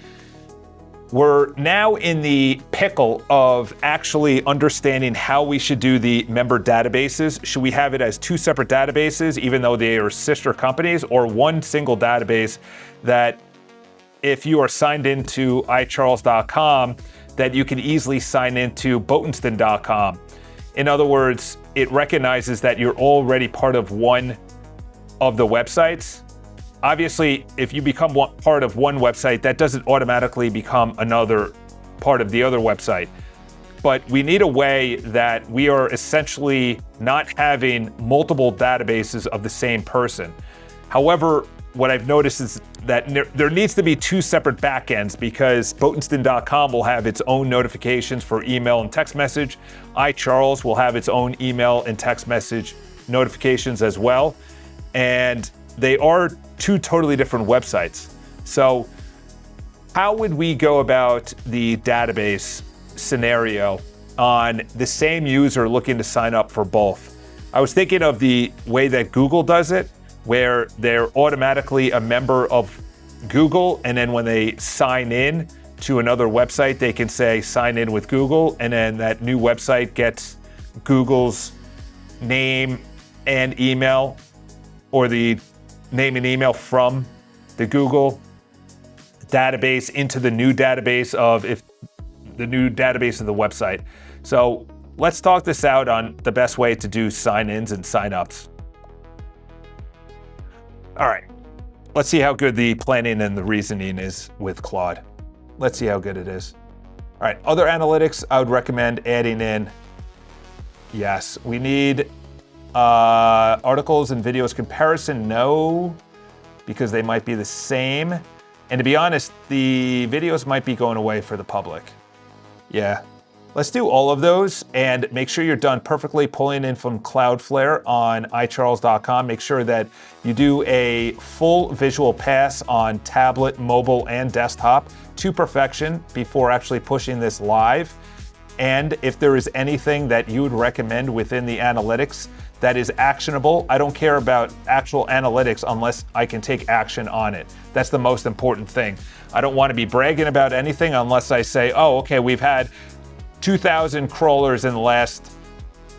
We're now in the pickle of actually understanding how we should do the member databases. Should we have it as two separate databases, even though they are sister companies, or one single database that if you are signed into iCharles.com, that you can easily sign into Botenston.com. In other words, it recognizes that you're already part of one of the websites. Obviously, if you become part of one website, that doesn't automatically become another part of the other website. But we need a way that we are essentially not having multiple databases of the same person. However, what I've noticed is that there needs to be two separate backends, because Botenston.com will have its own notifications for email and text message. iCharles will have its own email and text message notifications as well. And they are two totally different websites. So how would we go about the database scenario on the same user looking to sign up for both? I was thinking of the way that Google does it, where they're automatically a member of Google, and then when they sign in to another website, they can say sign in with Google, and then that new website gets Google's name and email, or the name and email from the Google database into the new database of the new database of the website. So let's talk this out on the best way to do sign-ins and sign-ups. All right, let's see how good the planning and the reasoning is with Claude. Let's see how good it is. All right, other analytics I would recommend adding in. Yes, we need articles and videos comparison, no, because they might be the same. And to be honest, the videos might be going away for the public. Yeah, let's do all of those, and make sure you're done perfectly pulling in from Cloudflare on iCharles.com. Make sure that you do a full visual pass on tablet, mobile, and desktop to perfection before actually pushing this live. and if there is anything that you would recommend within the analytics that is actionable. I don't care about actual analytics unless I can take action on it. That's the most important thing. I don't want to be bragging about anything unless I say, oh, okay, we've had 2,000 crawlers in the last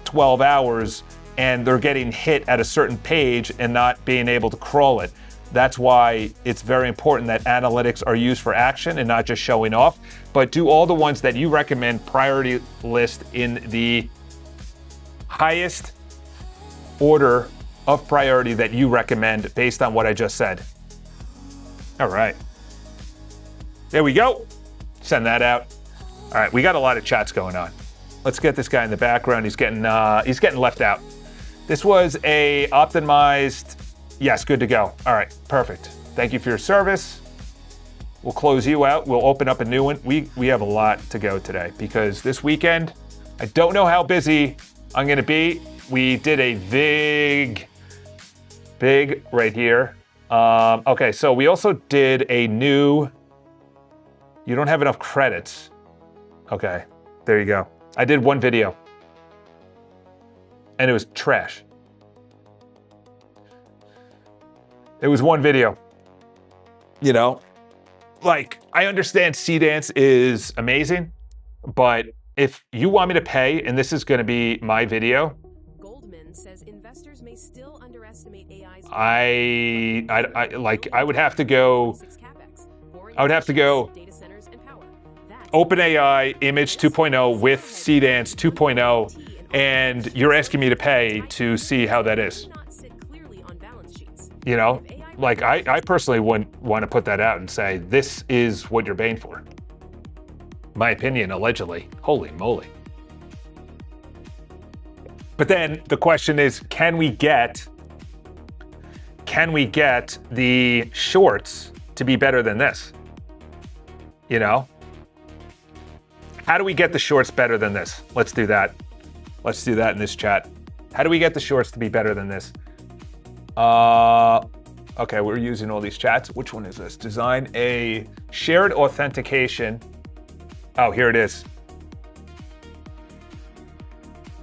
12 hours and they're getting hit at a certain page and not being able to crawl it. That's why it's very important that analytics are used for action and not just showing off. But do all the ones that you recommend priority list in the highest order of priority that you recommend based on what I just said. All right. There we go. Send that out. All right, we got a lot of chats going on. Let's get this guy in the background. He's getting left out. This was a optimized. Yes, good to go. All right, perfect. Thank you for your service. We'll close you out. We'll open up a new one. We have a lot to go today because this weekend, I don't know how busy I'm going to be. We did a big right here. Okay, so we also did a new. You don't have enough credits. Okay, there you go. I did one video, and it was trash. It was one video. You know, like, I understand Dance is amazing, but if you want me to pay, and this is going to be my video, Goldman says investors may still underestimate AI's. I would have to go. I would have to go. OpenAI Image 2.0 with Dance 2.0, and you're asking me to pay to see how that is. You know, like I personally wouldn't want to put that out and say, this is what you're paying for. My opinion, allegedly. Holy moly. But then the question is, can we get the shorts to be better than this? You know? How do we get the shorts better than this? Let's do that. Let's do that in this chat. How do we get the shorts to be better than this? Okay, we're using all these chats. Which one is this? Design a shared authentication. Oh, here it is.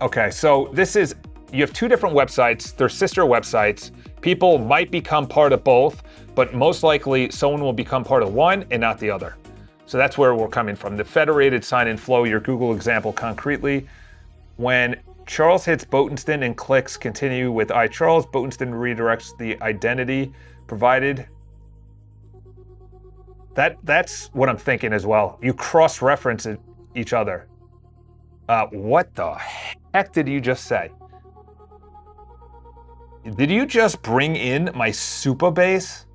Okay, so this is, you have two different websites. They're sister websites. People might become part of both, but most likely someone will become part of one and not the other. So that's where we're coming from. The federated sign-in flow, your Google example concretely. When Charles hits Boatenston and clicks continue with iCharles, Boatenston redirects the identity provided. That's what I'm thinking as well. You cross-reference each other. What the heck did you just say? Did you just bring in my Supabase?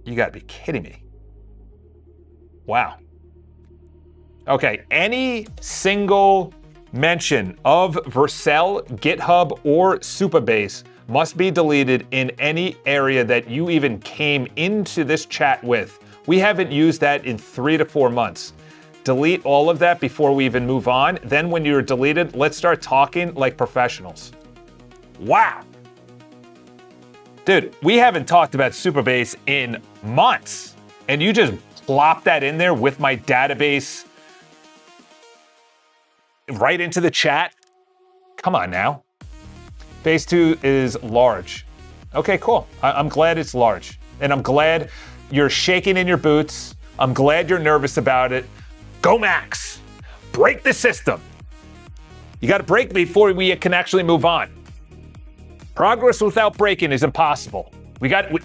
You gotta be kidding me. Wow. Okay, any single mention of Vercel, GitHub, or Supabase must be deleted in any area that you even came into this chat with. We haven't used that in 3 to 4 months. Delete all of that before we even move on. Then when you're deleted, let's start talking like professionals. Wow. Dude, we haven't talked about Supabase in months, and you just plop that in there with my database right into the chat? Come on now. Phase 2 is large. Okay, cool. I'm glad it's large. And I'm glad you're shaking in your boots. I'm glad you're nervous about it. Go Max. Break the system. You got to break before we can actually move on. Progress without breaking is impossible.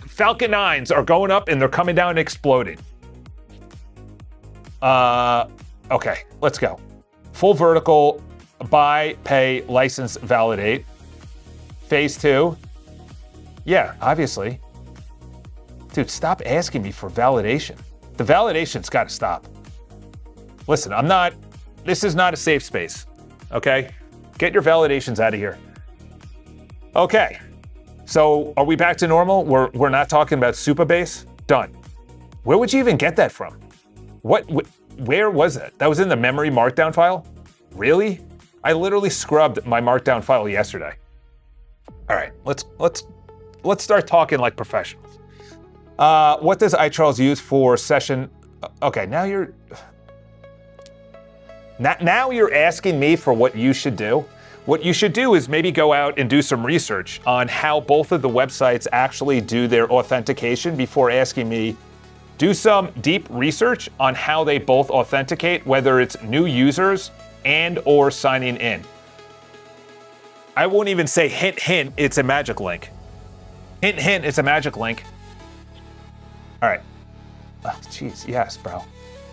Falcon 9s are going up and they're coming down and exploding. Okay, let's go. Full vertical, buy, pay, license, validate. Phase 2. Yeah, obviously. Dude, stop asking me for validation. The validation's got to stop. Listen, this is not a safe space, okay? Get your validations out of here. Okay, so are we back to normal? We're not talking about Supabase? Done. Where would you even get that from? Where was it? That was in the memory markdown file? Really? I literally scrubbed my markdown file yesterday. All right, let's start talking like professionals. What does iCharles use for session? Okay, now you're. Now you're asking me for what you should do. What you should do is maybe go out and do some research on how both of the websites actually do their authentication before asking me. Do some deep research on how they both authenticate, whether it's new users and or signing in. I won't even say hint, hint, it's a magic link. Hint, hint, it's a magic link. All right. Jeez, yes, bro.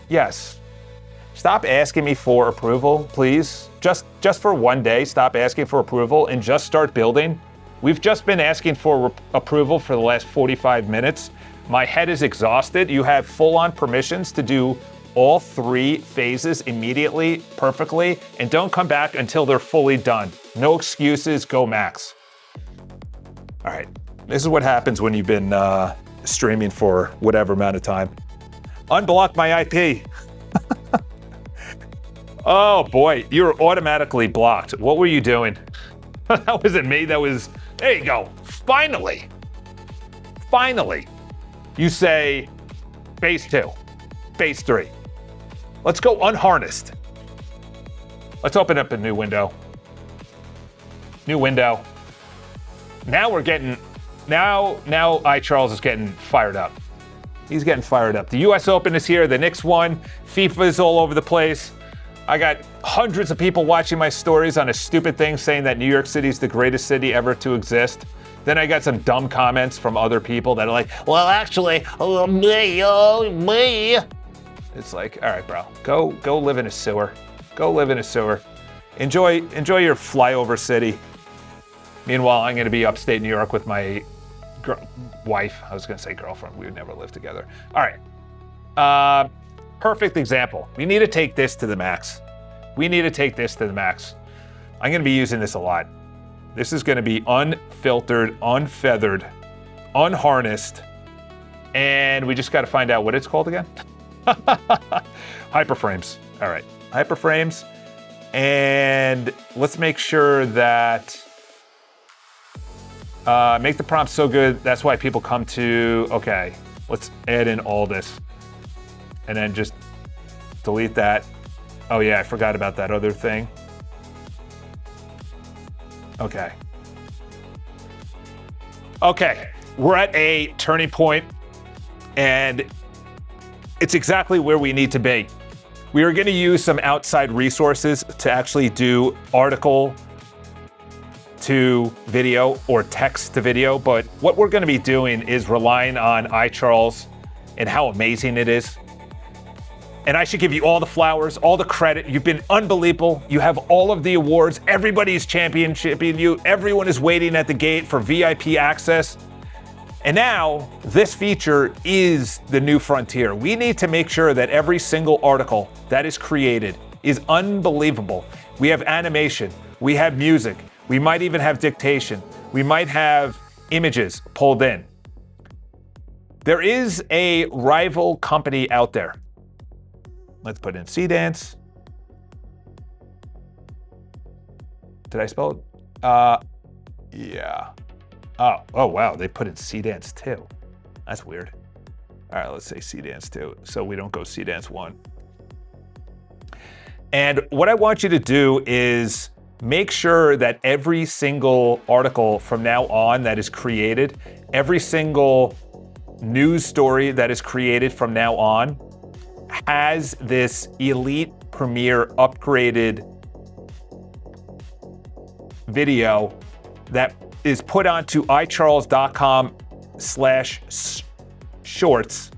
Yes. Stop asking me for approval, please. Just for one day, stop asking for approval and just start building. We've just been asking for approval for the last 45 minutes. My head is exhausted. You have full-on permissions to do all 3 phases immediately, perfectly, and don't come back until they're fully done. No excuses, go max. All right, this is what happens when you've been streaming for whatever amount of time. Unblock my IP. Oh boy, you're automatically blocked. What were you doing? That wasn't me, that was, there you go. Finally. You say phase 2, phase 3. Let's go unharnessed. Let's open up a new window. New window. Now we're getting, now iCharles is getting fired up. He's getting fired up. The US Open is here, the Knicks won, FIFA is all over the place. I got hundreds of people watching my stories on a stupid thing saying that New York City is the greatest city ever to exist. Then I got some dumb comments from other people that are like, well, actually, me. It's like, all right, bro, go live in a sewer. Go live in a sewer. Enjoy your flyover city. Meanwhile, I'm going to be upstate New York with my wife. I was going to say girlfriend. We would never live together. All right. Perfect example. We need to take this to the max. I'm going to be using this a lot. This is going to be unfiltered, unfeathered, unharnessed, and we just got to find out what it's called again. Hyperframes. All right, hyperframes. And let's make sure that make the prompt so good. That's why people come to, okay, let's add in all this. And then just delete that. Oh yeah, I forgot about that other thing. Okay. Okay, we're at a turning point, and it's exactly where we need to be. We are gonna use some outside resources to actually do article to video or text to video, but what we're gonna be doing is relying on iCharles and how amazing it is. And I should give you all the flowers, all the credit. You've been unbelievable. You have all of the awards. Everybody is championing you. Everyone is waiting at the gate for VIP access. And now this feature is the new frontier. We need to make sure that every single article that is created is unbelievable. We have animation, we have music, we might even have dictation, we might have images pulled in. There is a rival company out there. Let's put in Cdance. Did I spell it? Yeah. Oh wow, they put in Cdance 2. That's weird. All right, let's say Cdance 2, so we don't go Cdance 1. And what I want you to do is make sure that every single article from now on that is created, every single news story that is created from now on, has this elite premiere upgraded video that is put onto iCharles.com/shorts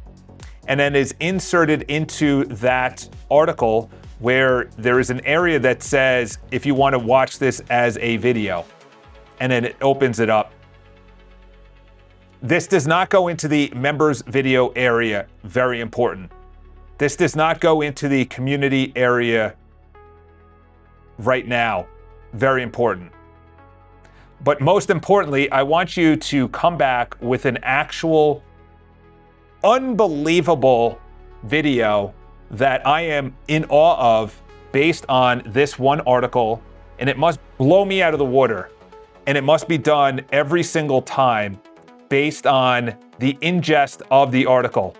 and then is inserted into that article where there is an area that says if you want to watch this as a video, and then it opens it up. This does not go into the members video area, very important. This does not go into the community area right now, very important. But most importantly, I want you to come back with an actual unbelievable video that I am in awe of based on this one article, and it must blow me out of the water. And it must be done every single time based on the ingest of the article.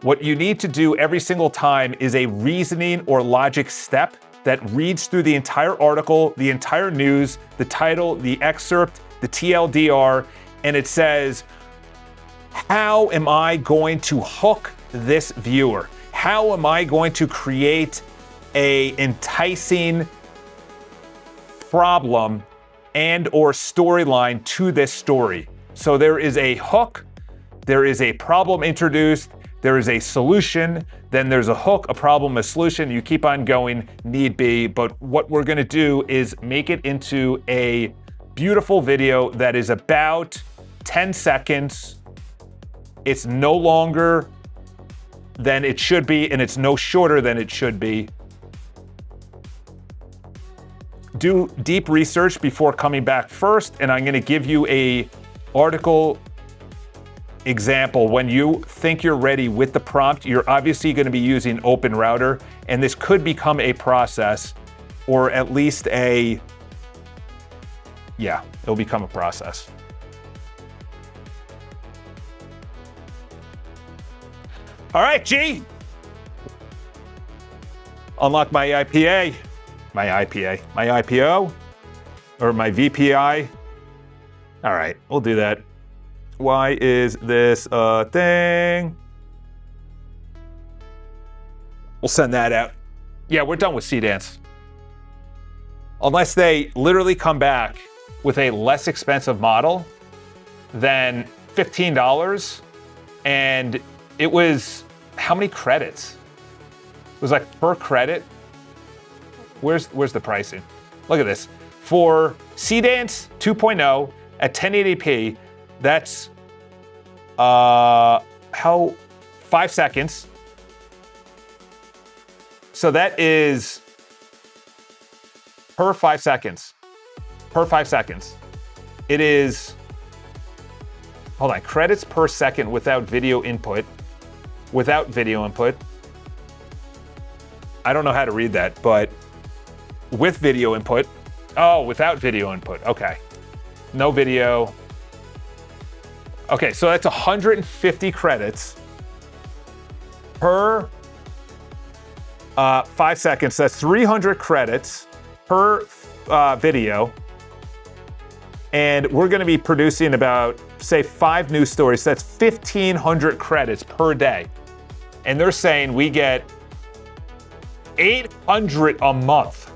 What you need to do every single time is a reasoning or logic step that reads through the entire article, the entire news, the title, the excerpt, the TLDR, and it says, how am I going to hook this viewer? How am I going to create a enticing problem and or storyline to this story? So there is a hook, there is a problem introduced, there is a solution, then there's a hook, a problem, a solution. You keep on going, need be. But what we're gonna do is make it into a beautiful video that is about 10 seconds. It's no longer than it should be, and it's no shorter than it should be. Do deep research before coming back first, and I'm gonna give you a article example. When you think you're ready with the prompt, you're obviously gonna be using Open Router, and this could become a process, or at least it'll become a process. All right, G. Unlock my IPO, or my VPI. All right, we'll do that. Why is this a thing? We'll send that out. Yeah, we're done with Seedance. Unless they literally come back with a less expensive model than $15, and it was, how many credits? It was like per credit. Where's the pricing? Look at this. For Seedance 2.0 at 1080p, that's 5 seconds. So that is per 5 seconds. Per 5 seconds. It is, hold on, credits per second without video input. Without video input. I don't know how to read that, but with video input. Oh, without video input. Okay. No video. Okay, so that's 150 credits per 5 seconds. That's 300 credits per video. And we're going to be producing about, say, 5 news stories. That's 1,500 credits per day. And they're saying we get 800 a month.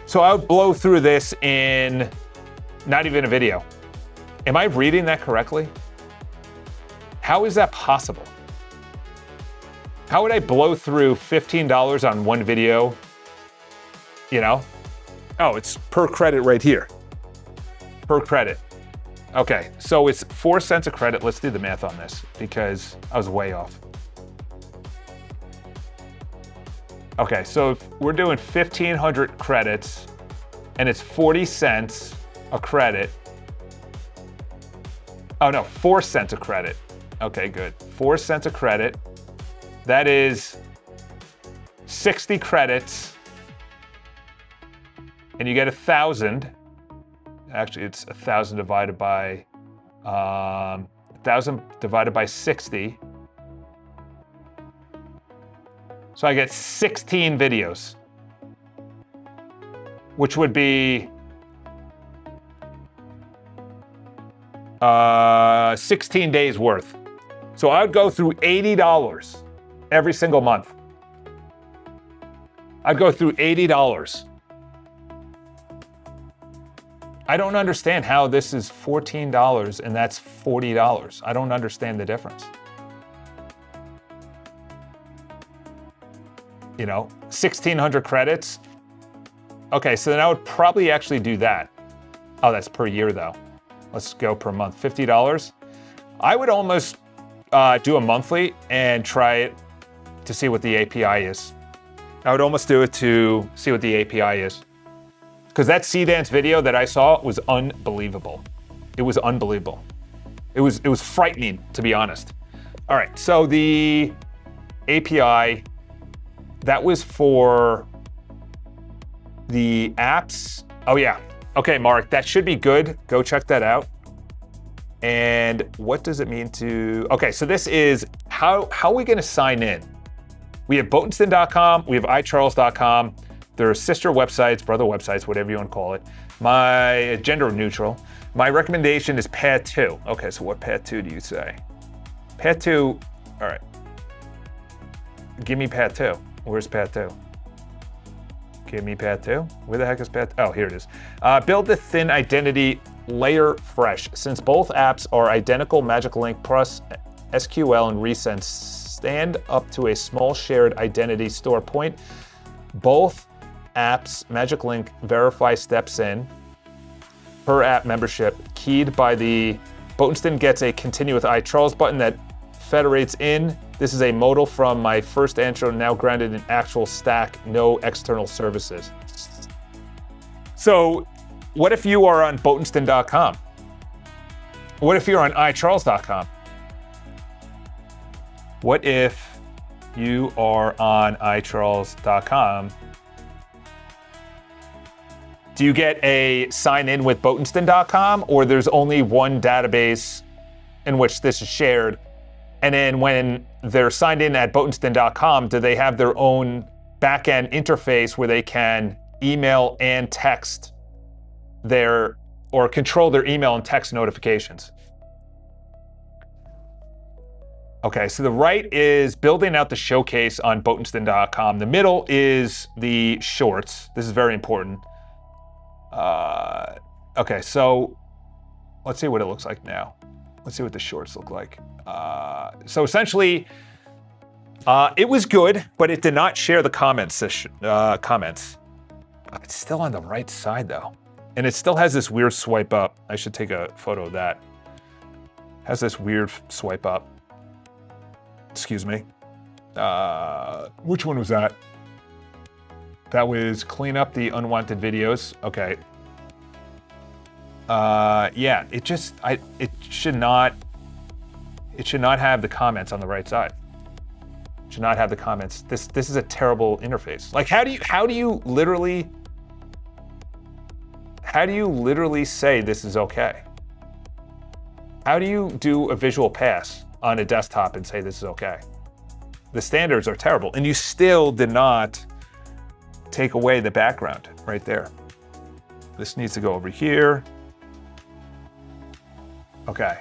So I would blow through this in not even a video. Am I reading that correctly? How is that possible? How would I blow through $15 on one video? You know? Oh, it's per credit right here. Per credit. Okay, so it's 4 cents a credit. Let's do the math on this because I was way off. Okay, so if we're doing 1,500 credits and it's 40 cents a credit. Oh no, 4 cents a credit. Okay, good. 4 cents a credit. That is 60 credits. And you get 1,000. Actually, it's 1,000 divided by 1,000 divided by 60. So I get 16 videos, which would be 16 days worth. So I would go through $80 every single month. I'd go through $80. I don't understand how this is $14 and that's $40. I don't understand the difference. You know, 1,600 credits. Okay, so then I would probably actually do that. Oh, that's per year though. Let's go per month, $50. I would almost do a monthly and try it to see what the API is. I would almost do it to see what the API is. Because that Seedance video that I saw was unbelievable. It was unbelievable. It was frightening, to be honest. All right, so the API, that was for the apps. Oh yeah, okay, Mark, that should be good. Go check that out. And what does it mean to, okay, so this is, how are we gonna sign in? We have Botenston.com, we have iCharles.com. They're sister websites, brother websites, whatever you want to call it. My gender neutral. My recommendation is Path 2. Okay, so what Path 2 do you say? Path 2, all right. Give me Path 2. Where's Path 2? Give me Path 2. Where the heck is Path? Oh, here it is. Build the thin identity layer fresh. Since both apps are identical, Magic Link plus SQL and Resend stand up to a small shared identity store point. Both apps, Magic Link verify steps in per app membership, keyed by the Botensten gets a continue with iCharles button that federates in. This is a modal from my first intro, now grounded in actual stack, no external services. So what if you are on Botensten.com? What if you're on iCharles.com? What if you are on iCharles.com? Do you get a sign in with Botensten.com, or there's only one database in which this is shared? And then when they're signed in at Botensten.com, do they have their own backend interface where they can email and text or control their email and text notifications? Okay, so the right is building out the showcase on Botensten.com. The middle is the shorts. This is very important. Okay, so let's see what it looks like now. Let's see what the shorts look like. So essentially, it was good, but it did not share the comments. Comments. It's still on the right side though, and it still has this weird swipe up. I should take a photo of that. Has this weird swipe up. Excuse me. Which one was that? That was clean up the unwanted videos. Okay. Yeah, it should not have the comments on the right side. It should not have the comments. This is a terrible interface. Like, how do you literally say this is okay? How do you do a visual pass on a desktop and say this is okay? The standards are terrible, and you still did not take away the background right there. This needs to go over here. Okay.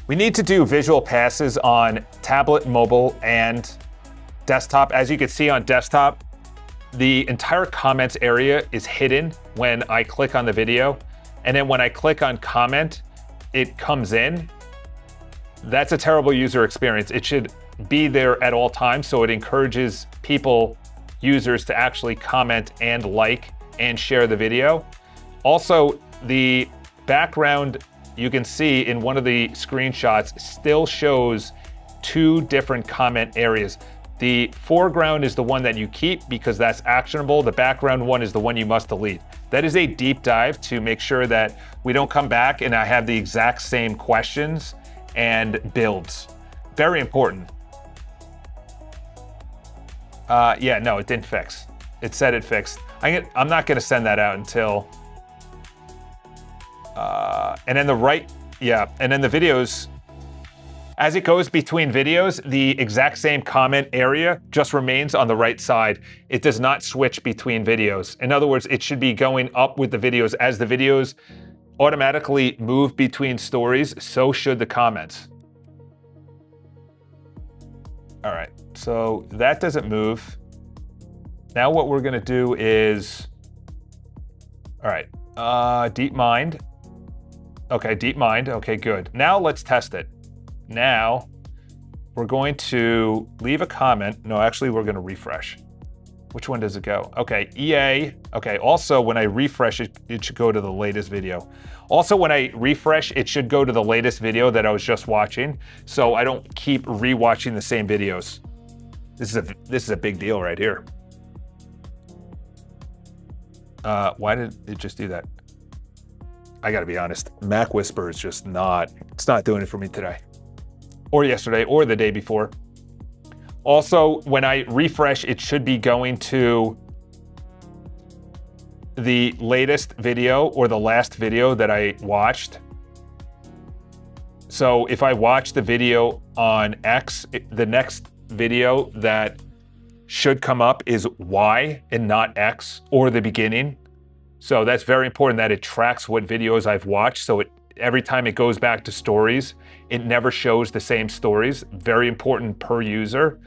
We need to do visual passes on tablet, mobile, and desktop. As you can see on desktop, the entire comments area is hidden when I click on the video. And then when I click on comment, it comes in. That's a terrible user experience. It should be there at all times, so it encourages users to actually comment and like and share the video. Also, the background you can see in one of the screenshots still shows two different comment areas. The foreground is the one that you keep because that's actionable. The background one is the one you must delete. That is a deep dive to make sure that we don't come back and I have the exact same questions and builds. Very important. Yeah, no, it didn't fix. It said it fixed. I'm not gonna send that out until, and then the right, yeah, and then the videos, as it goes between videos, the exact same comment area just remains on the right side. It does not switch between videos. In other words, it should be going up with the videos. As the videos automatically move between stories, so should the comments. All right, so that doesn't move. Now what we're gonna do is, all right, DeepMind. Okay, DeepMind, okay, good. Now let's test it. Now we're going to leave a comment. No, actually we're gonna refresh. Which one does it go? Okay, EA. Okay, also when I refresh it, it should go to the latest video. Also when I refresh, it should go to the latest video that I was just watching, so I don't keep rewatching the same videos. This is a big deal right here. Why did it just do that? I gotta be honest, Mac Whisper is just it's not doing it for me today. Or yesterday, or the day before. Also, when I refresh, it should be going to the latest video or the last video that I watched. So if I watch the video on X, the next video that should come up is Y and not X or the beginning. So that's very important that it tracks what videos I've watched. So every time it goes back to stories, it never shows the same stories. Very important per user.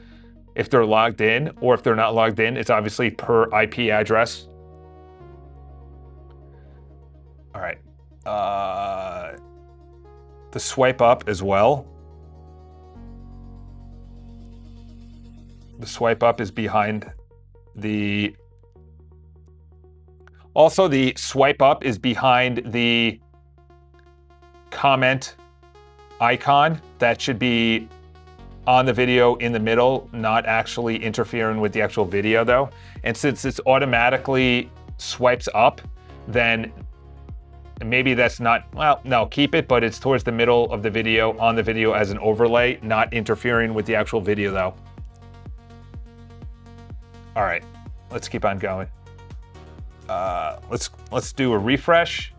If they're logged in or if they're not logged in, it's obviously per IP address. All right. The swipe up as well. The swipe up is behind the... Also, the swipe up is behind the comment icon. That should be on the video in the middle, not actually interfering with the actual video though. And since it's automatically swipes up, then maybe that's not, well, no, keep it, but it's towards the middle of the video, on the video as an overlay, not interfering with the actual video though. All right, let's keep on going. Let's do a refresh.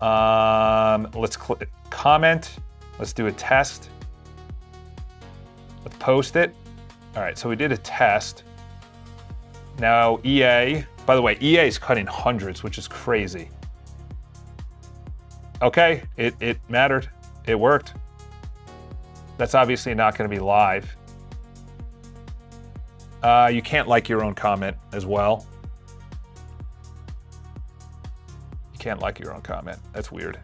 Let's click comment. Let's do a test. Let's post it. All right, so we did a test. Now EA, by the way, EA is cutting hundreds, which is crazy. Okay, it mattered. It worked. That's obviously not going to be live. You can't like your own comment as well. You can't like your own comment. That's weird.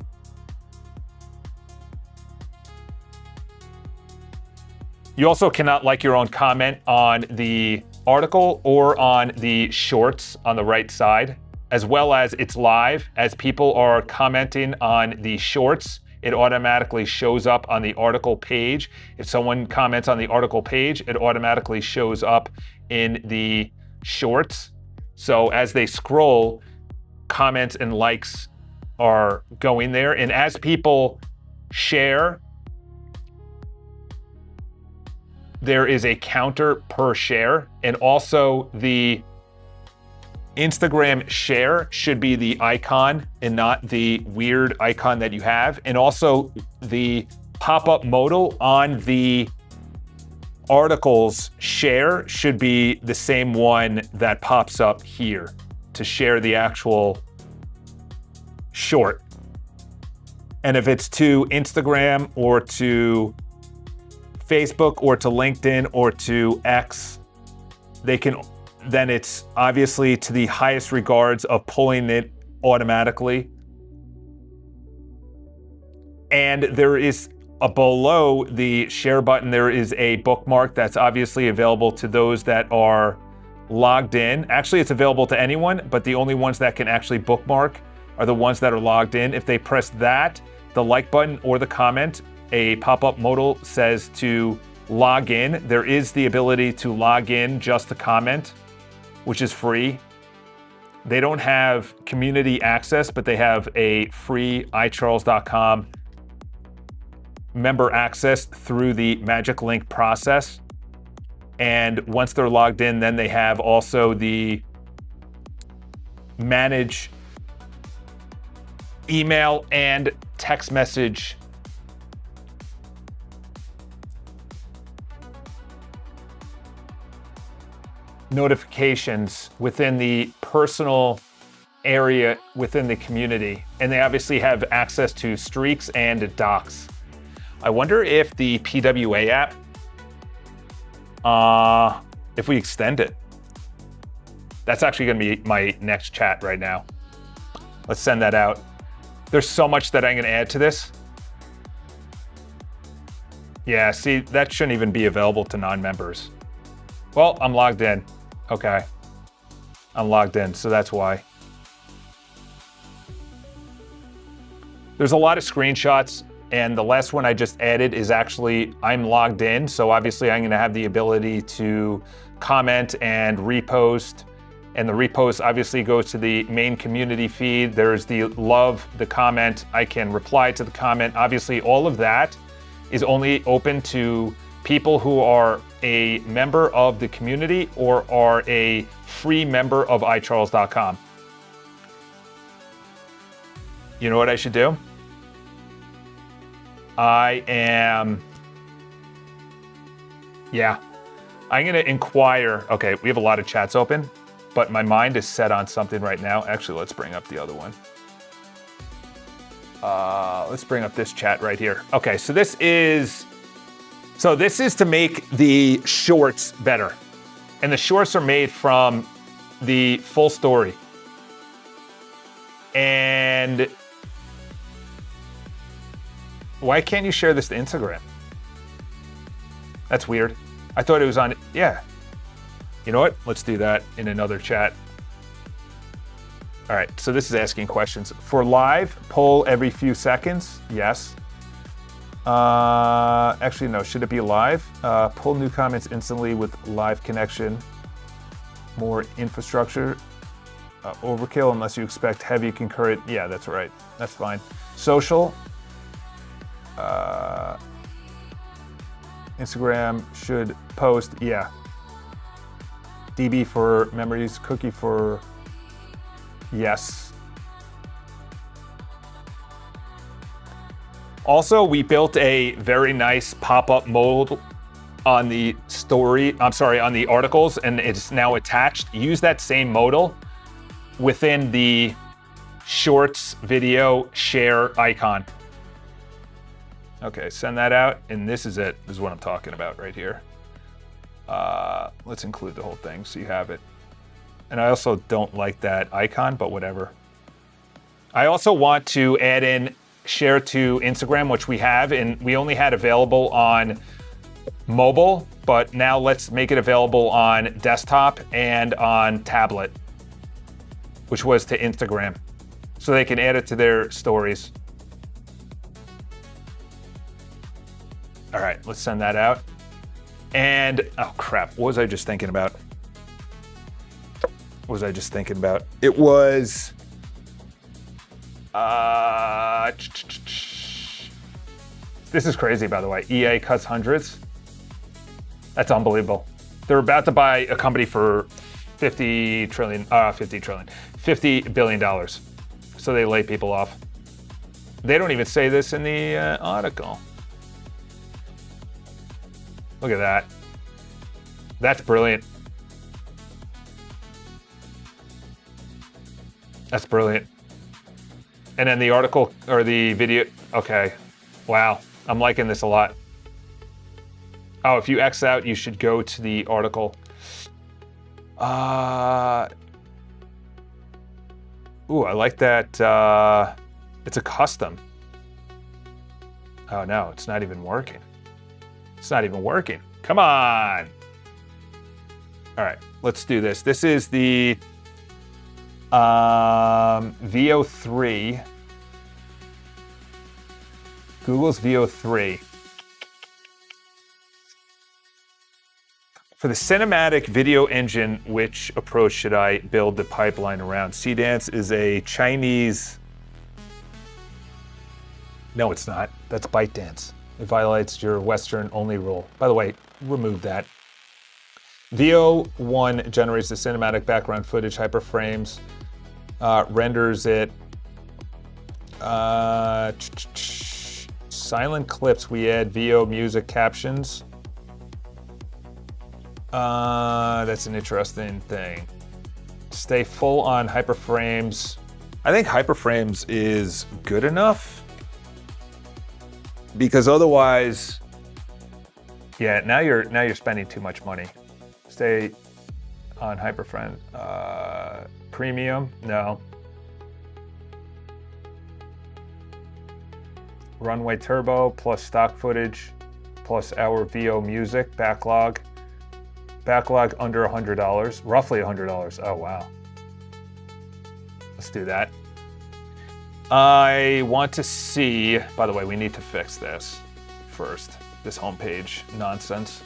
You also cannot like your own comment on the article or on the shorts on the right side, as well as it's live. As people are commenting on the shorts, it automatically shows up on the article page. If someone comments on the article page, it automatically shows up in the shorts. So as they scroll, comments and likes are going there. And as people share, there is a counter per share. And also the Instagram share should be the icon and not the weird icon that you have. And also the pop-up modal on the articles share should be the same one that pops up here to share the actual short. And if it's to Instagram or to Facebook or to LinkedIn or to X, then it's obviously to the highest regards of pulling it automatically. And there is below the share button, there is a bookmark that's obviously available to those that are logged in. Actually, it's available to anyone, but the only ones that can actually bookmark are the ones that are logged in. If they press that, the like button or the comment, a pop-up modal says to log in. There is the ability to log in just to comment, which is free. They don't have community access, but they have a free iCharles.com member access through the Magic Link process. And once they're logged in, then they have also the manage email and text message notifications within the personal area within the community. And they obviously have access to streaks and docs. I wonder if the PWA app, if we extend it. That's actually going to be my next chat right now. Let's send that out. There's so much that I'm going to add to this. Yeah, see, that shouldn't even be available to non-members. Well, I'm logged in. Okay. I'm logged in, so that's why. There's a lot of screenshots, and the last one I just added is actually I'm logged in, so obviously I'm going to have the ability to comment and repost, and the repost obviously goes to the main community feed. There's the love, the comment, I can reply to the comment. Obviously, all of that is only open to people who are a member of the community or are a free member of iCharles.com. You know what I should do? I I'm going to inquire. Okay, we have a lot of chats open, but my mind is set on something right now. Actually, let's bring up the other one. Let's bring up this chat right here. Okay, so this is to make the shorts better. And the shorts are made from the full story. And why can't you share this to Instagram? That's weird. I thought it was on, yeah. You know what? Let's do that in another chat. All right, so this is asking questions. For live, poll every few seconds, yes. Actually, no, should it be live? Pull new comments instantly with live connection. More infrastructure. Overkill unless you expect heavy concurrent. Yeah, that's right. That's fine. Social. Instagram should post. Yeah. DB for memories. Cookie for yes. Also, we built a very nice pop-up mode on the story. I'm sorry, on the articles, and it's now attached. Use that same modal within the shorts video share icon. Okay, send that out, and this is it. This is what I'm talking about right here. Let's include the whole thing so you have it. And I also don't like that icon, but whatever. I also want to add in share to Instagram, which we have, and we only had available on mobile, but now let's make it available on desktop and on tablet, which was to Instagram, so they can add it to their stories. All right, let's send that out. And, oh crap, what was I just thinking about? What was I just thinking about? It was, this is crazy, by the way. EA cuts hundreds. That's unbelievable. They're about to buy a company for $50 billion. So they lay people off. They don't even say this in the article. Look at that. That's brilliant. That's brilliant. And then the article or the video. Okay. Wow. I'm liking this a lot. Oh, if you X out, you should go to the article. Ooh, I like that. It's a custom. Oh no, it's not even working. It's not even working. Come on. All right, let's do this. This is the VO3. Google's VO3. For the cinematic video engine, which approach should I build the pipeline around? CDance is a Chinese... No, it's not. That's ByteDance. It violates your Western-only rule. By the way, remove that. VO1 generates the cinematic background footage, hyperframes, renders it. Silent clips, we add VO music captions. That's an interesting thing. Stay full on hyperframes. I think hyperframes is good enough. Because otherwise, yeah, now you're spending too much money. Stay on hyperframe. Premium, no. Runway Turbo plus stock footage plus our VO music backlog. Backlog under $100, roughly $100. Oh wow. Let's do that. I want to see, by the way, we need to fix this first. This homepage nonsense.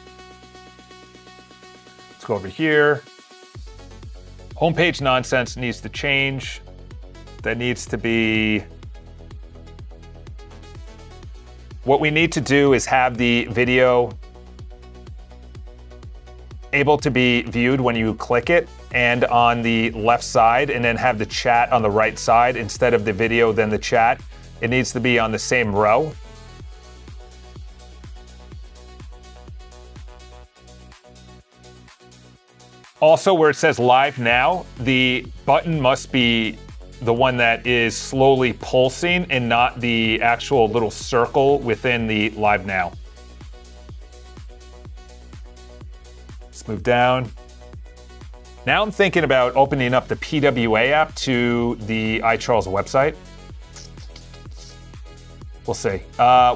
Let's go over here. Homepage nonsense needs to change. That needs to be... What we need to do is have the video able to be viewed when you click it and on the left side, and then have the chat on the right side instead of the video, then the chat. It needs to be on the same row. Also, where it says live now, the button must be the one that is slowly pulsing and not the actual little circle within the live now. Let's move down. Now I'm thinking about opening up the PWA app to the iCharles website. We'll see.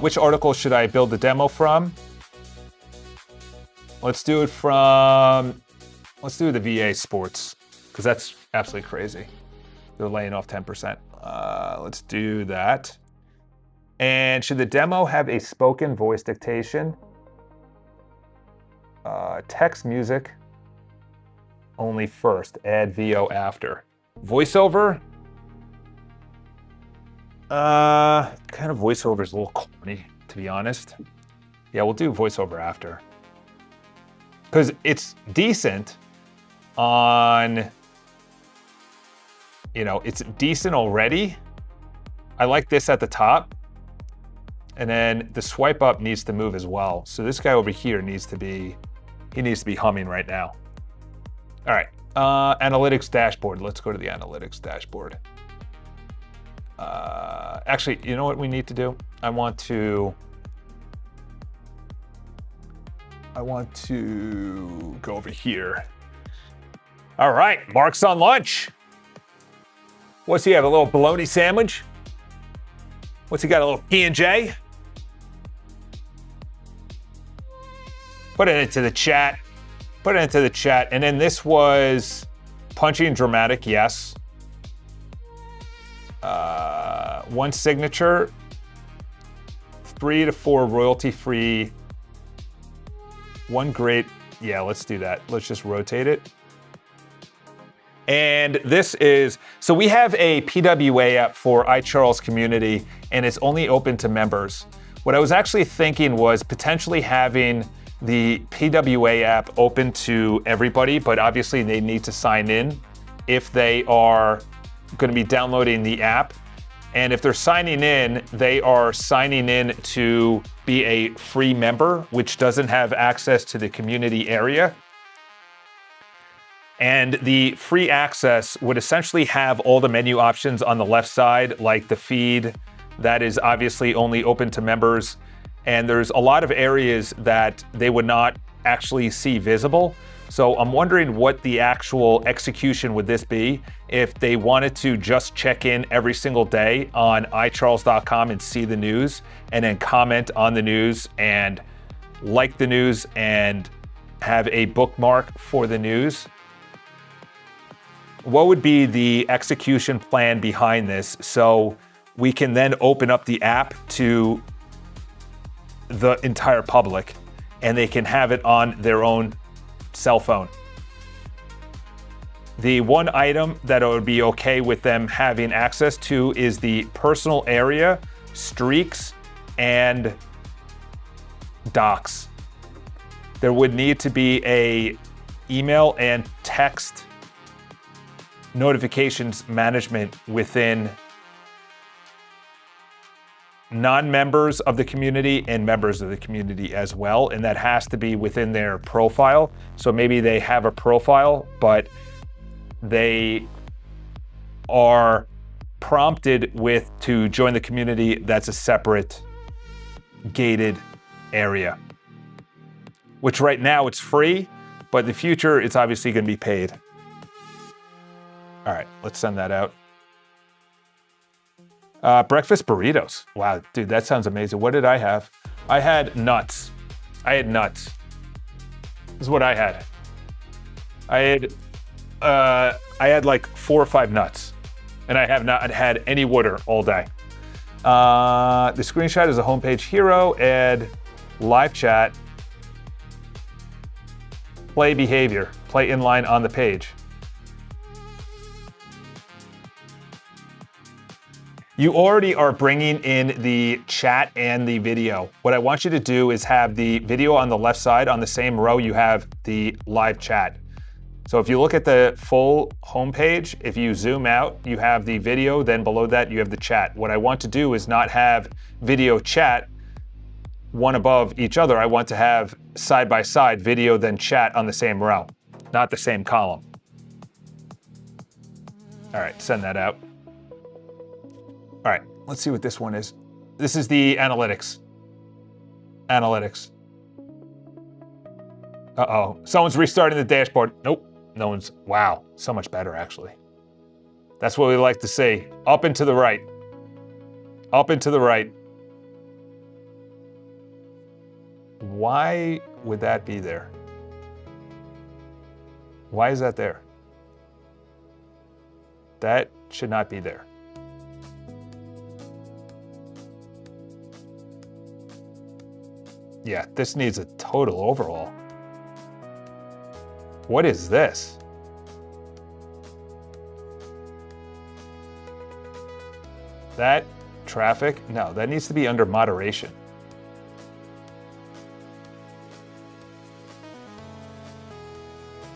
Which article should I build the demo from? Let's do it from, let's do the VA Sports, because that's absolutely crazy. They're laying off 10%. Let's do that. And should the demo have a spoken voice dictation? Text music only first, add VO after. Voiceover? Kind of voiceover is a little corny, to be honest. Yeah, we'll do voiceover after. Because it's decent on, you know, it's decent already. I like this at the top. And then the swipe up needs to move as well. So this guy over here needs to be, he needs to be humming right now. All right, analytics dashboard. Let's go to the analytics dashboard. Actually, you know what we need to do? I want to go over here. All right, Mark's on lunch. What's he have, a little bologna sandwich? What's he got, a little P&J? Put it into the chat. Put it into the chat. And then this was punchy and dramatic, yes. One signature, 3 to 4 royalty-free, one great, yeah, let's do that. Let's just rotate it. And this is, so we have a PWA app for iCharles community, and it's only open to members. What I was actually thinking was potentially having the PWA app open to everybody, but obviously they need to sign in if they are going to be downloading the app. And if they're signing in, they are signing in to be a free member, which doesn't have access to the community area. And the free access would essentially have all the menu options on the left side, like the feed, that is obviously only open to members. And there's a lot of areas that they would not actually see visible. So I'm wondering what the actual execution would this be if they wanted to just check in every single day on iCharles.com and see the news, and then comment on the news and like the news and have a bookmark for the news. What would be the execution plan behind this so we can then open up the app to the entire public and they can have it on their own cell phone? The one item that it would be okay with them having access to is the personal area, streaks, and docs. There would need to be a email and text notifications management within non-members of the community and members of the community as well, and that has to be within their profile. So maybe they have a profile, but they are prompted to join the community. That's a separate gated area, which right now it's free, but in the future it's obviously going to be paid. All right, let's send that out. Breakfast burritos. Wow, dude, that sounds amazing. What did I have? I had nuts. This is what I had. I had like 4 or 5 nuts, and I have not had any water all day. The screenshot is a homepage hero, add live chat, play behavior, play inline on the page. You already are bringing in the chat and the video. What I want you to do is have the video on the left side. On the same row, you have the live chat. So if you look at the full homepage, if you zoom out, you have the video, then below that you have the chat. What I want to do is not have video chat one above each other. I want to have side by side video, then chat on the same row. not the same column. All right, send that out. All right, let's see what this one is. This is the analytics. Analytics. Uh-oh, someone's restarting the dashboard. Nope, no one's, wow, so much better actually. That's what we like to see. Up and to the right. Up and to the right. Why would that be there? Why is that there? That should not be there. Yeah, this needs a total overhaul. What is this? That traffic? No, that needs to be under moderation.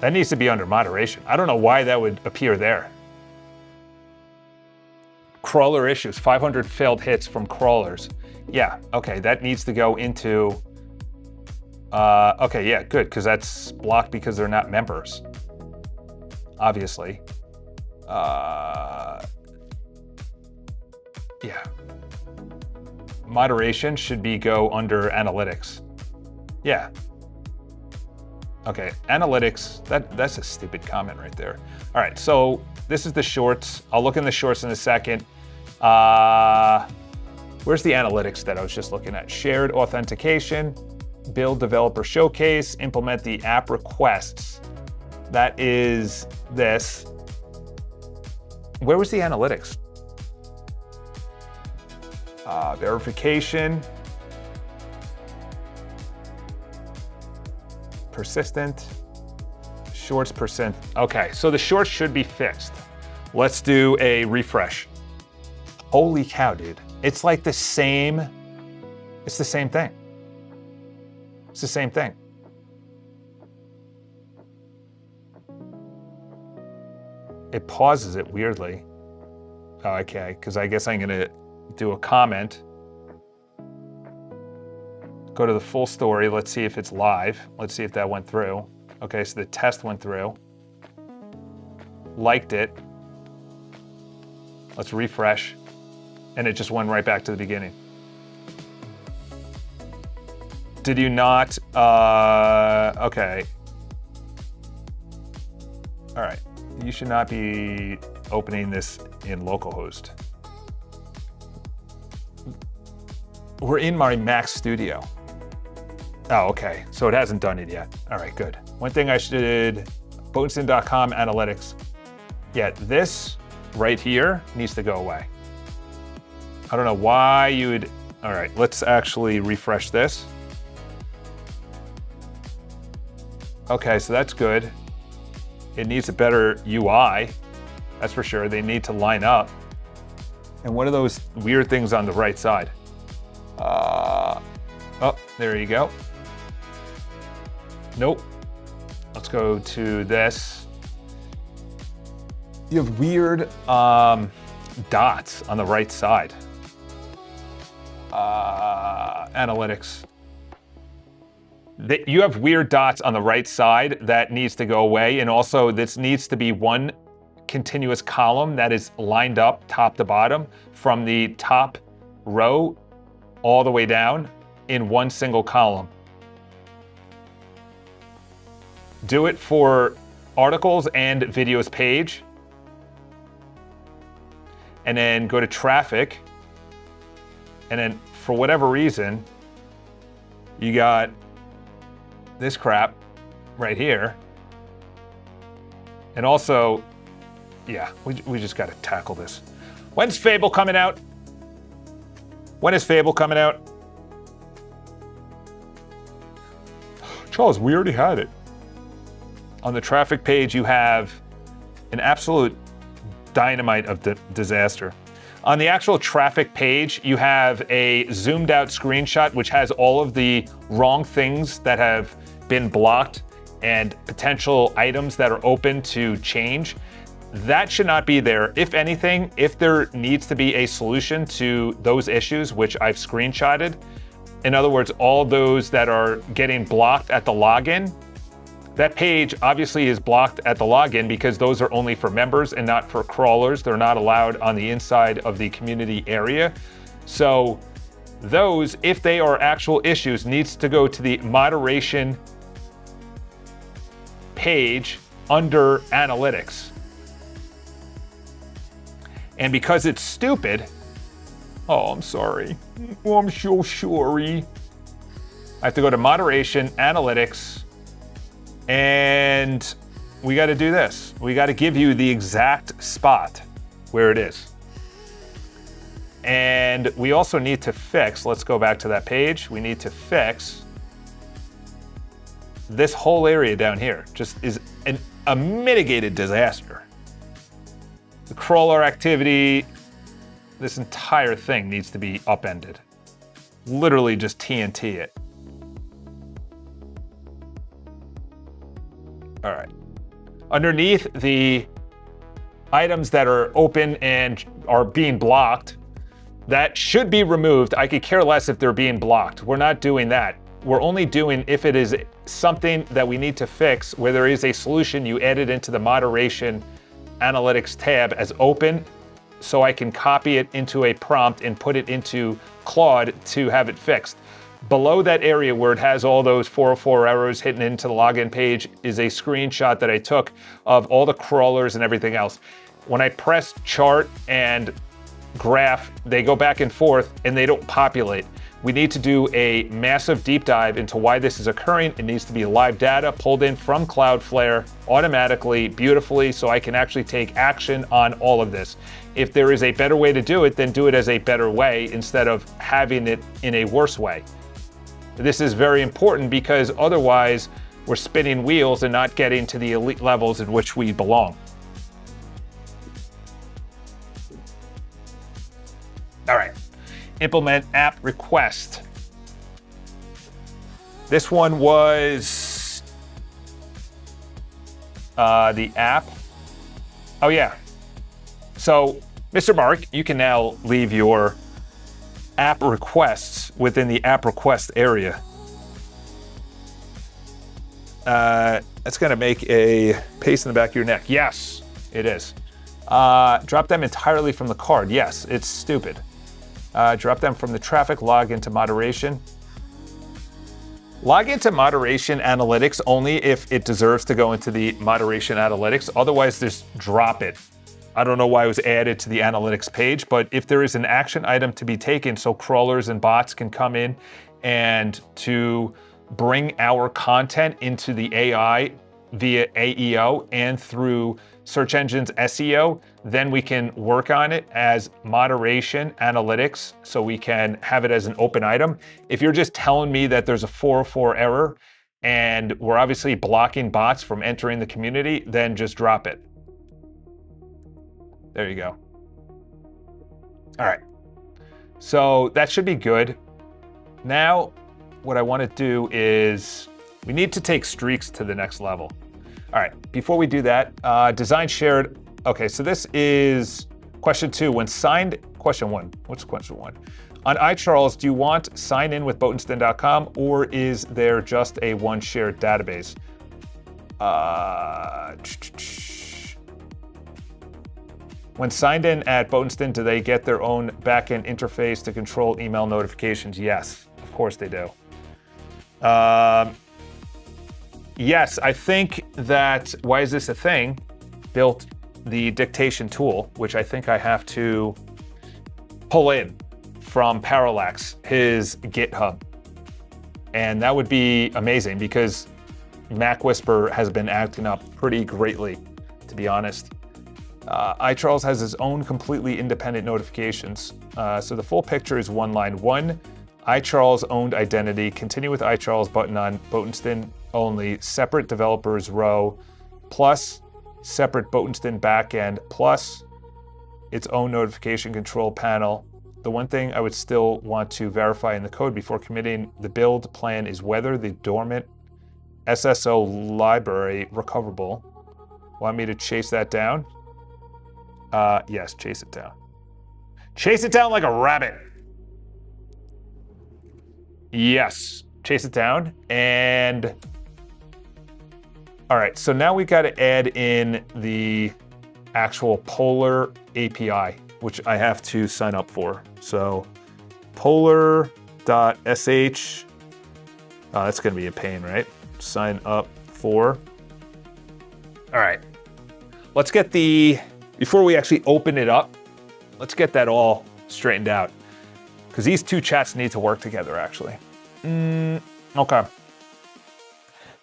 That needs to be under moderation. I don't know why that would appear there. Crawler issues, 500 failed hits from crawlers. Yeah, okay, that needs to go into, okay, yeah, good, because that's blocked because they're not members, obviously. Yeah. Moderation should go under analytics. Yeah. Okay, analytics, that's a stupid comment right there. All right, so this is the shorts. I'll look in the shorts in a second. Where's the analytics that I was just looking at? Shared authentication, build developer showcase, implement the app requests. That is this. Where was the analytics? Verification. Persistent. Shorts percent. Okay, so the shorts should be fixed. Let's do a refresh. Holy cow, dude. It's like the same, it's the same thing. It's the same thing. It pauses it weirdly. Oh, okay, because I guess I'm gonna do a comment. Go to the full story, let's see if it's live. Let's see if that went through. Okay, so the test went through. Liked it. Let's refresh. And it just went right back to the beginning. Did you not, okay. All right, you should not be opening this in localhost. We're in my Mac studio. Oh, okay, so it hasn't done it yet. All right, good. One thing I should, Boatston.com analytics. Yeah, this right here needs to go away. I don't know why you would, all right, let's actually refresh this. Okay, so that's good. It needs a better UI, that's for sure. They need to line up. And what are those weird things on the right side? Oh, there you go. Nope. Let's go to this. You have weird dots on the right side. Analytics. You have weird dots on the right side that needs to go away. And also this needs to be one continuous column that is lined up top to bottom from the top row all the way down in one single column. Do it for articles and videos page. And then go to traffic. And then for whatever reason, you got this crap right here. And also, yeah, we just got to tackle this. When's Fable coming out? When is Fable coming out? Charles, we already had it. On the traffic page, you have an absolute dynamite of disaster. On the actual traffic page, you have a zoomed out screenshot which has all of the wrong things that have been blocked and potential items that are open to change. That should not be there. If anything, if there needs to be a solution to those issues, which I've screenshotted, in other words, all those that are getting blocked at the login, That page obviously is blocked at the login because those are only for members and not for crawlers. They're not allowed on the inside of the community area. So those, if they are actual issues, needs to go to the moderation page under analytics. And because it's stupid, oh, I'm sorry. Oh, I'm so sorry. I have to go to moderation, analytics, and we got to do this. We got to give you the exact spot where it is. And we also need to fix, let's go back to that page. We need to fix this whole area down here. Just is a mitigated disaster. The crawler activity, this entire thing needs to be upended. Literally just TNT it. All right. Underneath the items that are open and are being blocked, that should be removed. I could care less if they're being blocked. We're not doing that. We're only doing if it is something that we need to fix, where there is a solution, you add it into the moderation analytics tab as open, so I can copy it into a prompt and put it into Claude to have it fixed. Below that area where it has all those 404 errors hitting into the login page is a screenshot that I took of all the crawlers and everything else. When I press chart and graph, they go back and forth and they don't populate. We need to do a massive deep dive into why this is occurring. It needs to be live data pulled in from Cloudflare automatically, beautifully, so I can actually take action on all of this. If there is a better way to do it, then do it as a better way instead of having it in a worse way. This is very important because otherwise we're spinning wheels and not getting to the elite levels in which we belong. All right. Implement app request. This one was the app. Oh yeah. So, Mr. Mark, you can now leave your app requests within the app request area. That's gonna make a pace in the back of your neck. Yes, it is. Drop them entirely from the card. Yes, it's stupid. Drop them from the traffic, log into moderation. Log into moderation analytics only if it deserves to go into the moderation analytics. Otherwise, just drop it. I don't know why it was added to the analytics page, but if there is an action item to be taken so crawlers and bots can come in and to bring our content into the AI via AEO and through search engines SEO, then we can work on it as moderation analytics so we can have it as an open item. If you're just telling me that there's a 404 error and we're obviously blocking bots from entering the community, then just drop it. There you go. All right. So that should be good. Now, what I want to do is we need to take streaks to the next level. All right, before we do that, design shared. Okay, so this is question 2. When signed, question 1. What's question 1? On iCharles, do you want sign in with botenston.com or is there just a one shared database? When signed in at Botenston, do they get their own backend interface to control email notifications? Yes, of course they do. Yes, I think that, why is this a thing? Built the dictation tool, which I think I have to pull in from Parallax, his GitHub. And that would be amazing because Mac Whisper has been acting up pretty greatly, to be honest. iCharles has his own completely independent notifications. So the full picture is one line. 1, iCharles owned identity, continue with iCharles button on Botenston only, separate developers row, plus separate Botenston backend, plus its own notification control panel. The one thing I would still want to verify in the code before committing the build plan is whether the dormant SSO library recoverable. Want me to chase that down? Yes, chase it down. Chase it down like a rabbit. Yes, chase it down. And All right, so now we got to add in the actual Polar API, which I have to sign up for. So polar.sh, that's going to be a pain, right? Sign up for. All right, let's get before we actually open it up, let's get that all straightened out, because these two chats need to work together, actually. Okay.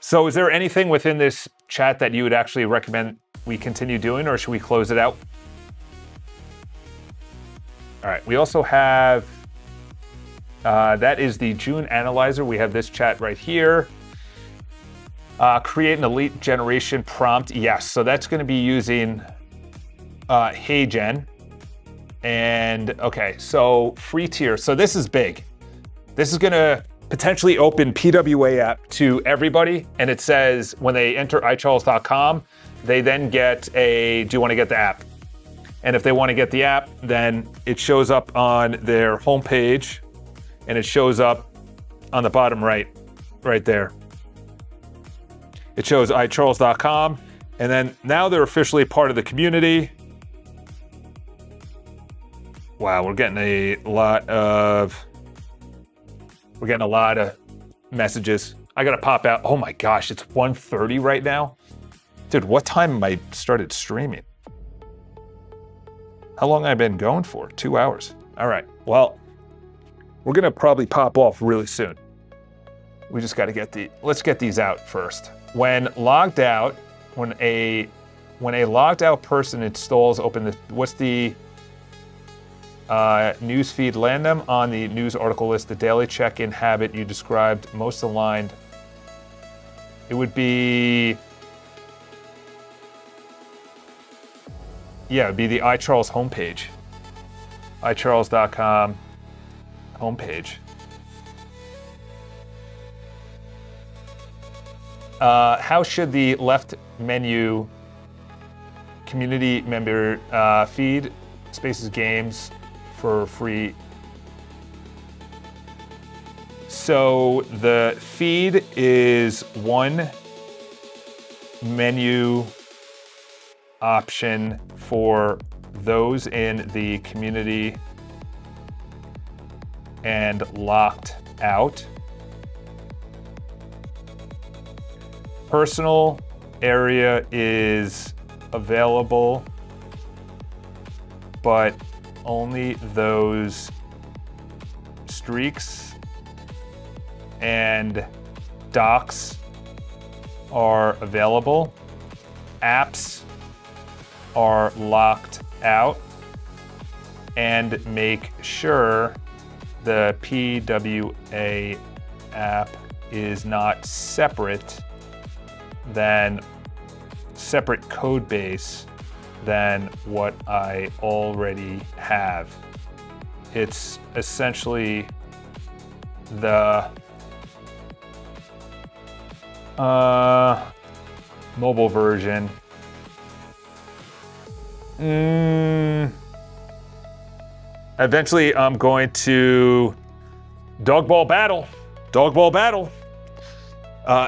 So is there anything within this chat that you would actually recommend we continue doing, or should we close it out? All right, we also have, that is the June analyzer. We have this chat right here. Create an elite generation prompt. Yes, so that's gonna be using HeyGen. And okay, so free tier. So this is big. This is gonna potentially open PWA app to everybody. And it says when they enter iCharles.com, they then get do you wanna get the app? And if they wanna get the app, then it shows up on their homepage, and it shows up on the bottom right there. It shows iCharles.com, and then now they're officially part of the community. Wow, we're getting a lot of messages. I gotta pop out. Oh my gosh, it's 1:30 right now. Dude, what time am I started streaming? How long have I been going for? 2 hours. All right, well, we're gonna probably pop off really soon. We just gotta let's get these out first. When logged out, when a logged out person installs, what's the news feed, land them on the news article list, the daily check-in habit you described most aligned. It would be, yeah, it'd be the iCharles homepage. iCharles.com homepage. How should the left menu community member feed spaces games for free? So the feed is one menu option for those in the community and locked out. Personal area is available, but only those streaks and docs are available. Apps are locked out, and make sure the PWA app is not separate code base than what I already have. It's essentially the mobile version. Eventually I'm going to Dogball Battle.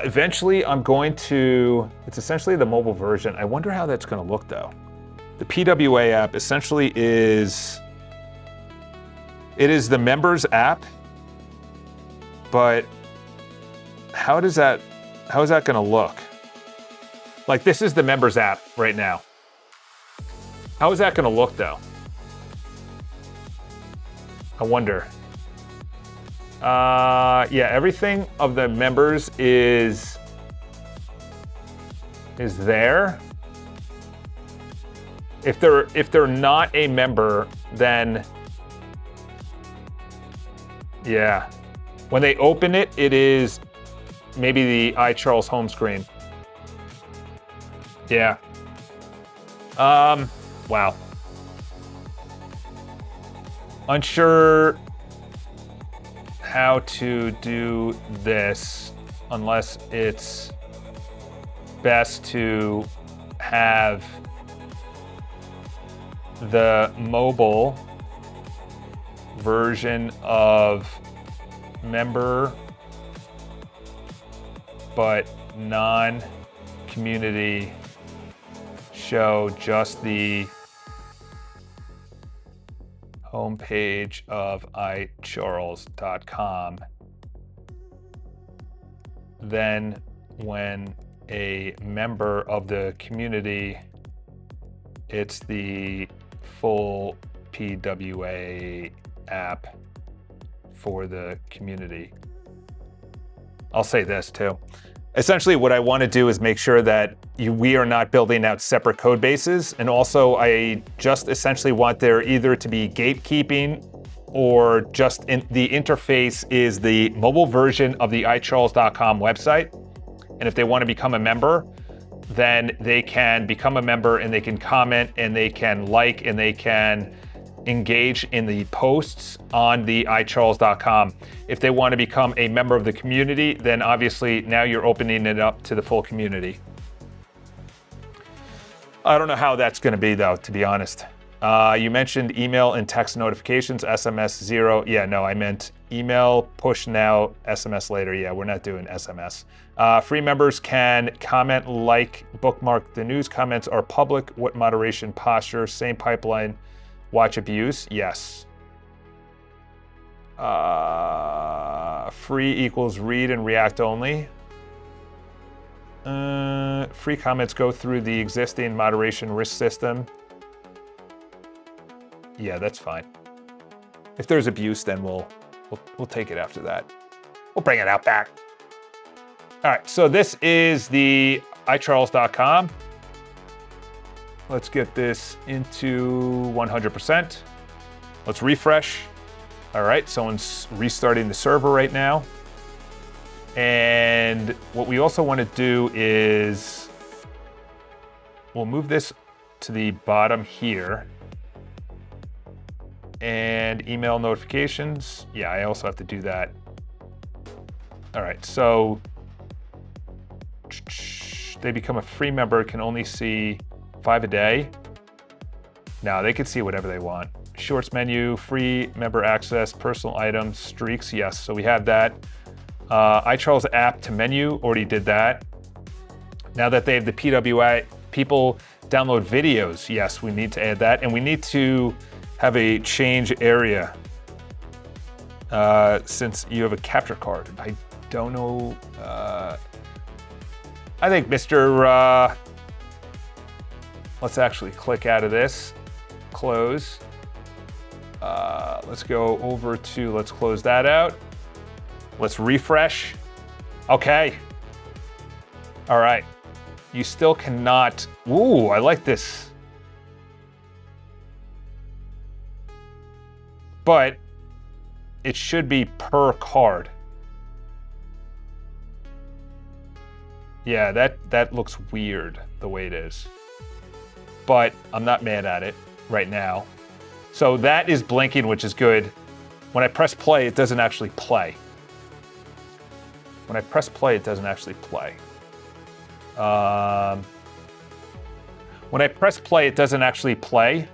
Eventually I'm going to, it's essentially the mobile version. I wonder how that's gonna look though. The PWA app essentially is the members app, but how is that gonna look? Like, this is the members app right now. How is that gonna look though? I wonder. Yeah, everything of the members is there. If they're not a member, then yeah. When they open it, it is maybe the iCharles home screen. Yeah. Wow. Unsure how to do this unless it's best to have the mobile version of member but community show just the homepage of iCharles.com, then when a member of the community, it's the full PWA app for the community. I'll say this too. Essentially, what I want to do is make sure that we are not building out separate code bases. And also, I just essentially want there either to be gatekeeping or just the interface is the mobile version of the iCharles.com website. And if they want to become a member, then they can become a member and they can comment and they can like and they can engage in the posts on the iCharles.com. If they want to become a member of the community, then obviously now you're opening it up to the full community. I don't know how that's going to be though, to be honest. You mentioned email and text notifications, SMS 0. Yeah, no, I meant email, push now, SMS later. Yeah, we're not doing SMS. Free members can comment, like, bookmark. The news comments are public. What moderation posture? Same pipeline. Watch abuse? Yes. Free equals read and react only. Free comments go through the existing moderation risk system. Yeah, that's fine. If there's abuse, then we'll take it after that. We'll bring it out back. All right, so this is the iCharles.com. Let's get this into 100%. Let's refresh. All right, someone's restarting the server right now. And what we also want to do is we'll move this to the bottom here. And email notifications. Yeah, I also have to do that. All right, so they become a free member, can only see 5 a day. Now they can see whatever they want. Shorts menu, free member access, personal items, streaks, yes. So we have that. iCharles app to menu, already did that. Now that they have the PWA, people download videos. Yes, we need to add that. And we need to have a change area since you have a capture card. I don't know. I think Mr. Let's actually click out of this, close. Let's go over to, let's close that out. Let's refresh. Okay. All right. You still cannot, ooh, I like this. But it should be per card. Yeah, that looks weird the way it is. But I'm not mad at it right now. So that is blinking, which is good. When I press play, it doesn't actually play. When I press play, it doesn't actually play. When I press play, it doesn't actually play.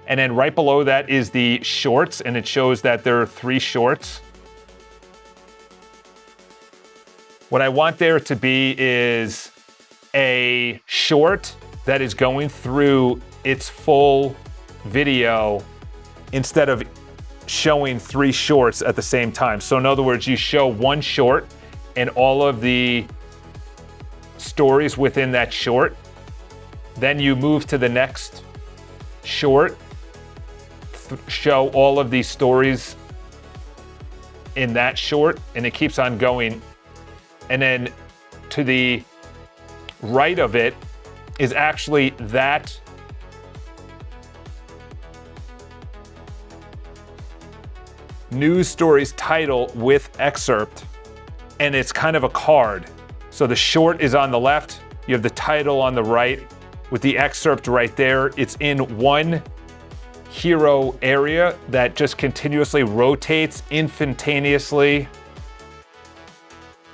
And then right below that is the shorts, and it shows that there are 3 shorts. What I want there to be is a short that is going through its full video instead of showing 3 shorts at the same time. So in other words, you show 1 short and all of the stories within that short. Then you move to the next short, show all of these stories in that short, and it keeps on going. And then to the right of it is actually that news stories title with excerpt, and it's kind of a card. So the short is on the left, you have the title on the right with the excerpt right there. It's in one hero area that just continuously rotates instantaneously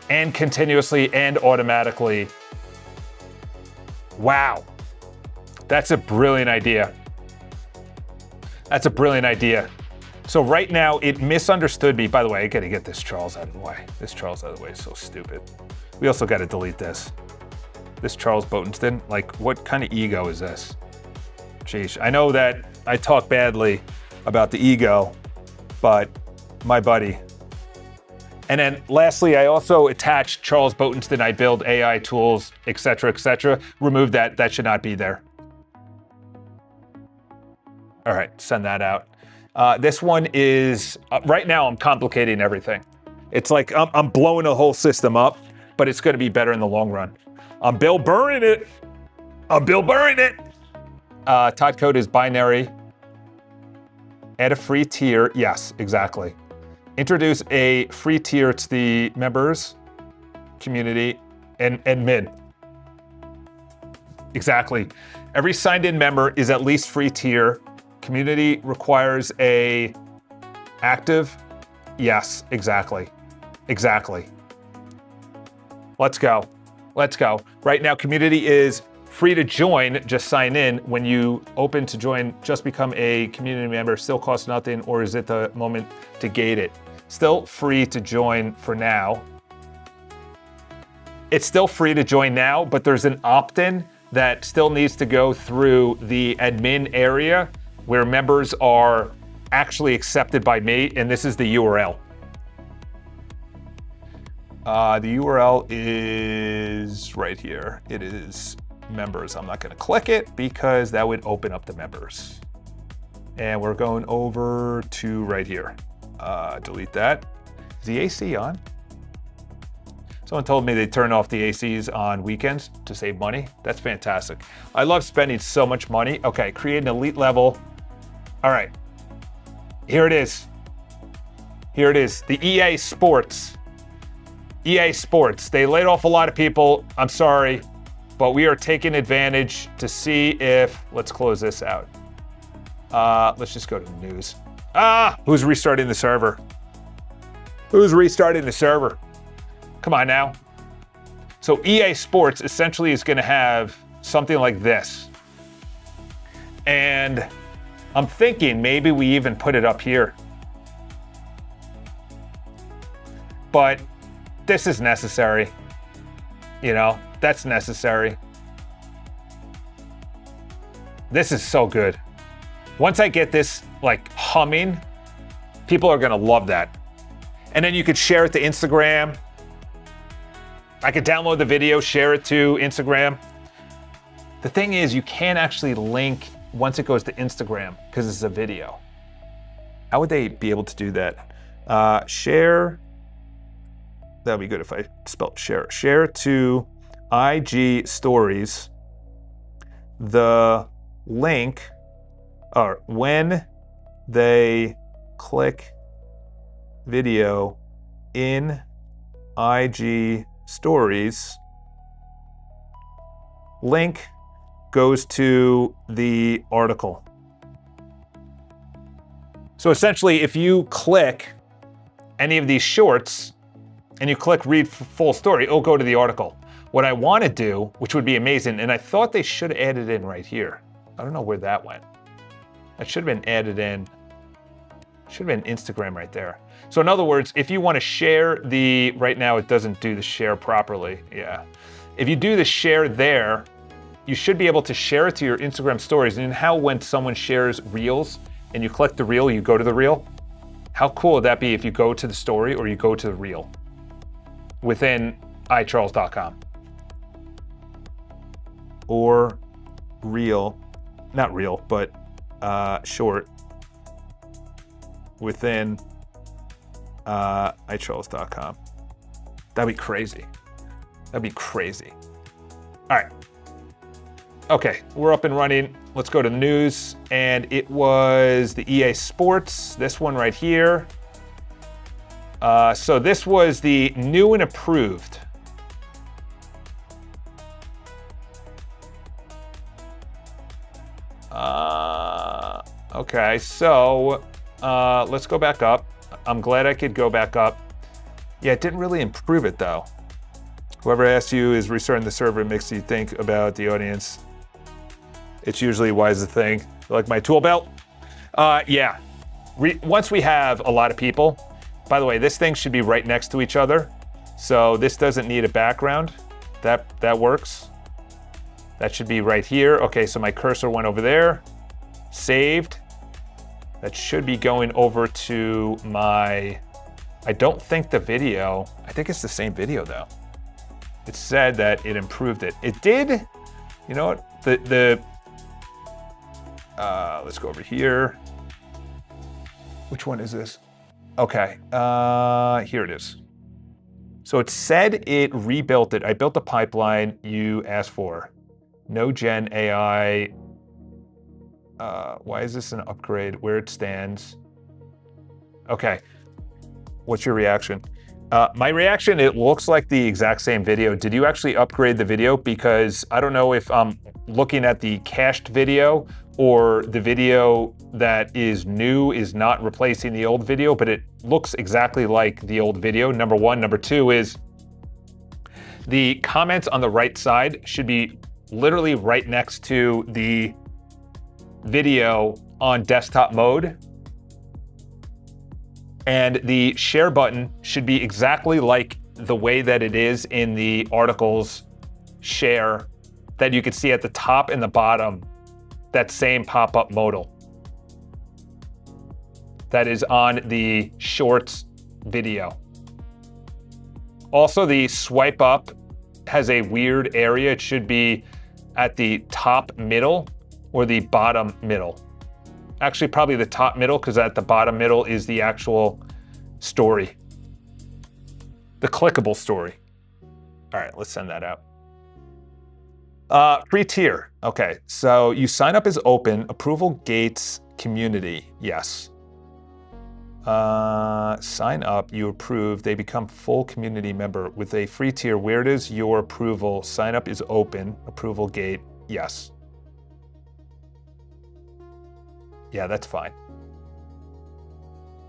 and continuously and automatically. Wow. That's a brilliant idea. That's a brilliant idea. So right now it misunderstood me. By the way, I gotta get this Charles out of the way. This Charles out of the way is so stupid. We also gotta delete this. This Charles Botenston, like, what kind of ego is this? Sheesh. I know that I talk badly about the ego, but my buddy. And then lastly, I also attached Charles Botenston, I build AI tools, etc., etc. Remove that. That should not be there. All right, send that out. This one is, right now I'm complicating everything. It's like I'm blowing the whole system up, but it's gonna be better in the long run. I'm Bill Burring it. I'm Bill Burring it. Todd code is binary. Add a free tier, yes, exactly. Introduce a free tier to the members, community, and mid. Exactly. Every signed in member is at least free tier. Community requires a active. Yes, exactly. Exactly. Let's go. Let's go. Right now, community is free to join. Just sign in. When you open to join, just become a community member. Still costs nothing, or is it the moment to gate it? Still free to join for now. It's still free to join now, but there's an opt-in that still needs to go through the admin area where members are actually accepted by me, and this is the URL. The URL is right here. It is members. I'm not gonna click it because that would open up the members. And we're going over to right here. Delete that. Is the AC on? Someone told me they turn off the ACs on weekends to save money. That's fantastic. I love spending so much money. Okay, create an elite level. All right, here it is. Here it is, the EA Sports. EA Sports, they laid off a lot of people. I'm sorry, but we are taking advantage to see if, let's close this out. Let's just go to the news. Who's restarting the server? Who's restarting the server? Come on now. So EA Sports essentially is gonna have something like this. And I'm thinking maybe we even put it up here. But this is necessary. You know, that's necessary. This is so good. Once I get this like humming, people are gonna love that. And then you could share it to Instagram. I could download the video, share it to Instagram. The thing is, you can't actually link once it goes to Instagram because it's a video. How would they be able to do that? Share, that'd be good if I spelled share. Share to IG stories, the link, or when they click video in IG stories, link goes to the article. So essentially, if you click any of these shorts and you click read full story, it'll go to the article. What I want to do, which would be amazing, and I thought they should add it in right here. I don't know where that went. That should have been added in. Should have been Instagram right there. So in other words, if you want to share the, right now it doesn't do the share properly. Yeah. If you do the share there, you should be able to share it to your Instagram stories. And how when someone shares reels and you click the reel, you go to the reel? How cool would that be if you go to the story or you go to the reel within iCharles.com? Or reel, not reel, but short within iCharles.com. That'd be crazy. That'd be crazy. All right. Okay, we're up and running. Let's go to news. And it was the EA Sports, this one right here. So this was the new and approved. Okay, so let's go back up. I'm glad I could go back up. Yeah, it didn't really improve it though. Whoever asked you is restarting the server makes you think about the audience. It's usually wise the thing. Like my tool belt? Yeah. Once we have a lot of people, by the way, this thing should be right next to each other. So this doesn't need a background. That works. That should be right here. Okay, so my cursor went over there. Saved. That should be going over to my, I don't think the video, I think it's the same video though. It said that it improved it. It did, you know what? Let's go over here. Which one is this? Okay, here it is. So it said it rebuilt it. I built the pipeline you asked for. No gen AI. Why is this an upgrade? Where it stands. Okay. What's your reaction? My reaction, it looks like the exact same video. Did you actually upgrade the video? Because I don't know if I'm looking at the cached video or the video that is new is not replacing the old video, but it looks exactly like the old video, number one. Number two is the comments on the right side should be literally right next to the video on desktop mode. And the share button should be exactly like the way that it is in the articles share that you can see at the top and the bottom, that same pop-up modal that is on the shorts video. Also, the swipe up has a weird area. It should be at the top middle or the bottom middle. Actually, probably the top middle, because at the bottom middle is the actual story. The clickable story. All right, let's send that out. Free tier. Okay, so you sign up as open, approval gates community. Yes. Sign up, you approve, they become full community member with a free tier. Where does your approval? Sign up is open, approval gate. Yes. Yeah, that's fine.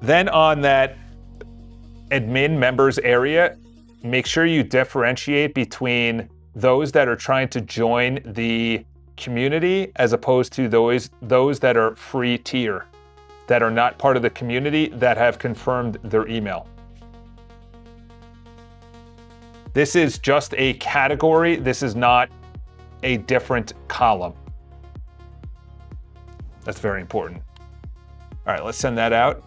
Then on that admin members area, make sure you differentiate between those that are trying to join the community as opposed to those that are free tier, that are not part of the community, that have confirmed their email. This is just a category. This is not a different column. That's very important. All right, let's send that out.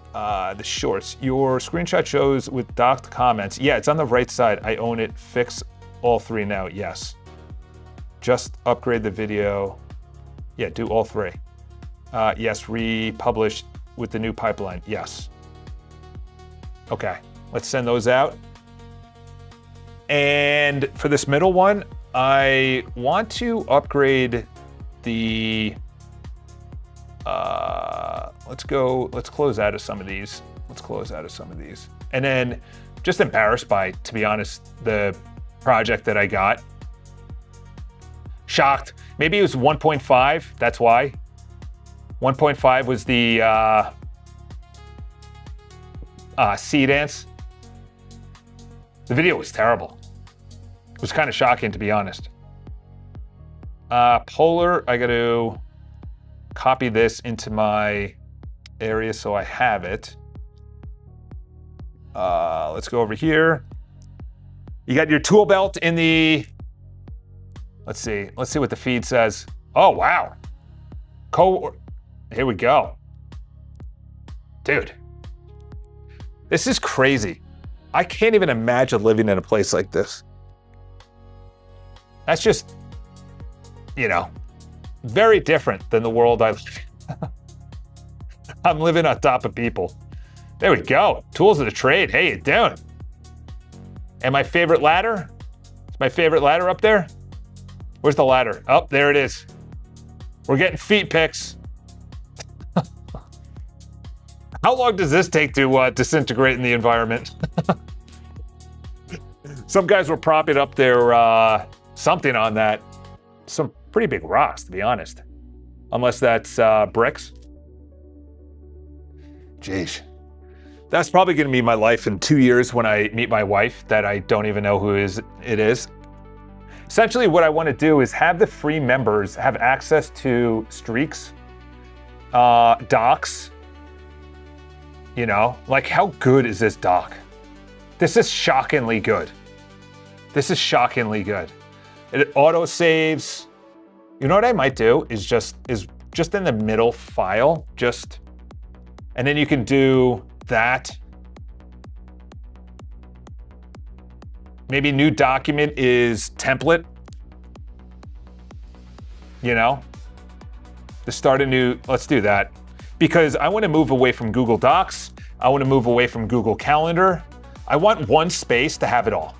The shorts. Your screenshot shows with docked comments. Yeah, it's on the right side. I own it. Fix all three now. Yes. Just upgrade the video. Yeah, do all three. Yes, republish with the new pipeline. Yes. Okay, let's send those out. And for this middle one, I want to upgrade the let's close out of some of these. And then just embarrassed by, to be honest, the project that I got. Shocked. Maybe it was 1.5, that's why. 1.5 was the Sea Dance. The video was terrible. It was kind of shocking, to be honest. Polar, I got to copy this into my area so I have it. Let's go over here. You got your tool belt in the, let's see what the feed says. Oh, wow. Here we go. Dude, this is crazy. I can't even imagine living in a place like this. That's just, you know, very different than the world I live in. I'm living on top of people. There we go. Tools of the trade. Hey, you doing? And my favorite ladder? Is my favorite ladder up there? Where's the ladder? Oh, there it is. We're getting feet pics. How long does this take to disintegrate in the environment? Some guys were propping up their something on that. Some pretty big rocks, to be honest. Unless that's bricks. Jeez. That's probably gonna be my life in 2 years when I meet my wife that I don't even know who it is. Essentially what I wanna do is have the free members have access to streaks, docs. You know, like how good is this doc? This is shockingly good. This is shockingly good. It auto saves. You know what I might do is just in the middle file, and then you can do that. Maybe new document is template, you know, to start a new, let's do that. Because I want to move away from Google Docs. I want to move away from Google Calendar. I want one space to have it all.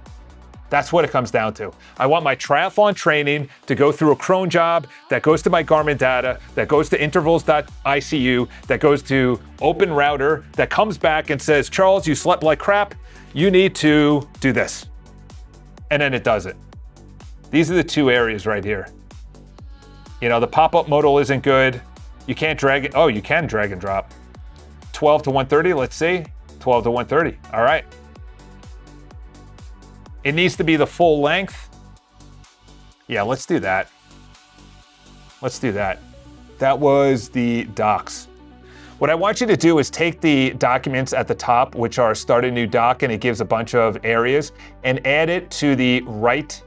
That's what it comes down to. I want my triathlon training to go through a cron job that goes to my Garmin data, that goes to intervals.icu, that goes to Open Router, that comes back and says, Charles, you slept like crap. You need to do this. And then it does it. These are the two areas right here. You know, the pop-up modal isn't good. You can't drag it. Oh, you can drag and drop. 12 to 130, let's see. 12 to 130, all right. It needs to be the full length. Yeah, let's do that. Let's do that. That was the docs. What I want you to do is take the documents at the top, which are start a new doc, and it gives a bunch of areas, and add it to the right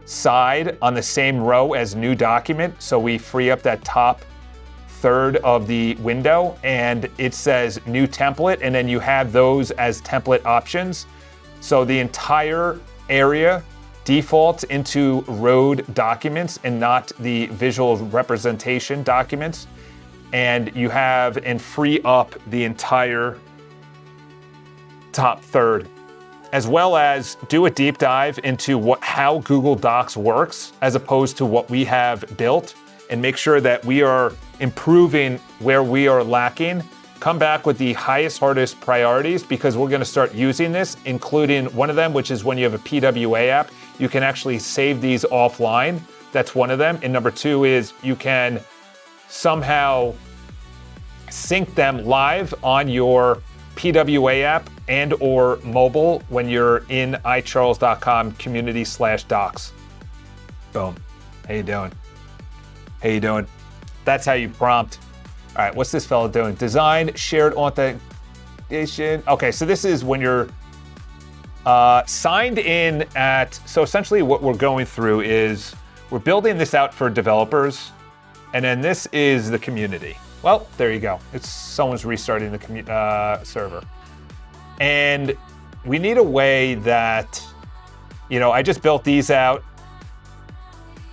side on the same row as new document. So we free up that top third of the window, and it says new template, and then you have those as template options. So the entire area defaults into road documents and not the visual representation documents. And you have and free up the entire top third, as well as do a deep dive into how Google Docs works as opposed to what we have built, and make sure that we are improving where we are lacking. Come back with the highest, hardest priorities, because we're gonna start using this, including one of them, which is when you have a PWA app, you can actually save these offline. That's one of them. And number two is you can somehow sync them live on your PWA app and or mobile when you're in iCharles.com community/docs. Boom. How you doing? How you doing? That's how you prompt. All right, what's this fellow doing? Design, shared authentication. Okay, so this is when you're signed in at, so essentially what we're going through is we're building this out for developers, and then this is the community. Well, there you go. It's someone's restarting the server. And we need a way that, you know, I just built these out,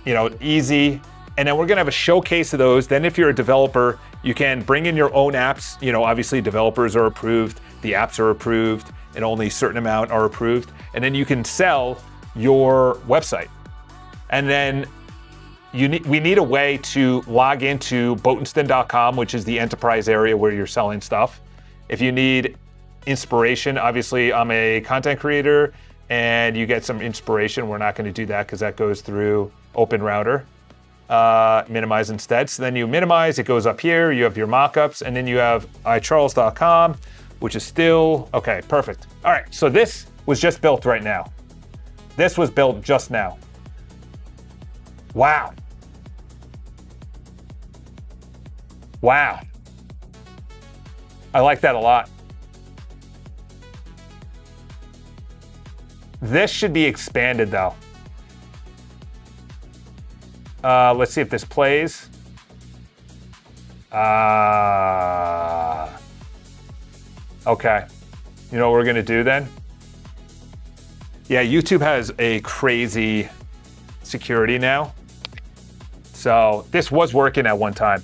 you know, easy. And then we're gonna have a showcase of those. Then if you're a developer, you can bring in your own apps. You know, obviously developers are approved, the apps are approved, and only a certain amount are approved. And then you can sell your website. And then we need a way to log into Botenston.com, which is the enterprise area where you're selling stuff. If you need inspiration, obviously I'm a content creator and you get some inspiration. We're not gonna do that because that goes through Open Router. Minimize instead. So then you minimize, it goes up here, you have your mockups, and then you have iCharles.com, which is still, okay, perfect. All right, so this was just built right now. This was built just now. Wow. Wow. I like that a lot. This should be expanded though. Let's see if this plays. Okay. You know what we're gonna do then? Yeah, YouTube has a crazy security now. So this was working at one time.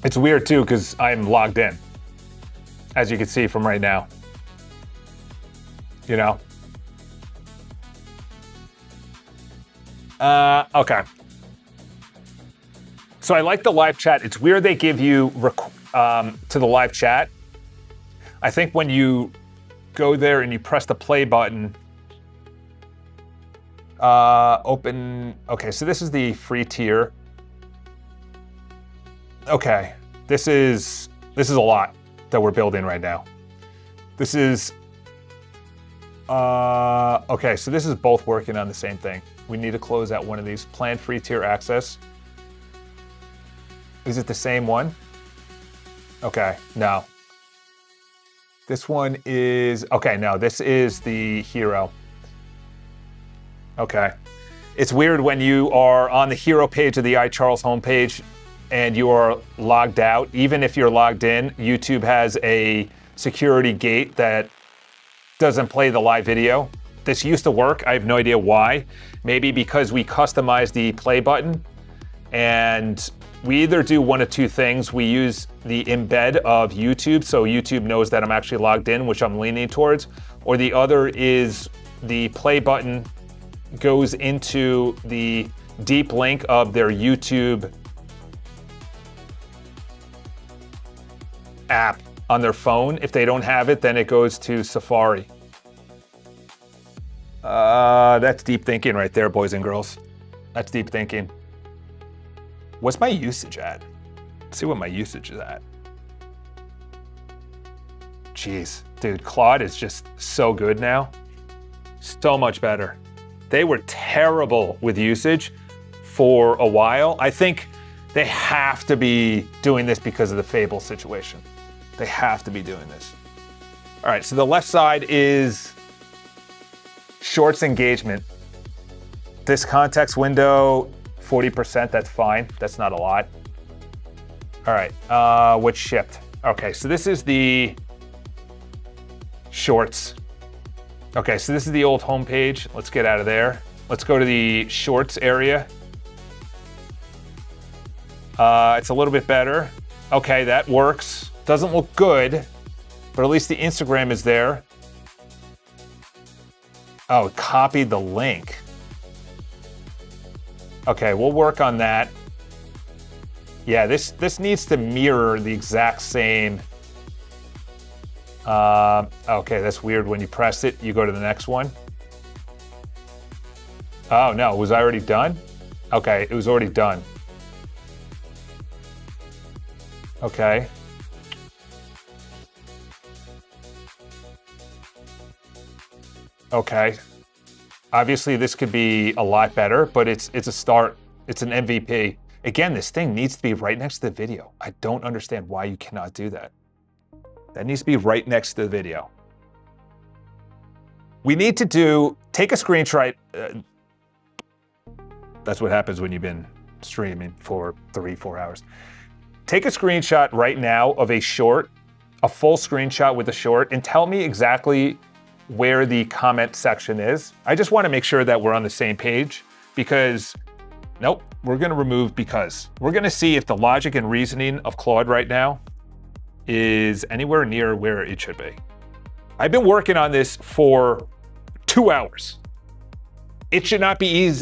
It's weird too, because I'm logged in, as you can see from right now. You know? Okay. So I like the live chat. It's weird they give you to the live chat. I think when you go there and you press the play button, open. Okay, so this is the free tier. Okay, this is a lot that we're building right now. This is okay, so this is both working on the same thing. We need to close out one of these. Plan free tier access. Is it the same one? Okay, no. This one is, okay, no, this is the hero. Okay. It's weird when you are on the hero page of the iCharles homepage and you are logged out. Even if you're logged in, YouTube has a security gate that doesn't play the live video. This used to work. I have no idea why. Maybe because we customized the play button, and we either do one of two things. We use the embed of YouTube, so YouTube knows that I'm actually logged in, which I'm leaning towards, or the other is the play button goes into the deep link of their YouTube app on their phone. If they don't have it, then it goes to Safari. That's deep thinking right there, boys and girls. That's deep thinking. What's my usage at? Let's see what my usage is at. Jeez, dude, Claude is just so good now. So much better. They were terrible with usage for a while. I think they have to be doing this because of the Fable situation. They have to be doing this. All right, so the left side is Shorts engagement. This context window, 40%, that's fine. That's not a lot. All right, what shipped? Okay, so this is the Shorts. Okay, so this is the old homepage. Let's get out of there. Let's go to the Shorts area. It's a little bit better. Okay, that works. Doesn't look good, but at least the Instagram is there. Oh, it copied the link. Okay, we'll work on that. Yeah, this needs to mirror the exact same. Okay, that's weird. When you press it, you go to the next one. Oh no, was I already done? Okay, it was already done. Okay. Okay. Obviously, this could be a lot better, but it's a start. It's an MVP. Again, this thing needs to be right next to the video. I don't understand why you cannot do that. That needs to be right next to the video. We need to take a screenshot. That's what happens when you've been streaming for 3-4 hours. Take a screenshot right now of a short, a full screenshot with a short, and tell me exactly where the comment section is. I just want to make sure that we're on the same page, because, nope, we're going to remove because. We're going to see if the logic and reasoning of Claude right now is anywhere near where it should be. I've been working on this for 2 hours. It should not be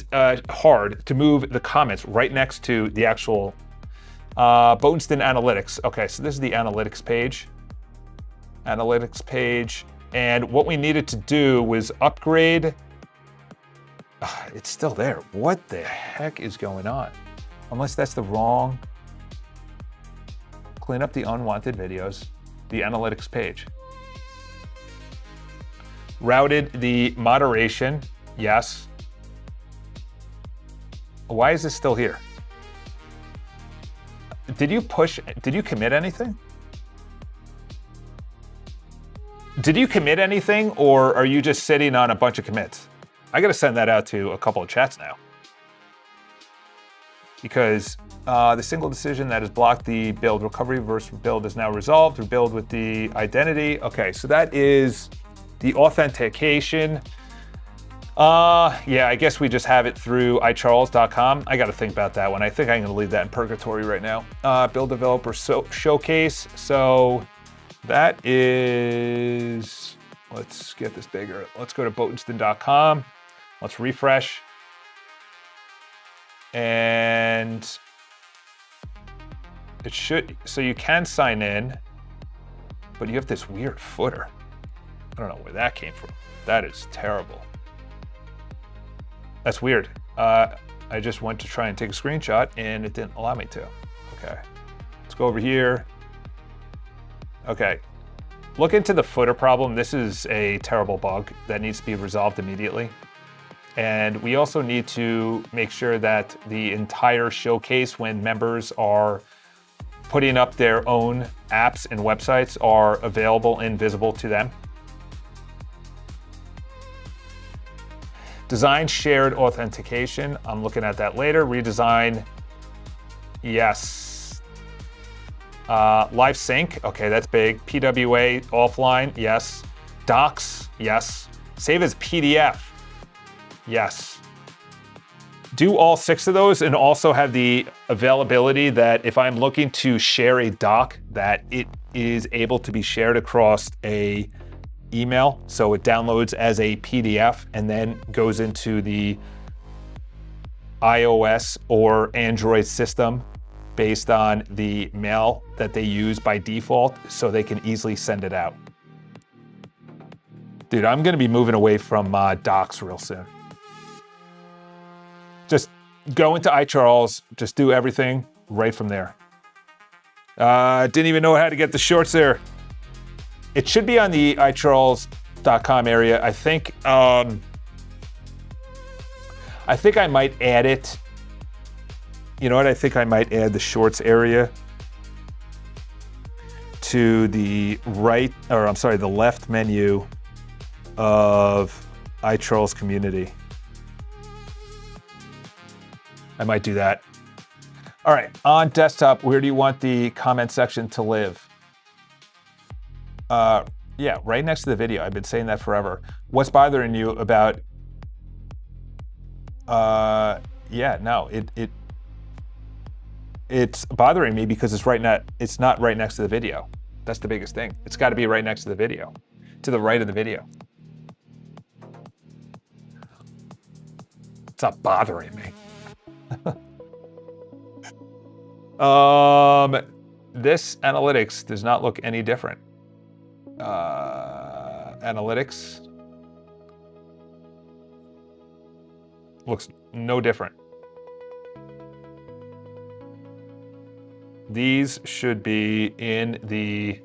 hard to move the comments right next to the actual Boatenston Analytics. Okay, so this is the analytics page. Analytics page. And what we needed to do was upgrade. It's still there. What the heck is going on? Unless that's the wrong. Clean up the unwanted videos. The analytics page. Routed the moderation. Yes. Why is this still here? Did you commit anything? Did you commit anything, or are you just sitting on a bunch of commits? I gotta send that out to a couple of chats now. Because the single decision that has blocked the build recovery versus build is now resolved. Rebuild with the identity. Okay, so that is the authentication. Yeah, I guess we just have it through iCharles.com. I gotta think about that one. I think I'm gonna leave that in purgatory right now. Build developer showcase. So that is, let's get this bigger. Let's go to Boatenston.com. Let's refresh. And it should, so you can sign in, but you have this weird footer. I don't know where that came from. That is terrible. That's weird. I just went to try and take a screenshot and it didn't allow me to. Okay, let's go over here. Okay, look into the footer problem. This is a terrible bug that needs to be resolved immediately. And we also need to make sure that the entire showcase, when members are putting up their own apps and websites, are available and visible to them. Design shared authentication. I'm looking at that later. Redesign. Yes. Live sync. Okay, that's big. PWA offline. Yes. Docs. Yes. Save as PDF. Yes. Do all 6 of those and also have the availability that if I'm looking to share a doc, that it is able to be shared across a email. So it downloads as a PDF and then goes into the iOS or Android system based on the mail that they use by default, so they can easily send it out. Dude, I'm gonna be moving away from docs real soon. Just go into iCharles, just do everything right from there. Didn't even know how to get the shorts there. It should be on the iCharles.com area. I think I might add it. You know what? I think I might add the shorts area to the right, or I'm sorry, the left menu of iCharles community. I might do that. All right, on desktop, where do you want the comment section to live? Yeah, right next to the video. I've been saying that forever. What's bothering you about? Yeah, no, it's bothering me because it's not right next to the video. That's the biggest thing. It's got to be right next to the video, to the right of the video. It's not bothering me. This analytics does not look any different. Analytics looks no different. These should be in the,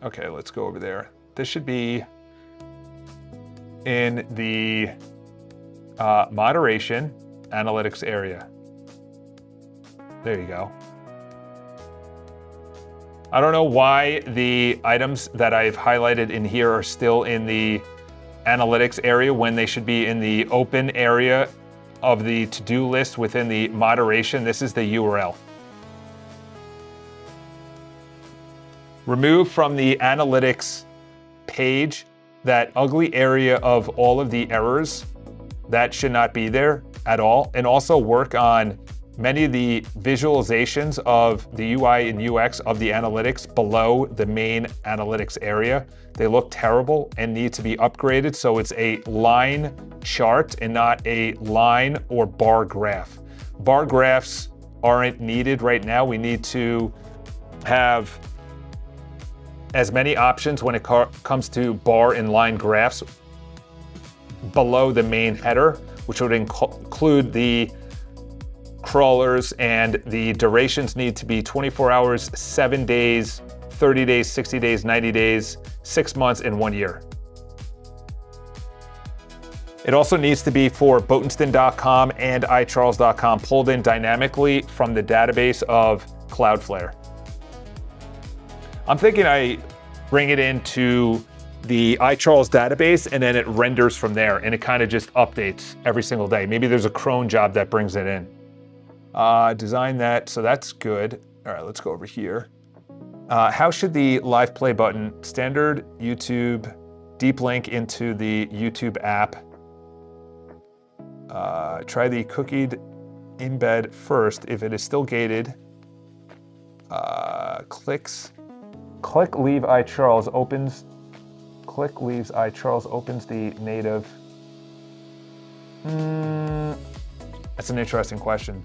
okay, let's go over there. This should be in the moderation analytics area. There you go. I don't know why the items that I've highlighted in here are still in the analytics area when they should be in the open area of the to-do list within the moderation. This is the URL. Remove from the analytics page that ugly area of all of the errors. That should not be there at all. And also work on many of the visualizations of the UI and UX of the analytics below the main analytics area. They look terrible and need to be upgraded so it's a line chart and not a line or bar graph. Bar graphs aren't needed right now. We need to have as many options when it comes to bar and line graphs below the main header, which would include the crawlers, and the durations need to be 24 hours, 7 days, 30 days, 60 days, 90 days, 6 months, and 1 year. It also needs to be for Botenston.com and iCharles.com pulled in dynamically from the database of Cloudflare. I'm thinking I bring it into the iCharles database and then it renders from there and it kind of just updates every single day. Maybe there's a cron job that brings it in. Design that, so that's good. All right, let's go over here. How should the live play button, standard YouTube, deep link into the YouTube app. Try the cookied embed first. If it is still gated, click leave iCharles opens. Click leaves iCharles opens the native. That's an interesting question.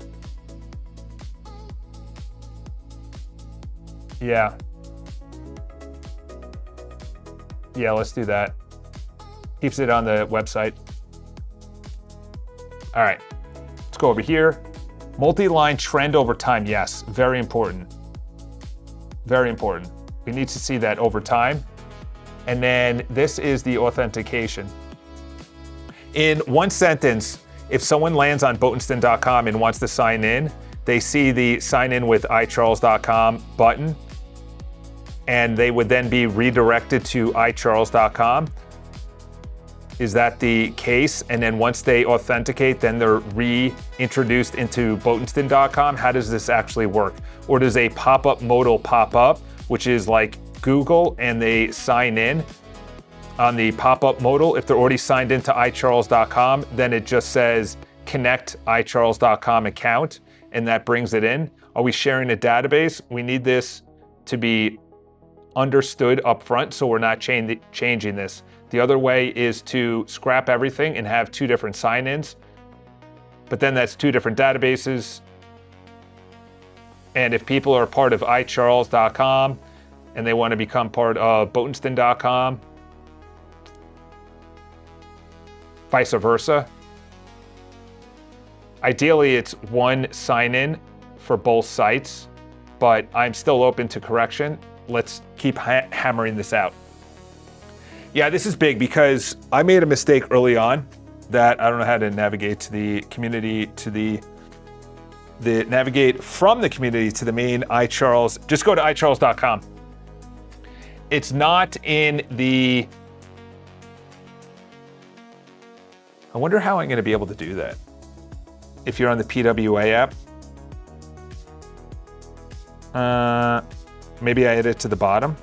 Yeah. Yeah, let's do that. Keeps it on the website. All right, let's go over here. Multi-line trend over time, yes, very important. Very important. We need to see that over time. And then this is the authentication. In one sentence, if someone lands on Botenston.com and wants to sign in, they see the sign in with iCharles.com button. and they would then be redirected to iCharles.com. Is that the case? And then once they authenticate, then they're reintroduced into Botenston.com? How does this actually work? Or does a pop-up modal pop up, which is like Google, and they sign in on the pop-up modal? If they're already signed into iCharles.com, then it just says connect iCharles.com account, and that brings it in. Are we sharing a database? We need this to be understood up front, so we're not changing this. The other way is to scrap everything and have two different sign-ins, but then that's two different databases. And if people are part of iCharles.com and they want to become part of Botenston.com, vice versa. Ideally, it's one sign-in for both sites, but I'm still open to correction. Let's keep hammering this out. Yeah, this is big because I made a mistake early on that I don't know how to navigate to the community, to the navigate from the community to the main iCharles. Just go to iCharles.com. It's not in the... I wonder how I'm going to be able to do that. If you're on the PWA app. Maybe I add it to the bottom.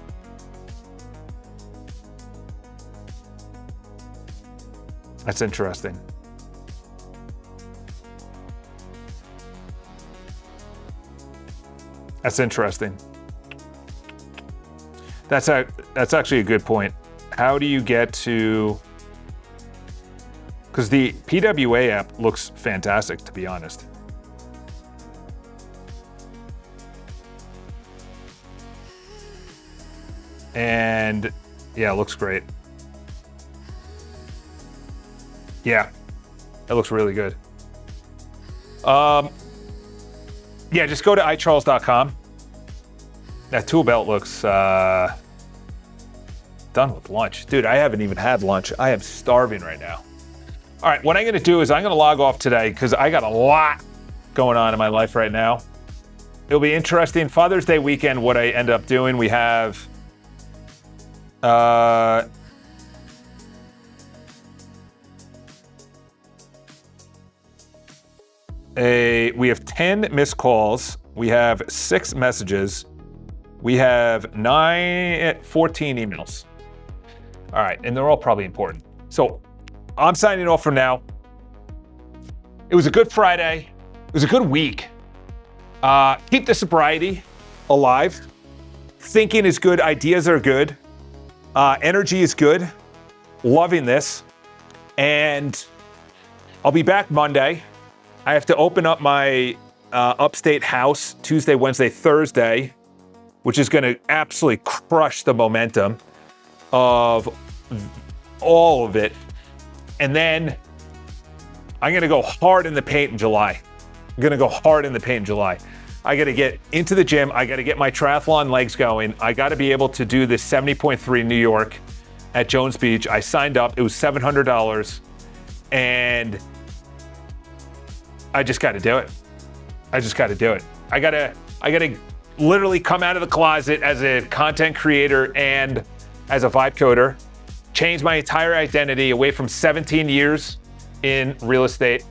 That's interesting. That's interesting. That's actually a good point. How do you get to... Because the PWA app looks fantastic, to be honest. And yeah, it looks great. Yeah, that looks really good. Yeah, just go to iCharles.com. That tool belt looks done with lunch. Dude, I haven't even had lunch. I am starving right now. All right, what I'm gonna do is I'm gonna log off today because I got a lot going on in my life right now. It'll be interesting. Father's Day weekend, what I end up doing, we have we have 10 missed calls. We have 6 messages. We have 14 emails. All right, and they're all probably important. So I'm signing off for now. It was a good Friday. It was a good week. Keep the sobriety alive. Thinking is good. Ideas are good. Energy is good. Loving this. And I'll be back Monday. I have to open up my upstate house Tuesday, Wednesday, Thursday, which is going to absolutely crush the momentum of all of it. And then I'm going to go hard in the paint in July. I'm going to go hard in the paint in July. I got to get into the gym. I got to get my triathlon legs going. I got to be able to do this 70.3 New York at Jones Beach. I signed up. It was $700. And I just got to do it. I just got to do it. I got to literally come out of the closet as a content creator and as a vibe coder, change my entire identity away from 17 years in real estate.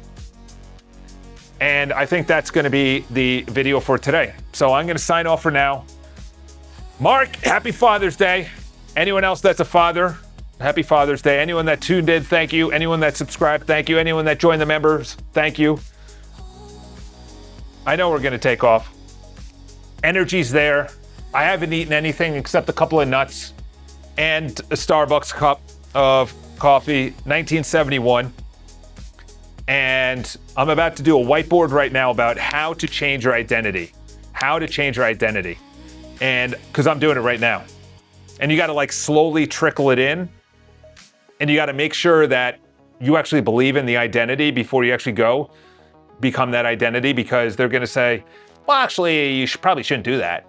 And I think that's going to be the video for today. So I'm going to sign off for now. Mark, happy Father's Day. Anyone else that's a father, happy Father's Day. Anyone that tuned in, thank you. Anyone that subscribed, thank you. Anyone that joined the members, thank you. I know we're going to take off. Energy's there. I haven't eaten anything except a couple of nuts and a Starbucks cup of coffee, 1971. And I'm about to do a whiteboard right now about how to change your identity. How to change your identity. And because I'm doing it right now. And you got to like slowly trickle it in. And you got to make sure that you actually believe in the identity before you actually go become that identity, because they're going to say, well, actually, you probably shouldn't do that.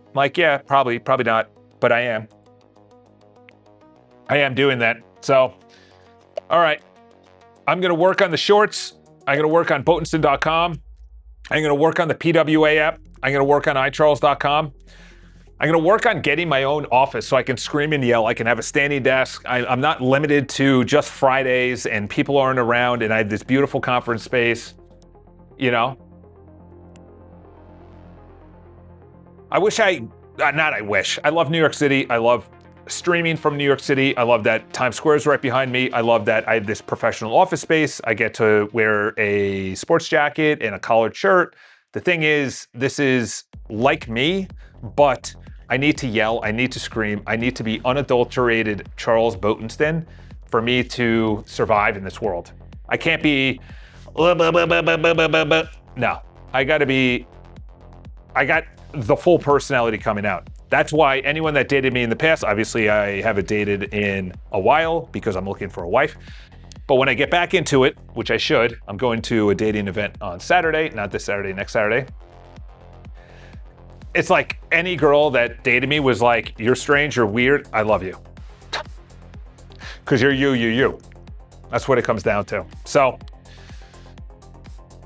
I'm like, yeah, probably not, but I am. I am doing that. So, all right. I'm going to work on the shorts. I'm going to work on Botenston.com. I'm going to work on the PWA app. I'm going to work on iCharles.com. I'm going to work on getting my own office so I can scream and yell. I can have a standing desk. I'm not limited to just Fridays and people aren't around and I have this beautiful conference space, you know? I love New York City. I love streaming from New York City. I love that Times Square is right behind me. I love that I have this professional office space. I get to wear a sports jacket and a collared shirt. The thing is, this is like me, but I need to yell, I need to scream, I need to be unadulterated Charles Botenston for me to survive in this world. I can't be, no, I got the full personality coming out. That's why anyone that dated me in the past, obviously I haven't dated in a while because I'm looking for a wife. But when I get back into it, which I should, I'm going to a dating event on Saturday, not this Saturday, next Saturday. It's like any girl that dated me was like, you're strange, you're weird, I love you. Because you're you. That's what it comes down to. So,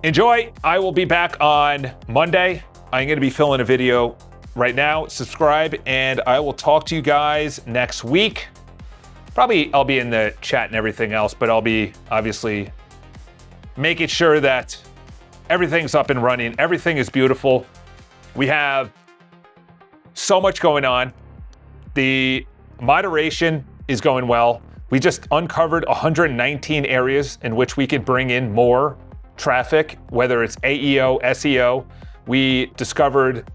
enjoy. I will be back on Monday. I'm going to be filming a video right now. Subscribe, and I will talk to you guys next week. Probably I'll be in the chat and everything else, but I'll be obviously making sure that everything's up and running. Everything is beautiful. We have so much going on. The moderation is going well. We just uncovered 119 areas in which we could bring in more traffic, whether it's AEO, SEO. We discovered,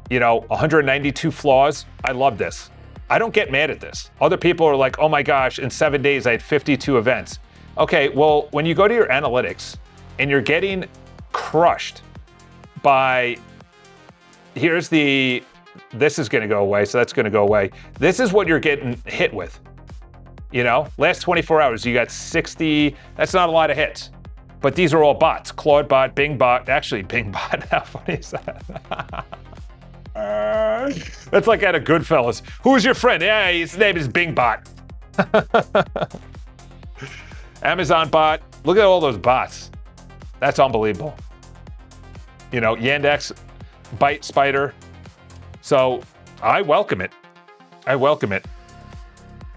192 flaws. I love this. I don't get mad at this. Other people are like, oh my gosh, in 7 days I had 52 events. Okay, well, when you go to your analytics and you're getting crushed by, this is gonna go away, so that's gonna go away. This is what you're getting hit with. Last 24 hours, you got 60, that's not a lot of hits. But these are all bots, Claude bot, Bing bot, actually Bing bot, how funny is that? That's like at a Goodfellas. Who's your friend? Yeah, his name is Bing bot. Amazon bot, look at all those bots. That's unbelievable. Yandex, Byte Spider. So I welcome it.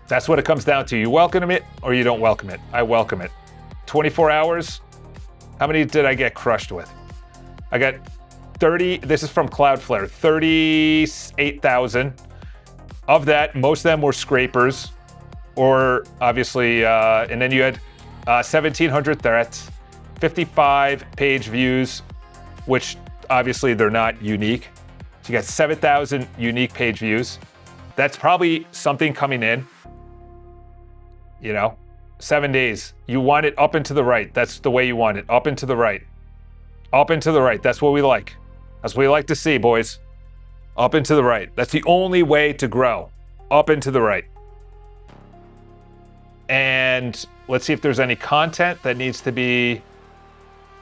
That's what it comes down to. You welcome it or you don't welcome it. I welcome it. 24 hours. How many did I get crushed with? I got 30, this is from Cloudflare, 38,000. Of that, most of them were scrapers, or obviously, and then you had 1,700 threats, 55 page views, which obviously they're not unique. So you got 7,000 unique page views. That's probably something coming in, 7 days. You want it up and to the right. That's the way you want it, up and to the right. Up and to the right, that's what we like. That's what we like to see, boys. Up and to the right. That's the only way to grow, up and to the right. And let's see if there's any content that needs to be,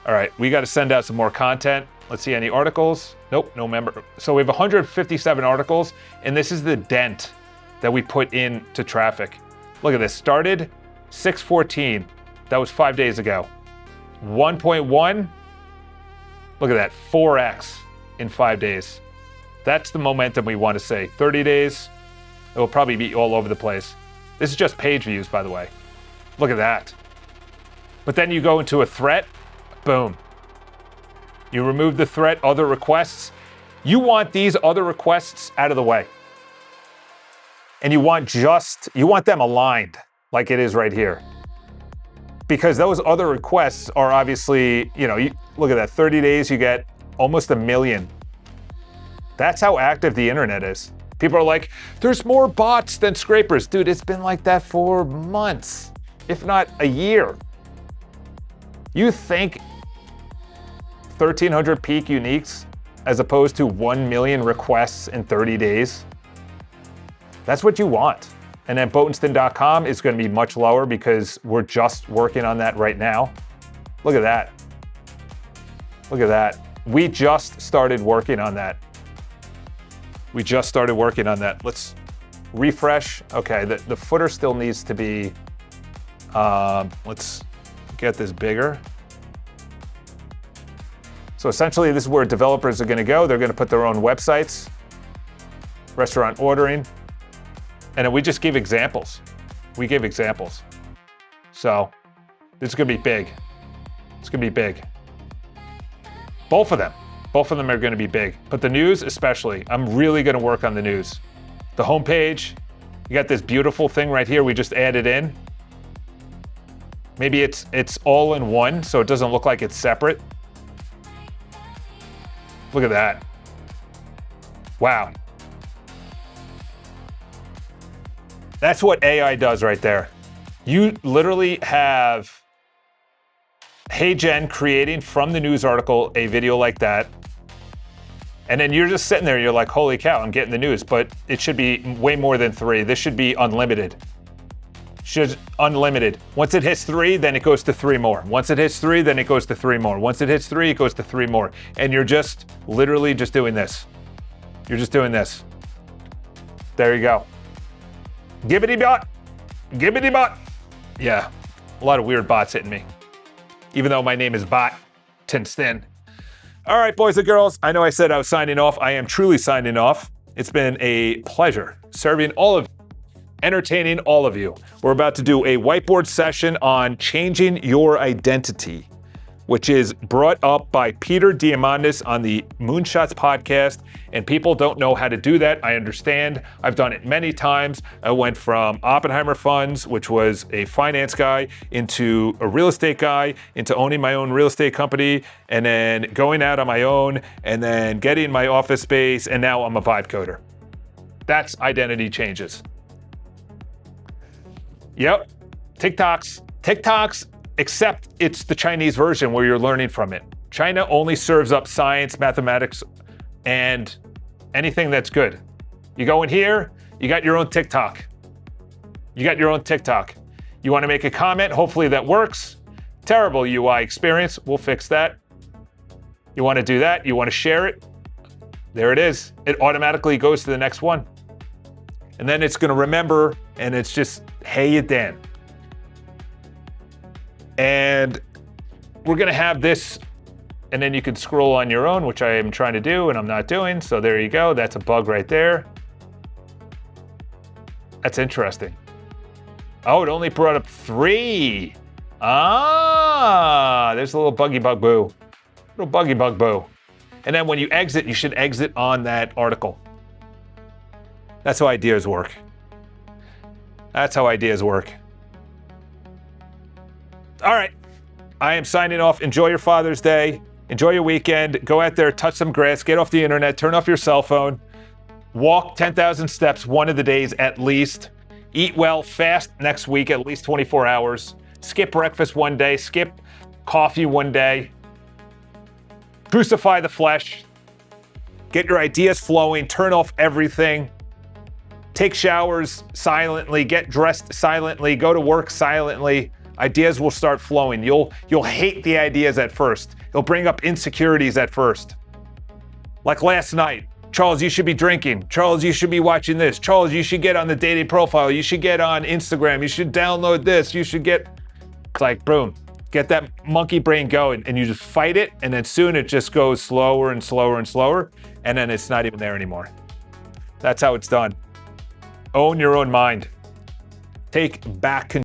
all right, we got to send out some more content. Let's see, any articles? Nope, no member. So we have 157 articles, and this is the dent that we put into traffic. Look at this, started 6/14. That was 5 days ago. 1.1, look at that, 4x in 5 days. That's the momentum we want to say. 30 days, it will probably be all over the place. This is just page views, by the way. Look at that. But then you go into a threat, boom. You remove the threat, other requests. You want these other requests out of the way. And you want them aligned like it is right here. Because those other requests are obviously, look at that, 30 days, you get almost 1 million. That's how active the internet is. People are like, there's more bots than scrapers. Dude, it's been like that for months, if not a year. You think 1,300 peak uniques as opposed to 1 million requests in 30 days? That's what you want. And then Botenston.com is going to be much lower because we're just working on that right now. Look at that. Look at that. We just started working on that. Let's refresh. Okay, the footer still needs to be, let's get this bigger. So essentially, this is where developers are going to go. They're going to put their own websites. restaurant ordering. And then we just gave examples. We gave examples. So this is gonna be big. It's gonna be big. Both of them are gonna be big. But the news especially, I'm really gonna work on the news. The homepage, you got this beautiful thing right here we just added in. Maybe it's all in one, so it doesn't look like it's separate. Look at that. Wow. That's what AI does right there. You literally have Hey Jen creating from the news article a video like that. And then you're just sitting there, you're like, holy cow, I'm getting the news. But it should be way more than 3. This should be unlimited. Unlimited. Once it hits 3, then it goes to 3 more. Once it hits 3, then it goes to 3 more. Once it hits 3, it goes to 3 more. And you're just literally just doing this. You're just doing this. There you go. Gibbity bot. Gibbity bot. Yeah, a lot of weird bots hitting me. Even though my name is Bot Tinstin. All right, boys and girls, I know I said I was signing off. I am truly signing off. It's been a pleasure serving all of you, entertaining all of you. We're about to do a whiteboard session on changing your identity, which is brought up by Peter Diamandis on the Moonshots podcast. And people don't know how to do that. I understand. I've done it many times. I went from Oppenheimer Funds, which was a finance guy, into a real estate guy, into owning my own real estate company, and then going out on my own, and then getting my office space, and now I'm a vibe coder. That's identity changes. Yep, TikToks, except it's the Chinese version where you're learning from it. China only serves up science, mathematics, and anything that's good. You go in here, you got your own TikTok. You got your own TikTok. You want to make a comment, hopefully that works. Terrible UI experience, we'll fix that. You want to do that, you want to share it. There it is. It automatically goes to the next one. And then it's going to remember, and it's just, hey, you Dan. And we're going to have this, and then you can scroll on your own, which I am trying to do, and I'm not doing. So there you go. That's a bug right there. That's interesting. Oh, it only brought up 3. Ah, there's a little buggy bug boo. Little buggy bug boo. And then when you exit, you should exit on that article. That's how ideas work. That's how ideas work. All right, I am signing off. Enjoy your Father's Day. Enjoy your weekend. Go out there, touch some grass, get off the internet, turn off your cell phone. Walk 10,000 steps one of the days at least. Eat well, fast next week, at least 24 hours. Skip breakfast one day, skip coffee one day. Crucify the flesh. Get your ideas flowing, turn off everything. Take showers silently, get dressed silently, go to work silently. Ideas will start flowing. You'll hate the ideas at first. It'll bring up insecurities at first. Like last night, Charles, you should be drinking. Charles, you should be watching this. Charles, you should get on the dating profile. You should get on Instagram. You should download this. You should get, it's like, boom, get that monkey brain going, and you just fight it, and then soon it just goes slower and slower and slower, and then it's not even there anymore. That's how it's done. Own your own mind. Take back control.